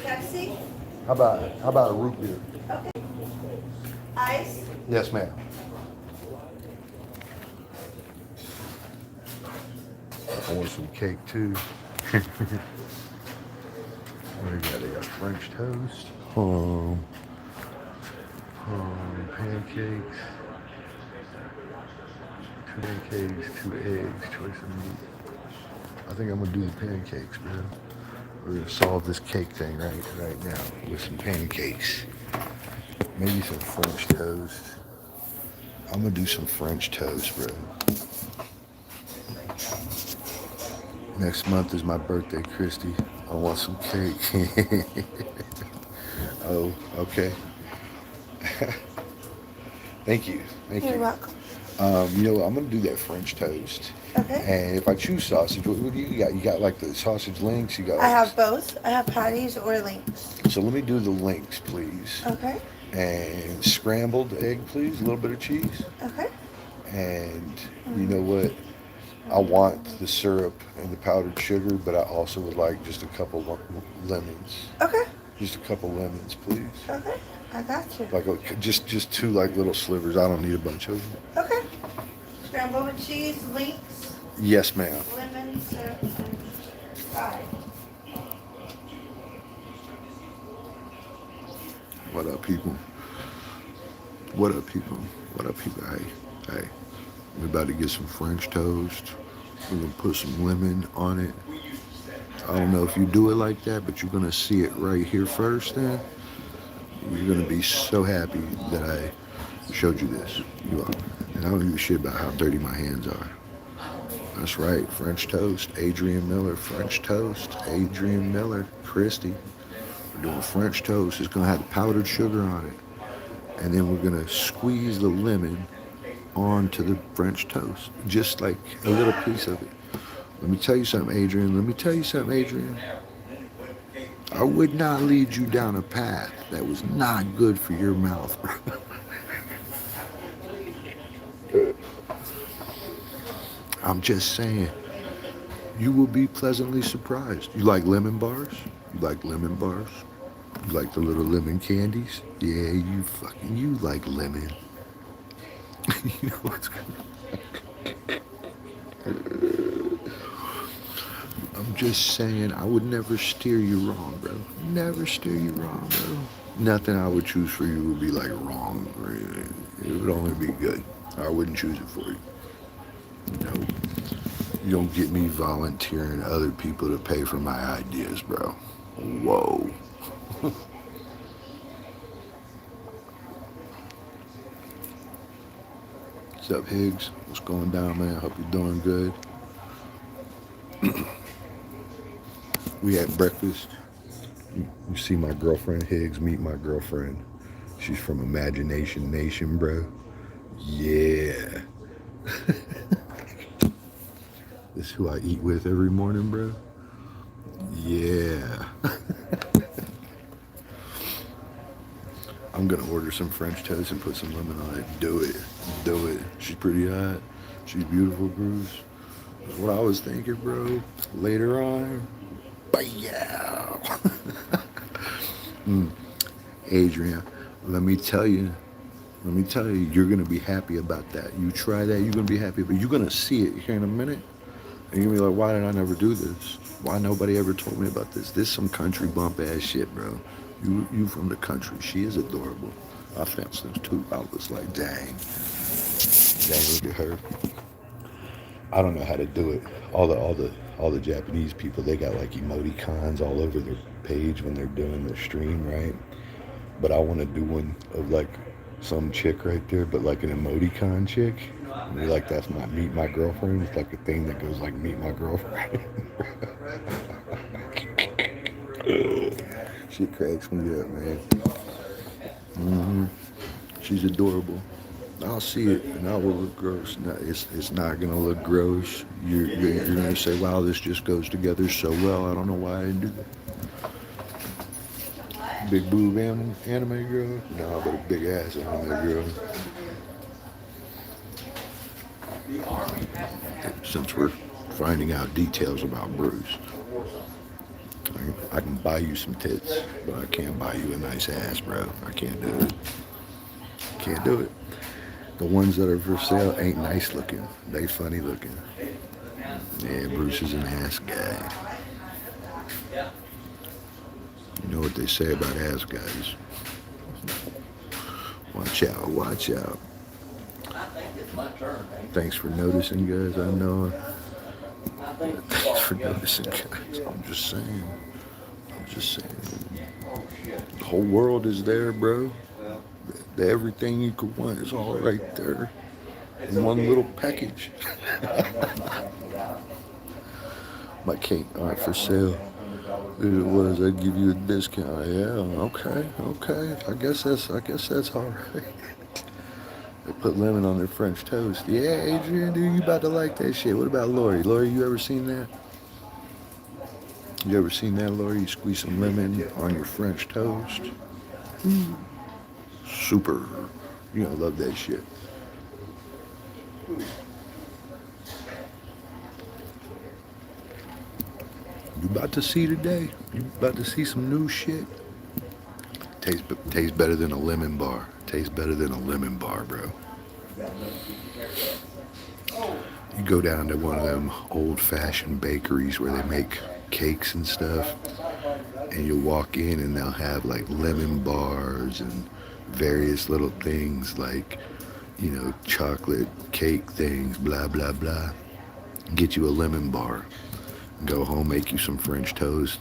Pepsi? How about a root beer? Okay. Ice? Yes, ma'am. I want some cake too. What do you got? They got French toast. Pancakes. 2 pancakes, 2 eggs, choice of meat. I think I'm gonna do the pancakes, man. We're gonna solve this cake thing right now with some pancakes. Maybe some French toast. I'm gonna do some French toast, bro. Next month is my birthday, Christy. I want some cake. Oh, okay. Thank you. Thank You're you. welcome. You know what? I'm gonna do that French toast. Okay. And if I choose sausage, what do you got? You got like the sausage links? You got I have both. I have patties or links. So let me do the links, please. Okay. And scrambled egg, please. A little bit of cheese. Okay. And you know what? I want the syrup and the powdered sugar, but I also would like just a couple lemons. Okay. Just a couple lemons, please. Okay. I got you. Like just 2 like little slivers. I don't need a bunch of them. Okay. Scrambled with cheese, links, Yes, ma'am. lemon, syrup, and fried. What up, people? What up, people? What up, people? Hey. We're about to get some French toast. We're gonna put some lemon on it. I don't know if you do it like that, but you're gonna see it right here first then. You're gonna be so happy that I showed you this. You are. And I don't give a shit about how dirty my hands are. That's right, French toast. Adrian Miller, French toast. Adrian Miller, Christy. We're doing French toast. It's gonna have the powdered sugar on it. And then we're gonna squeeze the lemon onto the French toast. Just like a little piece of it. Let me tell you something, Adrian. Let me tell you something, Adrian. I would not lead you down a path that was not good for your mouth, bro. I'm just saying, you will be pleasantly surprised. You like lemon bars? You like lemon bars? You like the little lemon candies? Yeah, you like lemon. You know what's good? I'm just saying, I would never steer you wrong, bro. Never steer you wrong, bro. Nothing I would choose for you would be like wrong or anything. It would only be good. I wouldn't choose it for you. No. You don't get me volunteering other people to pay for my ideas, bro. Whoa. What's up, Higgs? What's going down, man? Hope you're doing good. We had breakfast. You see my girlfriend, Higgs. Meet my girlfriend. She's from Imagination Nation, bro. Yeah. This is who I eat with every morning, bro. Yeah. I'm gonna order some French toast and put some lemon on it. Do it. Do it. She's pretty hot. She's beautiful, Bruce. What I was thinking, bro, later on, yeah. Adrian, let me tell you, you're gonna be happy about that. You try that, you're gonna be happy, but you're gonna see it here in a minute, and you're gonna be like, why did I never do this? Why nobody ever told me about this? This some country bump ass shit, bro. You from the country. She is adorable. I found some too. I was like, dang, look at her. I don't know how to do it. All the Japanese people, they got like emoticons all over their page when they're doing their stream, right? But I want to do one of like some chick right there, but like an emoticon chick. And you're like, that's not meet my girlfriend. It's like a thing that goes like meet my girlfriend. She cracks me up, man. She's adorable. I'll see it, and I will look gross. No, it's not gonna look gross. You're gonna say, "Wow, this just goes together so well." I don't know why I didn't do that. Big boob anime girl? No, but a big ass anime girl. Since we're finding out details about Bruce, I can buy you some tits, but I can't buy you a nice ass, bro. I can't do it. Can't do it. The ones that are for sale ain't nice looking. They funny looking. Yeah, Bruce is an ass guy. You know what they say about ass guys. Watch out, watch out. Thanks for noticing, guys. I know. Thanks for noticing, guys. I'm just saying. The whole world is there, bro. Everything you could want is all right there in one little package. My cake, all right, for sale. If it was, I'd give you a discount. Yeah, okay. I guess that's all right. They put lemon on their French toast. Yeah, Adrian, dude, you about to like that shit. What about Lori? Lori, you ever seen that? You ever seen that, Lori? You squeeze some lemon on your French toast. Super. You're gonna love that shit. You about to see today. You about to see some new shit. Tastes better than a lemon bar. Tastes better than a lemon bar, bro. You go down to one of them old-fashioned bakeries where they make cakes and stuff, and you walk in and they'll have like lemon bars and various little things like, you know, chocolate cake things, blah, blah, blah. Get you a lemon bar. Go home, make you some French toast.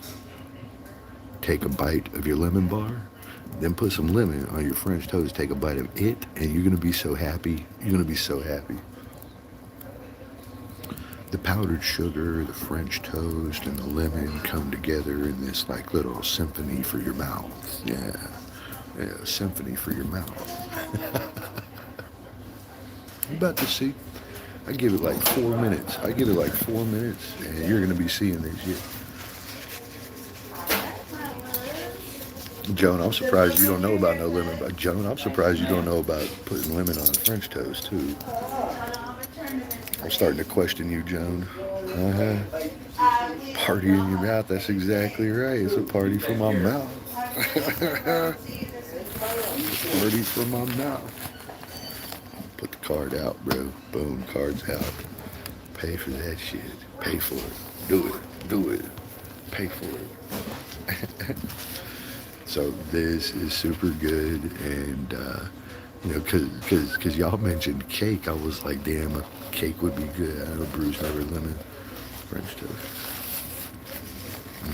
Take a bite of your lemon bar. Then put some lemon on your French toast. Take a bite of it, and you're going to be so happy. You're going to be so happy. The powdered sugar, the French toast, and the lemon come together in this like little symphony for your mouth. Yeah, symphony for your mouth. You're about to see. I give it like 4 minutes. And you're going to be seeing this shit. Joan, I'm surprised you don't know about no lemon. But Joan, I'm surprised you don't know about putting lemon on a French toast, too. I'm starting to question you, Joan. Party in your mouth, that's exactly right. It's a party for my mouth. Party for my mouth. Put the card out, bro. Boom, card's out. Pay for that shit. Pay for it. Do it. Pay for it. So this is super good, and you know, cause y'all mentioned cake, I was like, damn, a cake would be good. I know Bruce never lemon French toast.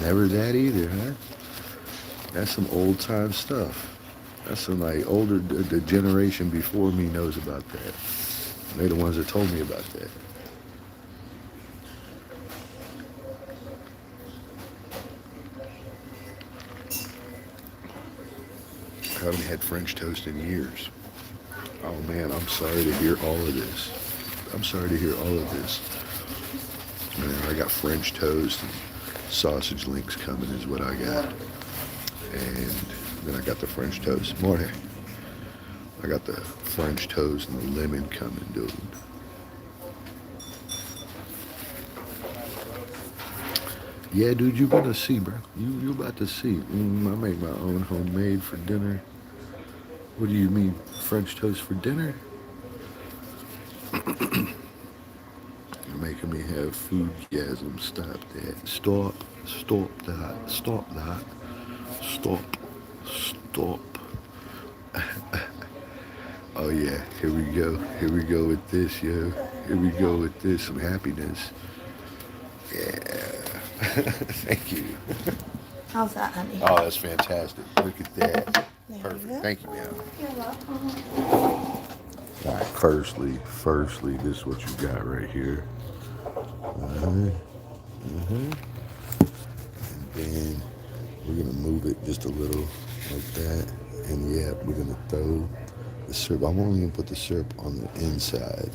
Never that either, huh? That's some old time stuff. That's some like older, the generation before me knows about that. They're the ones that told me about that. I haven't had French toast in years. Oh man, I'm sorry to hear all of this. Man, I got French toast and sausage links coming is what I got. And then I got the French toast. Morning. I got the French toast and the lemon coming, dude. Yeah, dude, you're gonna see, bro. You about to see. I make my own homemade for dinner. What do you mean, French toast for dinner? You're making me have foodgasm. Stop that. Stop that. Stop. Oh yeah, here we go with this, yo. Here we go with this, some happiness. Yeah. Thank you. How's that, honey? Oh, that's fantastic. Look at that. There Perfect. you go. Thank you, man. You're welcome. All right, firstly, this is what you got right here. And then we're gonna move it just a little like that. And yeah, we're gonna throw the syrup. I'm only gonna put the syrup on the inside.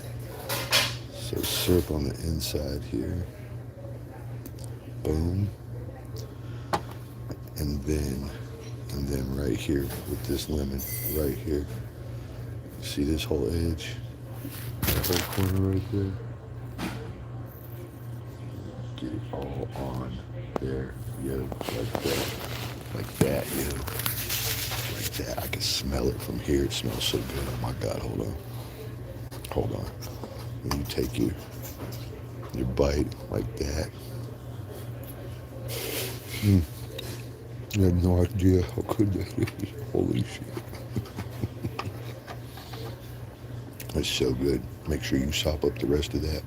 So syrup on the inside here. Boom. And then right here with this lemon right here. See this whole edge? That whole corner right there? Get it all on there, yo, like that, yo. Like Yeah, I can smell it from here. It smells so good. Oh my God, hold on. Hold on. When you take your bite like that. You have no idea how good that is. Holy shit. It's so good. Make sure you sop up the rest of that.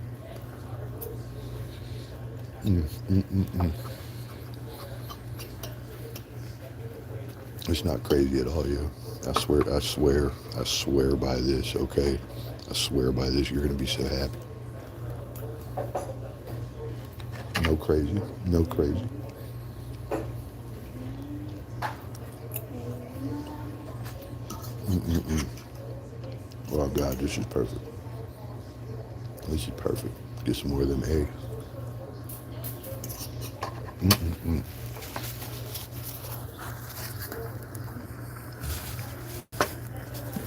It's not crazy at all, yo. I swear by this, okay? I swear by this, you're gonna be so happy. No crazy, no crazy. Oh God, this is perfect. This is perfect. Get some more of them eggs.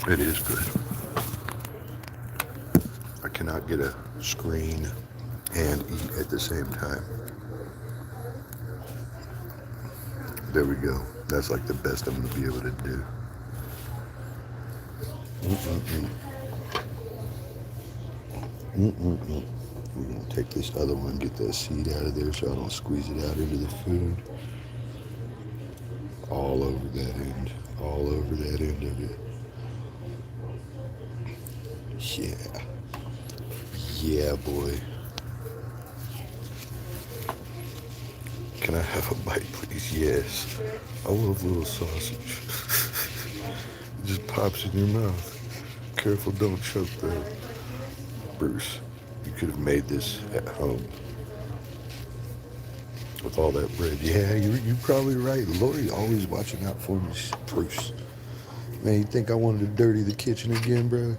It is good. I cannot get a screen and eat at the same time. There we go. That's like the best I'm going to be able to do. We're going to take this other one, get that seed out of there so I don't squeeze it out into the food. All over that end. All over that end of it. Yeah. Yeah, boy. Can I have a bite, please? Yes. I love little sausage. It just pops in your mouth. Careful, don't choke though. Bruce, you could have made this at home. With all that bread. Yeah, you're probably right. Lori always watching out for me. Bruce. Man, you think I wanted to dirty the kitchen again, bro?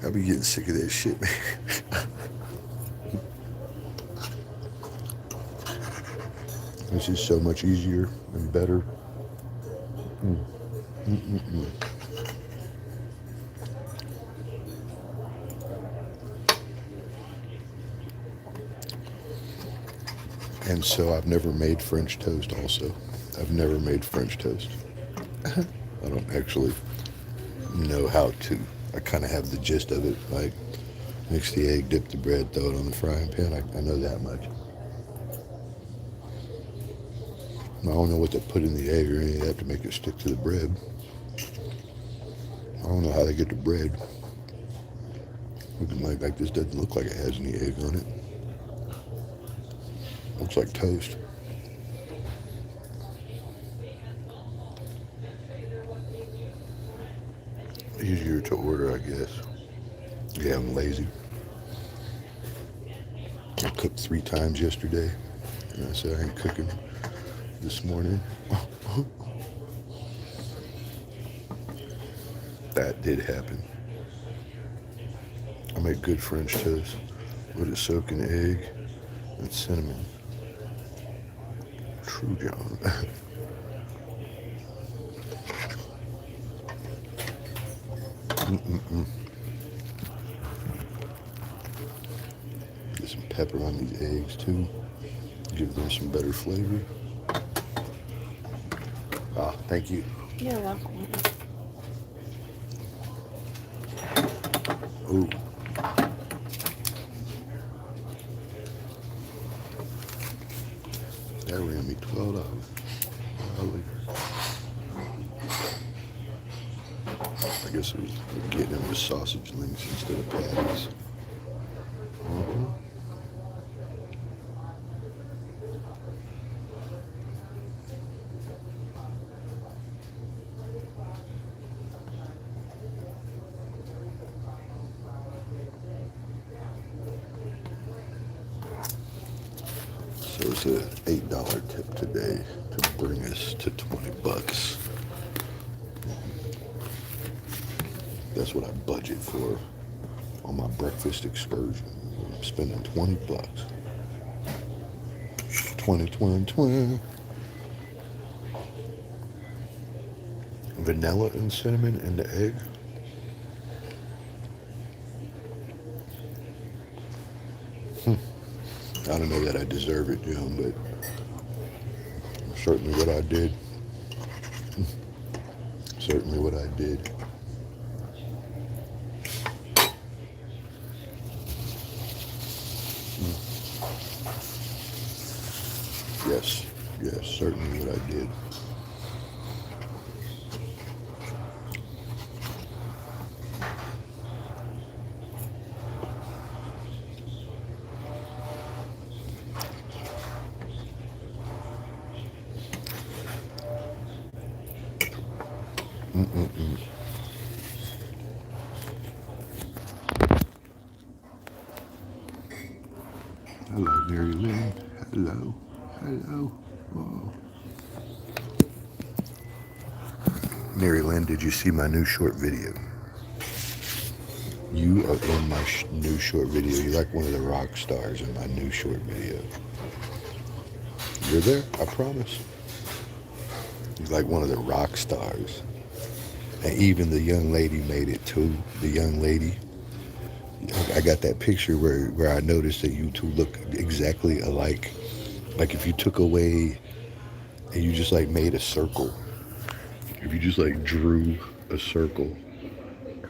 I'll be getting sick of that shit, man. This is so much easier and better. And so I've never made French toast also. I've never made French toast. I don't actually know how to. I kind of have the gist of it. Like, mix the egg, dip the bread, throw it on the frying pan. I know that much. I don't know what to put in the egg or any of that to make it stick to the bread. I don't know how they get the bread. Looking like this doesn't look like it has any egg on it. Looks like toast. Easier to order, I guess. Yeah, I'm lazy. I cooked 3 times yesterday, and I said I ain't cooking this morning. That did happen. I made good French toast. Let it soak in egg and cinnamon. True, John. Get some pepper on these eggs too. Give them some better flavor. Ah, thank you. You're welcome. Ooh. That ran me $12. Golly. I guess it was getting them with sausage links instead of patties. So it's an $8 tip today to bring us to $20. That's what I budget for on my breakfast excursion. I'm spending $20. 20. Vanilla and cinnamon and the egg. I don't know that I deserve it, Jim, but certainly what I did. certainly what I did. Yes, yes, certainly what I did. Mm-mm-mm. Hello, Mary Lynn. Hello. Hello. Oh. Mary Lynn, did you see my new short video? You are in my new short video. You're like one of the rock stars in my new short video. You're there, I promise. You're like one of the rock stars. And even the young lady made it too. The young lady. I got that picture where I noticed that you two look exactly alike. Like if you took away and you just like made a circle. If you just like drew a circle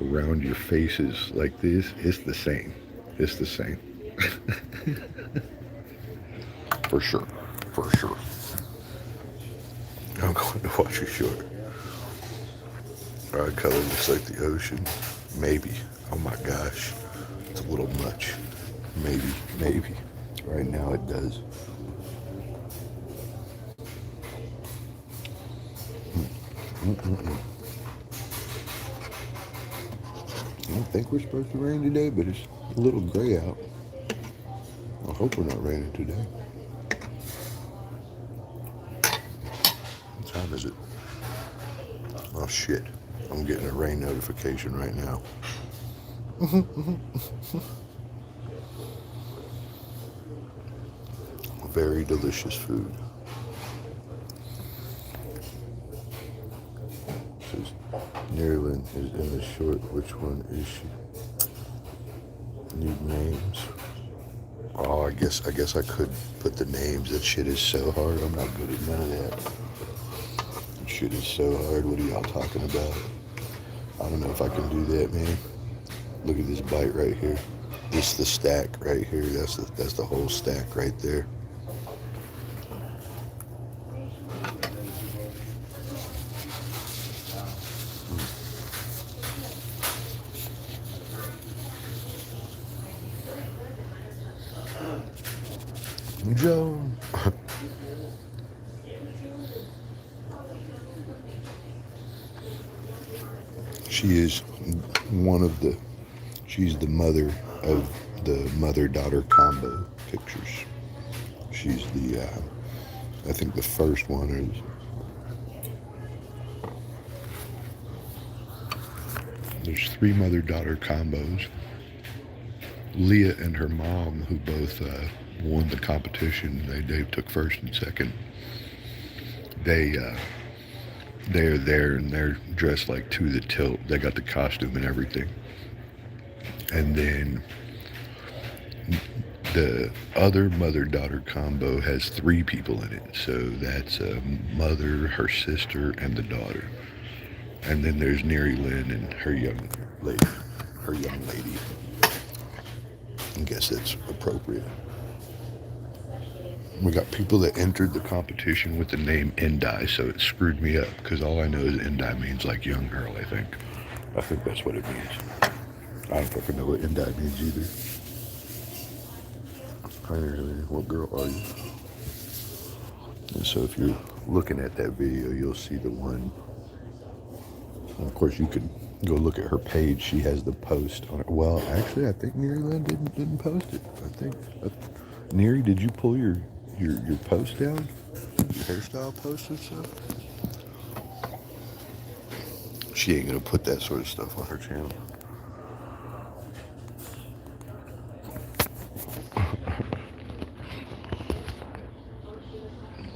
around your faces like this, it's the same. It's the same. For sure. For sure. I'm going to watch you short. Our color looks like the ocean. Maybe. Oh my gosh. It's a little much. Maybe. Maybe. Right now it does. Mm-mm-mm. I don't think we're supposed to rain today, but it's a little gray out. I hope we're not raining today. What time is it? Oh shit. I'm getting a rain notification right now. Very delicious food. Says Nerlin is in the short. Which one is she? Need names. Oh, I guess I could put the names. That shit is so hard. I'm not good at none of that. That shit is so hard. What are y'all talking about? I don't know if I can do that, man. Look at this bite right here. This is the stack right here. That's the whole stack right there. Joe. She is she's the mother of the mother-daughter combo pictures. She's the, I think the first one is, there's 3 mother-daughter combos. Leah and her mom, who both won the competition, they took first and second. They're there and they're dressed like to the tilt. They got the costume and everything. And then the other mother-daughter combo has 3 people in it. So that's a mother, her sister, and the daughter. And then there's Neri Lynn and her young lady. I guess that's appropriate. We got people that entered the competition with the name Endai, so it screwed me up because all I know is Endai means like young girl, I think. I think that's what it means. I don't fucking know what Endai means either. I don't really know. What girl are you? And so if you're looking at that video, you'll see the one. And of course, you can go look at her page. She has the post on it. Well, actually, I think Neri Lynn didn't post it. I think. Neri, did you pull your post down? Your hairstyle post and stuff? She ain't gonna put that sort of stuff on her channel.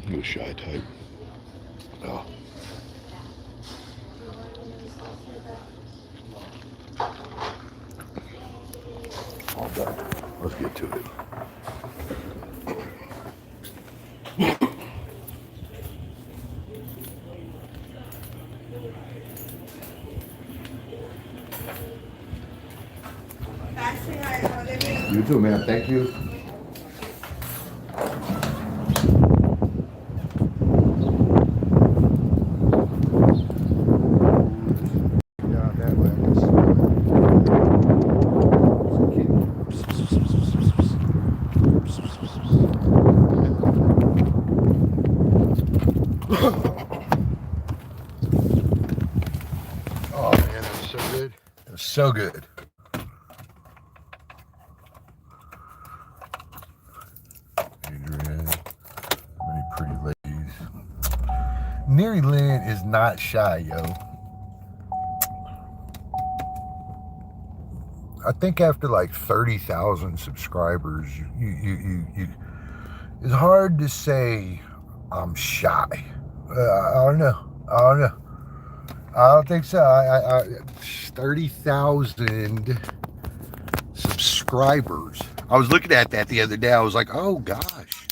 You a shy type. Oh. All done. Let's get to it. too, man. Thank you. Yeah, that way. Oh man, that was so good. It was so good. Adrian, many pretty ladies. Neri Lynn is not shy, yo. I think after like 30,000 subscribers, you it's hard to say I'm shy. I don't know. I don't think so. 30,000 subscribers. I was looking at that the other day. I was like, oh gosh.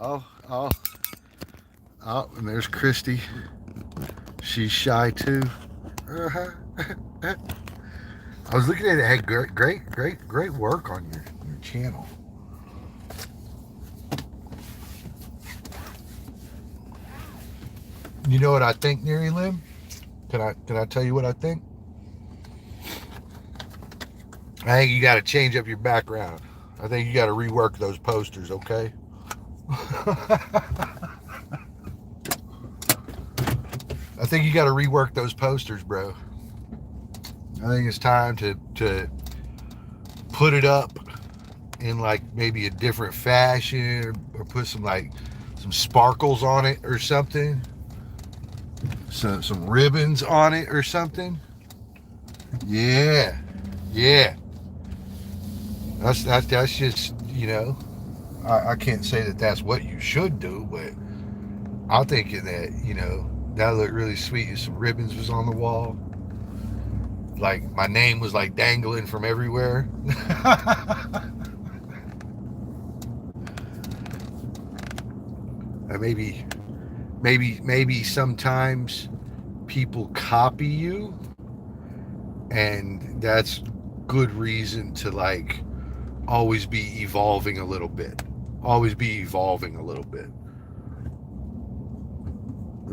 Oh, and there's Christy. She's shy too. I was looking at it. Hey, great work on your channel. You know what I think, Neri Lim? Can I tell you what I think? I think you got to change up your background. I think you got to rework those posters, okay? I think you got to rework those posters, bro. I think it's time to put it up in like maybe a different fashion, or put some sparkles on it or something. Some ribbons on it or something. Yeah. That's just, you know, I can't say that that's what you should do, but I'm thinking that, you know, that looked really sweet if some ribbons was on the wall. Like my name was like dangling from everywhere. Maybe sometimes people copy you, and that's good reason to like always be evolving a little bit.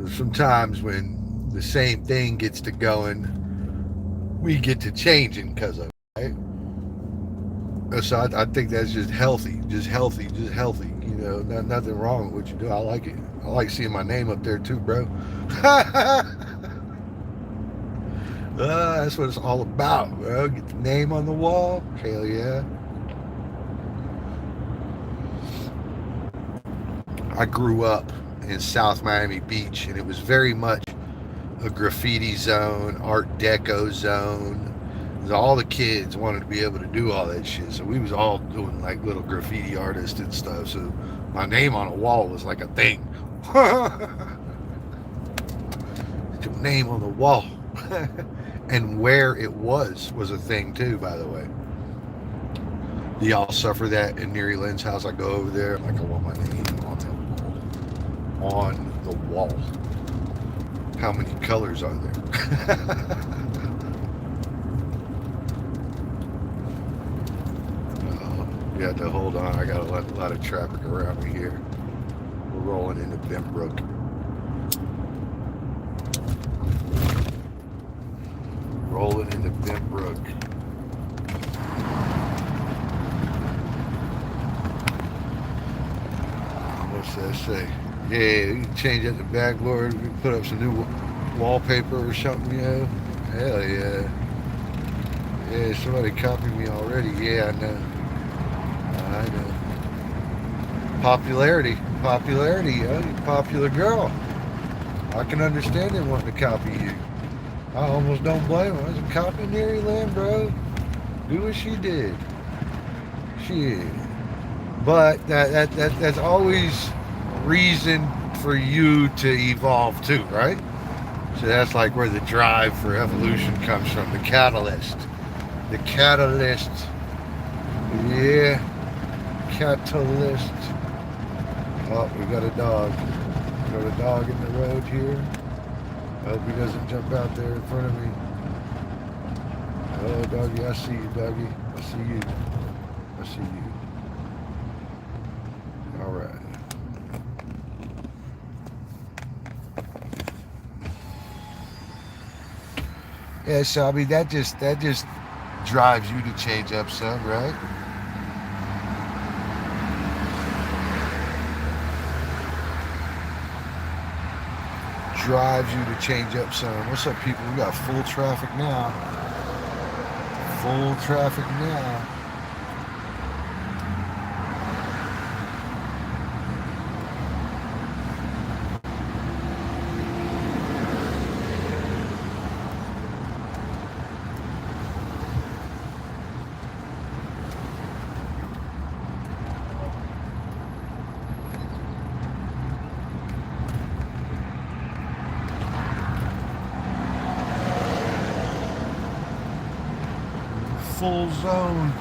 Sometimes when the same thing gets to going, we get to changing because of it, right? So I think that's just healthy. You know, nothing wrong with what you do. I like it. I like seeing my name up there too, bro. That's what it's all about, bro. Get the name on the wall. Hell yeah. I grew up in South Miami Beach, and it was very much a graffiti zone, Art Deco zone. All the kids wanted to be able to do all that shit, so we was all doing like little graffiti artists and stuff. So my name on a wall was like a thing. Your name on the wall. And where it was a thing too, by the way. Do y'all suffer that in Neri Lynn's house? I go over there, I'm like, I want my name on the wall. How many colors are there? You have to hold on. I got a lot of traffic around me here. We're rolling into Benbrook. Rolling into Benbrook. What's that say? Yeah, you can change out the backboard. We can put up some new wallpaper or something, you know? Hell yeah. Yeah, somebody copied me already. Yeah, I know. Popularity, you're a popular girl. I can understand them wanting to copy you. I almost don't blame them. I was copying Neri Lynn, bro. Do what she did. Shit. But that's always reason for you to evolve too, right? So that's like where the drive for evolution comes from. The catalyst. Yeah. Catalyst. Oh, we got a dog. We got a dog in the road here. I hope he doesn't jump out there in front of me. Oh, doggy, I see you, doggy. I see you. I see you. All right. Yeah, so I mean that just drives you to change up some, right? Drives you to change up some. What's up, people? We got full traffic now. Full traffic now. Full zone.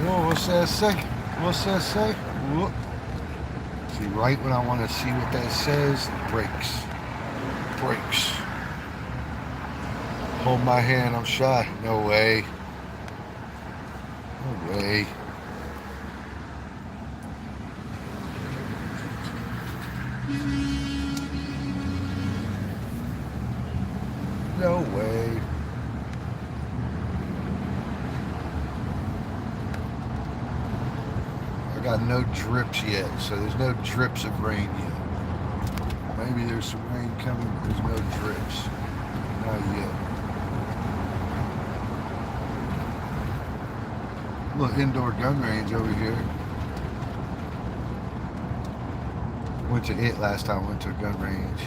Whoa, what's that say? What's that say? Whoa. See, right when I want to see what that says, brakes. Brakes. Hold my hand, I'm shy. No way. No way. No way. I got no drips yet, so there's no drips of rain yet. Maybe there's some rain coming, but there's no drips. Not yet. Look, indoor gun range over here. Went to it last time, went to a gun range.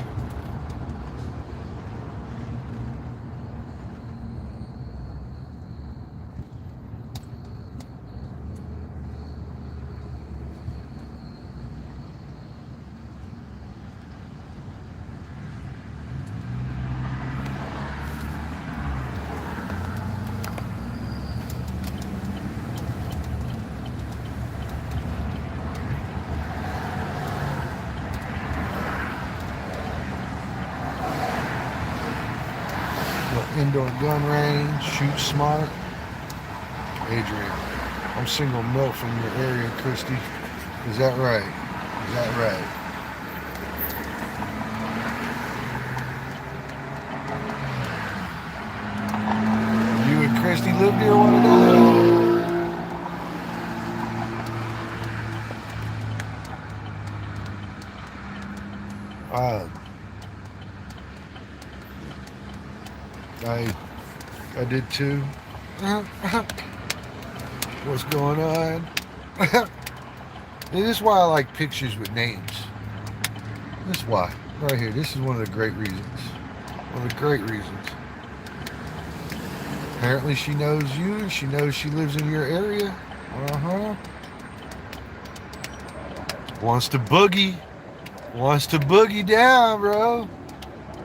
Indoor gun range, shoot smart. Adrian, I'm single milk from your area, Christy. Is that right? Is that right? You and Christy live near one another? I did too. What's going on? This is why I like pictures with names. This is why. Right here. This is one of the great reasons. One of the great reasons. Apparently she knows you and she knows she lives in your area. Uh-huh. Wants to boogie. Wants to boogie down, bro.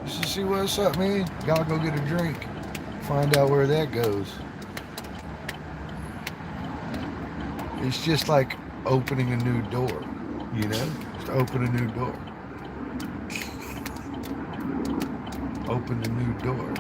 Just to see what's up, man. Gotta go get a drink. Find out where that goes. It's just like opening a new door, you know? Just open a new door. Open a new door.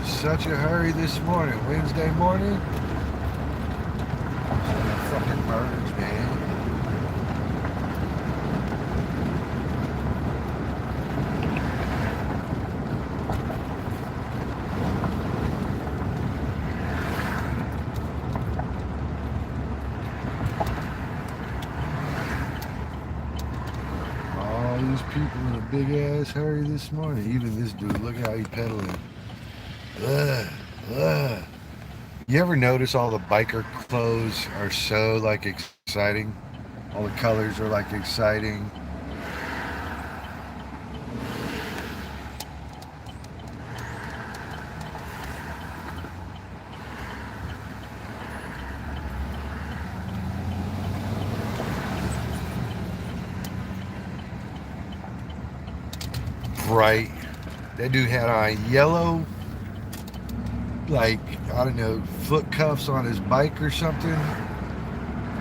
Such a hurry this morning. Wednesday morning. Fucking birds, man. All these people in a big ass hurry this morning. Even this dude, look how he's pedaling. Ugh, ugh. You ever notice all the biker clothes are so like exciting? All the colors are like exciting. Bright. That dude had on yellow, like, I don't know, foot cuffs on his bike or something.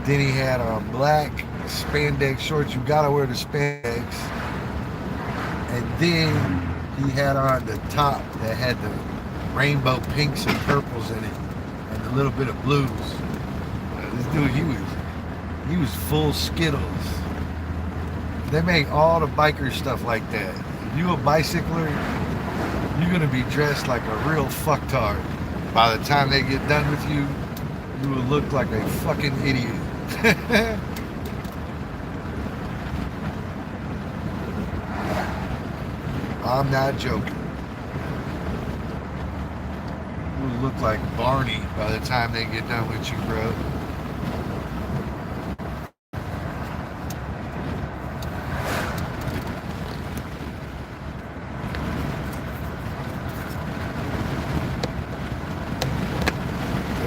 Then he had on black spandex shorts. You gotta wear the spandex. And then he had on the top that had the rainbow pinks and purples in it, and a little bit of blues. This dude, he was full Skittles. They make all the biker stuff like that. If you a bicycler, you're gonna be dressed like a real fucktard. By the time they get done with you, you will look like a fucking idiot. I'm not joking. You will look like Barney by the time they get done with you, bro.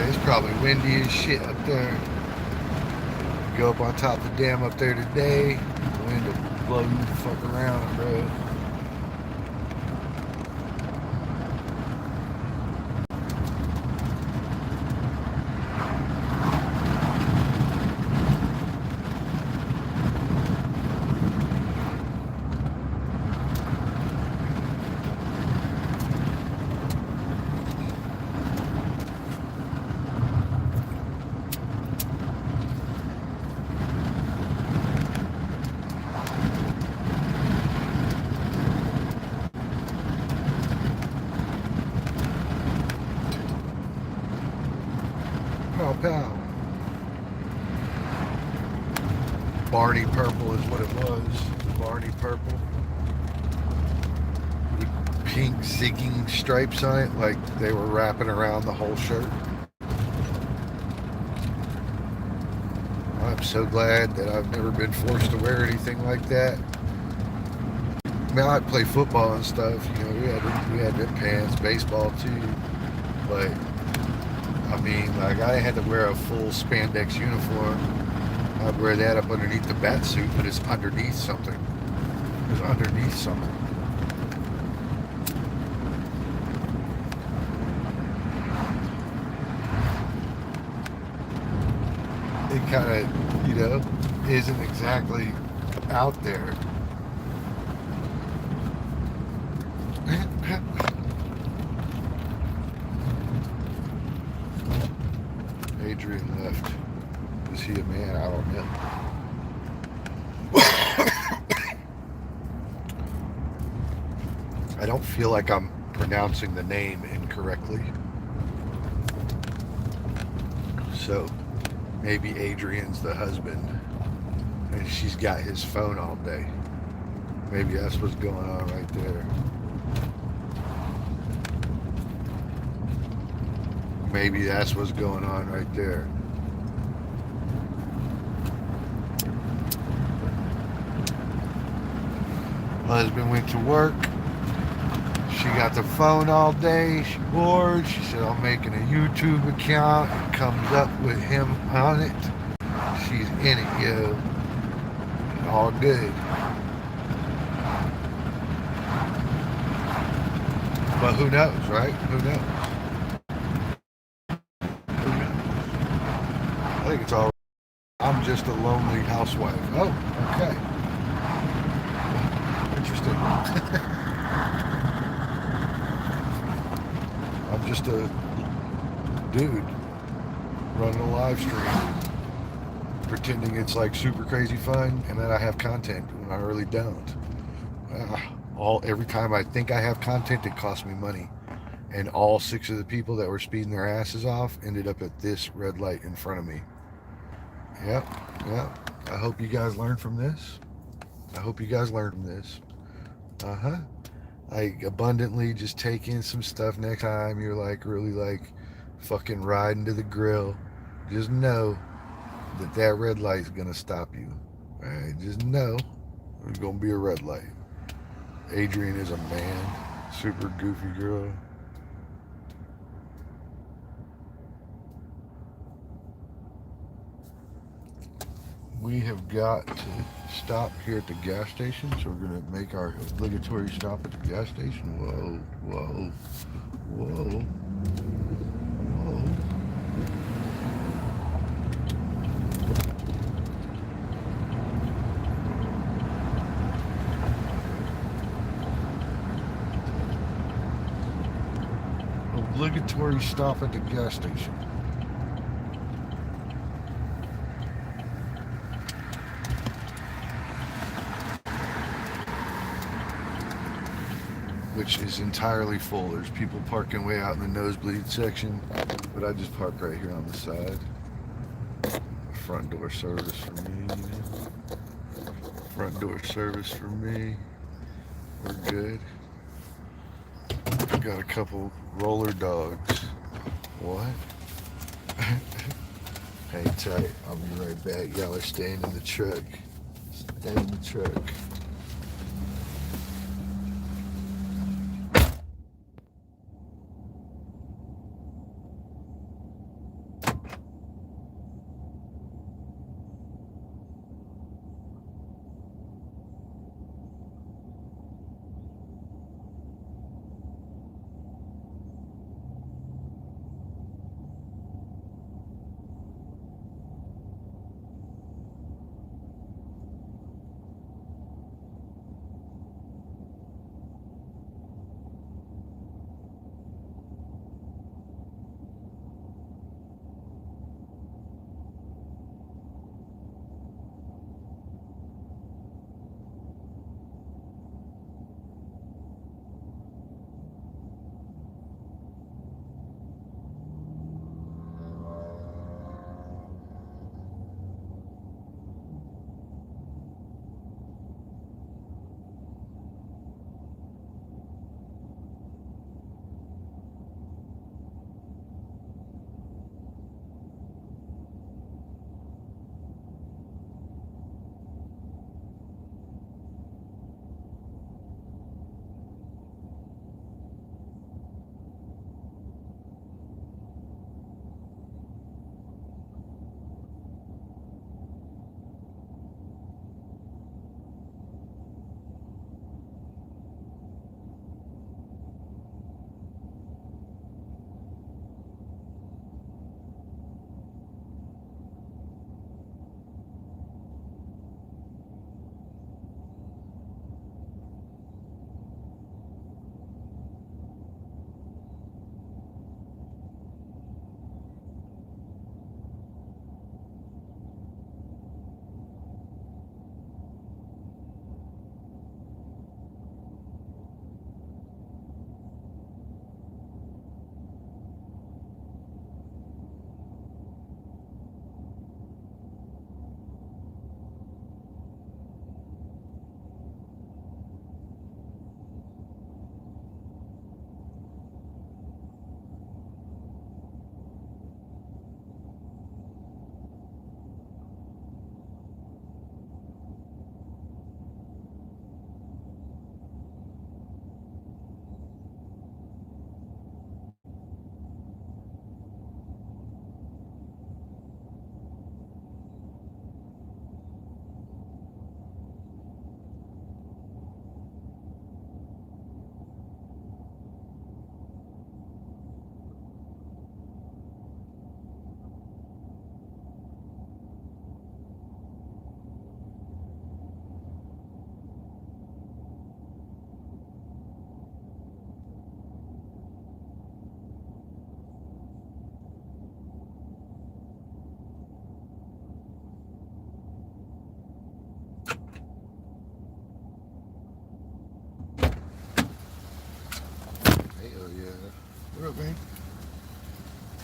It's probably windy as shit up there. Go up on top of the dam up there today. The wind will blow you the fuck around, bro. Pow pow. Barney purple is what it was. Barney purple. With pink zigging stripes on it, like they were wrapping around the whole shirt. I'm so glad that I've never been forced to wear anything like that. I mean, I play football and stuff, you know, we had them pants, baseball too, but I mean, like, I had to wear a full spandex uniform. I'd wear that up underneath the bat suit, but it's underneath something. It's underneath something. It kind of, you know, isn't exactly out there. Adrian left. Is he a man? I don't know. I don't feel like I'm pronouncing the name incorrectly. So maybe Adrian's the husband and she's got his phone all day. Maybe that's what's going on right there. Maybe that's what's going on right there. Husband went to work. She got the phone all day. She bored. She said, I'm making a YouTube account. It comes up with him on it. She's in it, yo. All good. But who knows, right? Who knows? I think it's all right. I'm just a lonely housewife. Oh, okay. Interesting. I'm just a dude running a live stream, pretending it's like super crazy fun, and that I have content when I really don't. Every time I think I have content, it costs me money. And all 6 of the people that were speeding their asses off ended up at this red light in front of me. Yep, yep. I hope you guys learn from this. I hope you guys learn from this. Uh-huh. Like, abundantly just take in some stuff next time you're like really like fucking riding to the grill. Just know that that red light's gonna stop you. All right, just know there's gonna be a red light. Adrian is a man, super goofy girl. We have got to stop here at the gas station, so we're gonna make our obligatory stop at the gas station. Whoa, whoa, whoa, whoa. Obligatory stop at the gas station. Which is entirely full. There's people parking way out in the nosebleed section, but I just park right here on the side. Front door service for me. Front door service for me. We're good. Got a couple roller dogs. What? Hang tight. I'll be right back. Y'all are staying in the truck. Stay in the truck.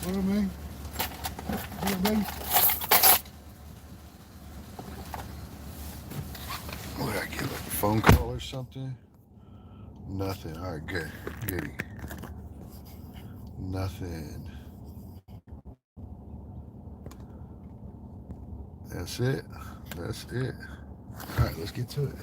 What I mean? What I mean? What did I get? Like a phone call or something? Nothing. All right, good. Goody. Nothing. That's it. That's it. All right, let's get to it.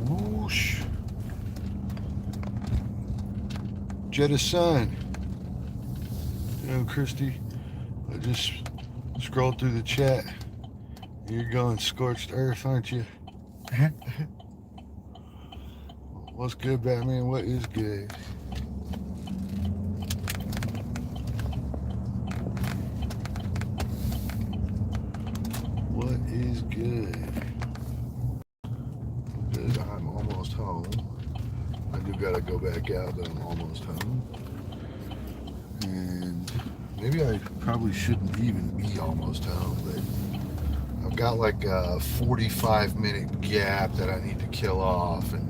Whoosh. Jetta Sun. You know, Christy, I just scrolled through the chat. You're going scorched earth, aren't you? What's good, Batman? What is good? What is good? Good. I'm almost home. I do gotta go back out, but I'm almost home. And maybe I probably shouldn't even be almost home, but I've got like a 45-minute gap that I need to kill off, and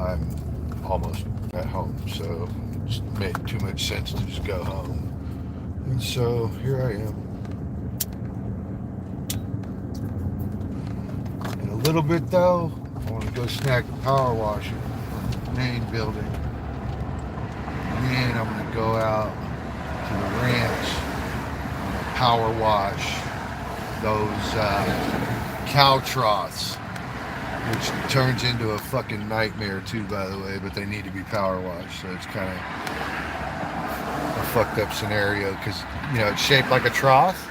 I'm almost at home, so it just made too much sense to just go home. And so here I am. In a little bit though, I want to go snag the power washer from the main building. And then I'm going to go out to the ranch and power wash those cow troughs, which turns into a fucking nightmare too, by the way, but they need to be power washed, so it's kind of a fucked up scenario because, you know, it's shaped like a trough,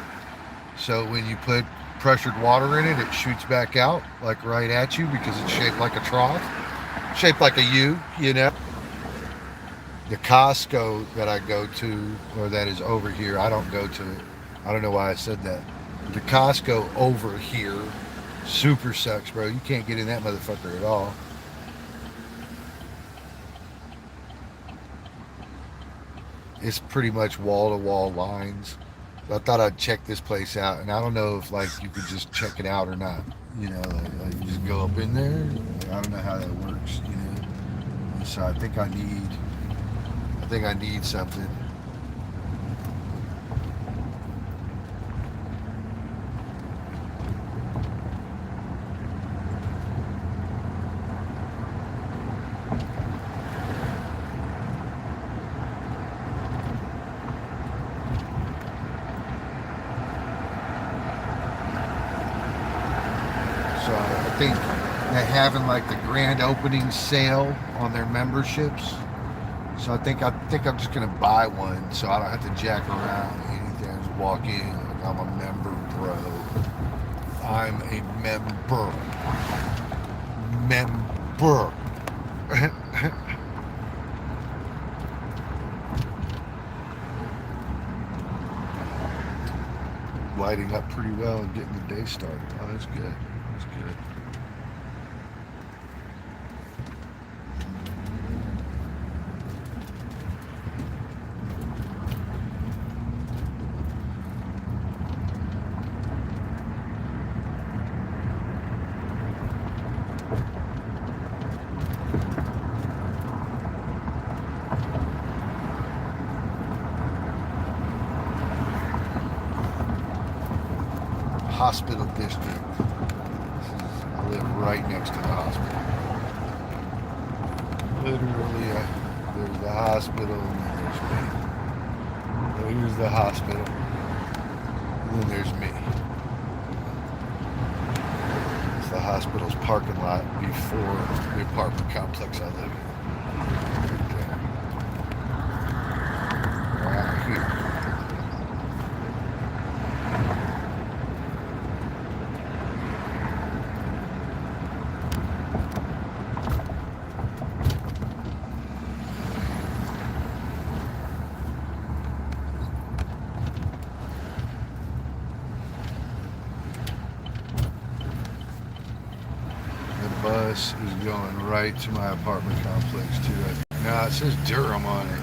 so when you put pressured water in it, it shoots back out like right at you because it's shaped like a trough, shaped like a U, you know. The Costco that I go to, or that is over here, I don't go to it. I don't know why I said that. The Costco over here super sucks, bro. You can't get in that motherfucker at all. It's pretty much wall-to-wall lines. So I thought I'd check this place out, and I don't know if like you could just check it out or not. You know, like you just go up in there. I don't know how that works. You know, so I think I need something. So I think they're having like the grand opening sale on their memberships. So I think I'm just gonna buy one, so I don't have to jack around anything. I just walk in like I'm a member, bro. I'm a member. Member. Lighting up pretty well and getting the day started. Oh, that's good. That's good. Hospital district. I live right next to the hospital. Literally, there's the hospital and then there's me. So here's the hospital and then there's me. It's the hospital's parking lot before the apartment complex I live in. Right there. Right here. Bus is going right to my apartment complex too. Now it says Durham on it.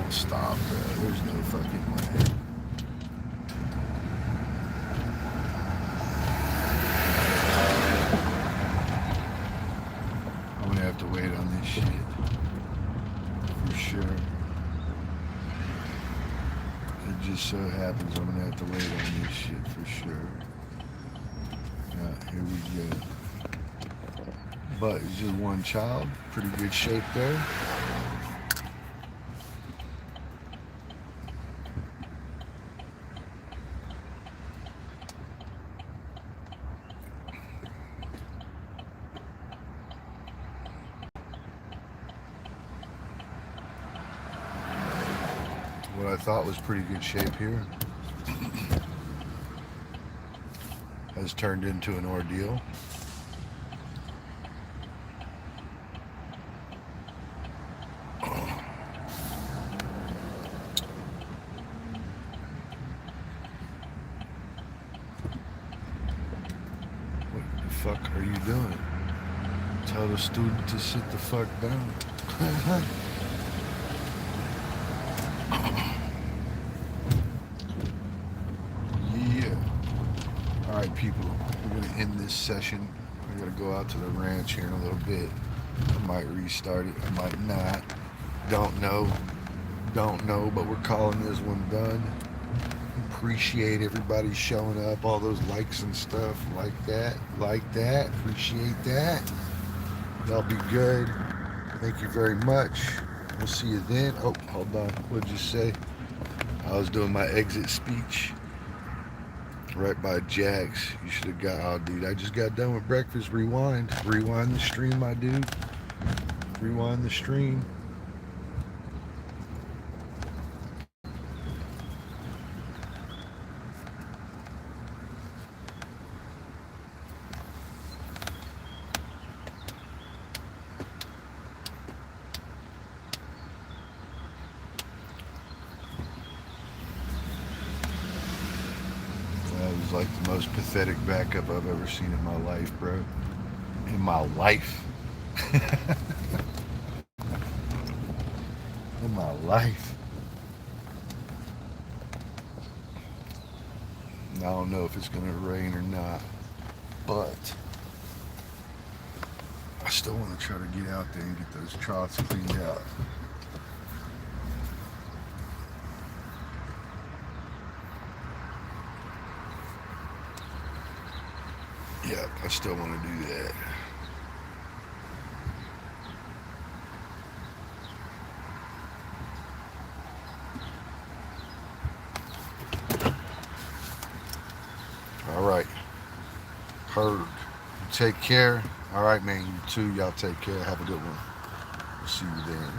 Stop, bro. There's no fucking way. I'm gonna have to wait on this shit. For sure. It just so happens I'm gonna have to wait on this shit for sure. Here we go. But it's just one child. Pretty good shape there. What I thought was pretty good shape here has turned into an ordeal. What the fuck are you doing? Tell the student to sit the fuck down. Yeah. Alright, people, we're gonna end this session. I gotta go out to the ranch here in a little bit. I might restart it, I might not. Don't know, but we're calling this one done. Appreciate everybody showing up, all those likes and stuff, like that, appreciate that. Y'all be good. Thank you very much. We'll see you then. Oh, hold on, what'd you say? I was doing my exit speech right by Jack's. You should have got, oh dude, I just got done with breakfast. Rewind the stream, my dude. Rewind the stream. That was like the most pathetic backup I've ever seen in my life, bro. In my life. In my life. I don't know if it's gonna rain or not, but I still want to try to get out there and get those trots cleaned out. Yeah, I still want to do that. All right. Heard. Take care. All right, man. You too. Y'all take care. Have a good one. We'll see you then.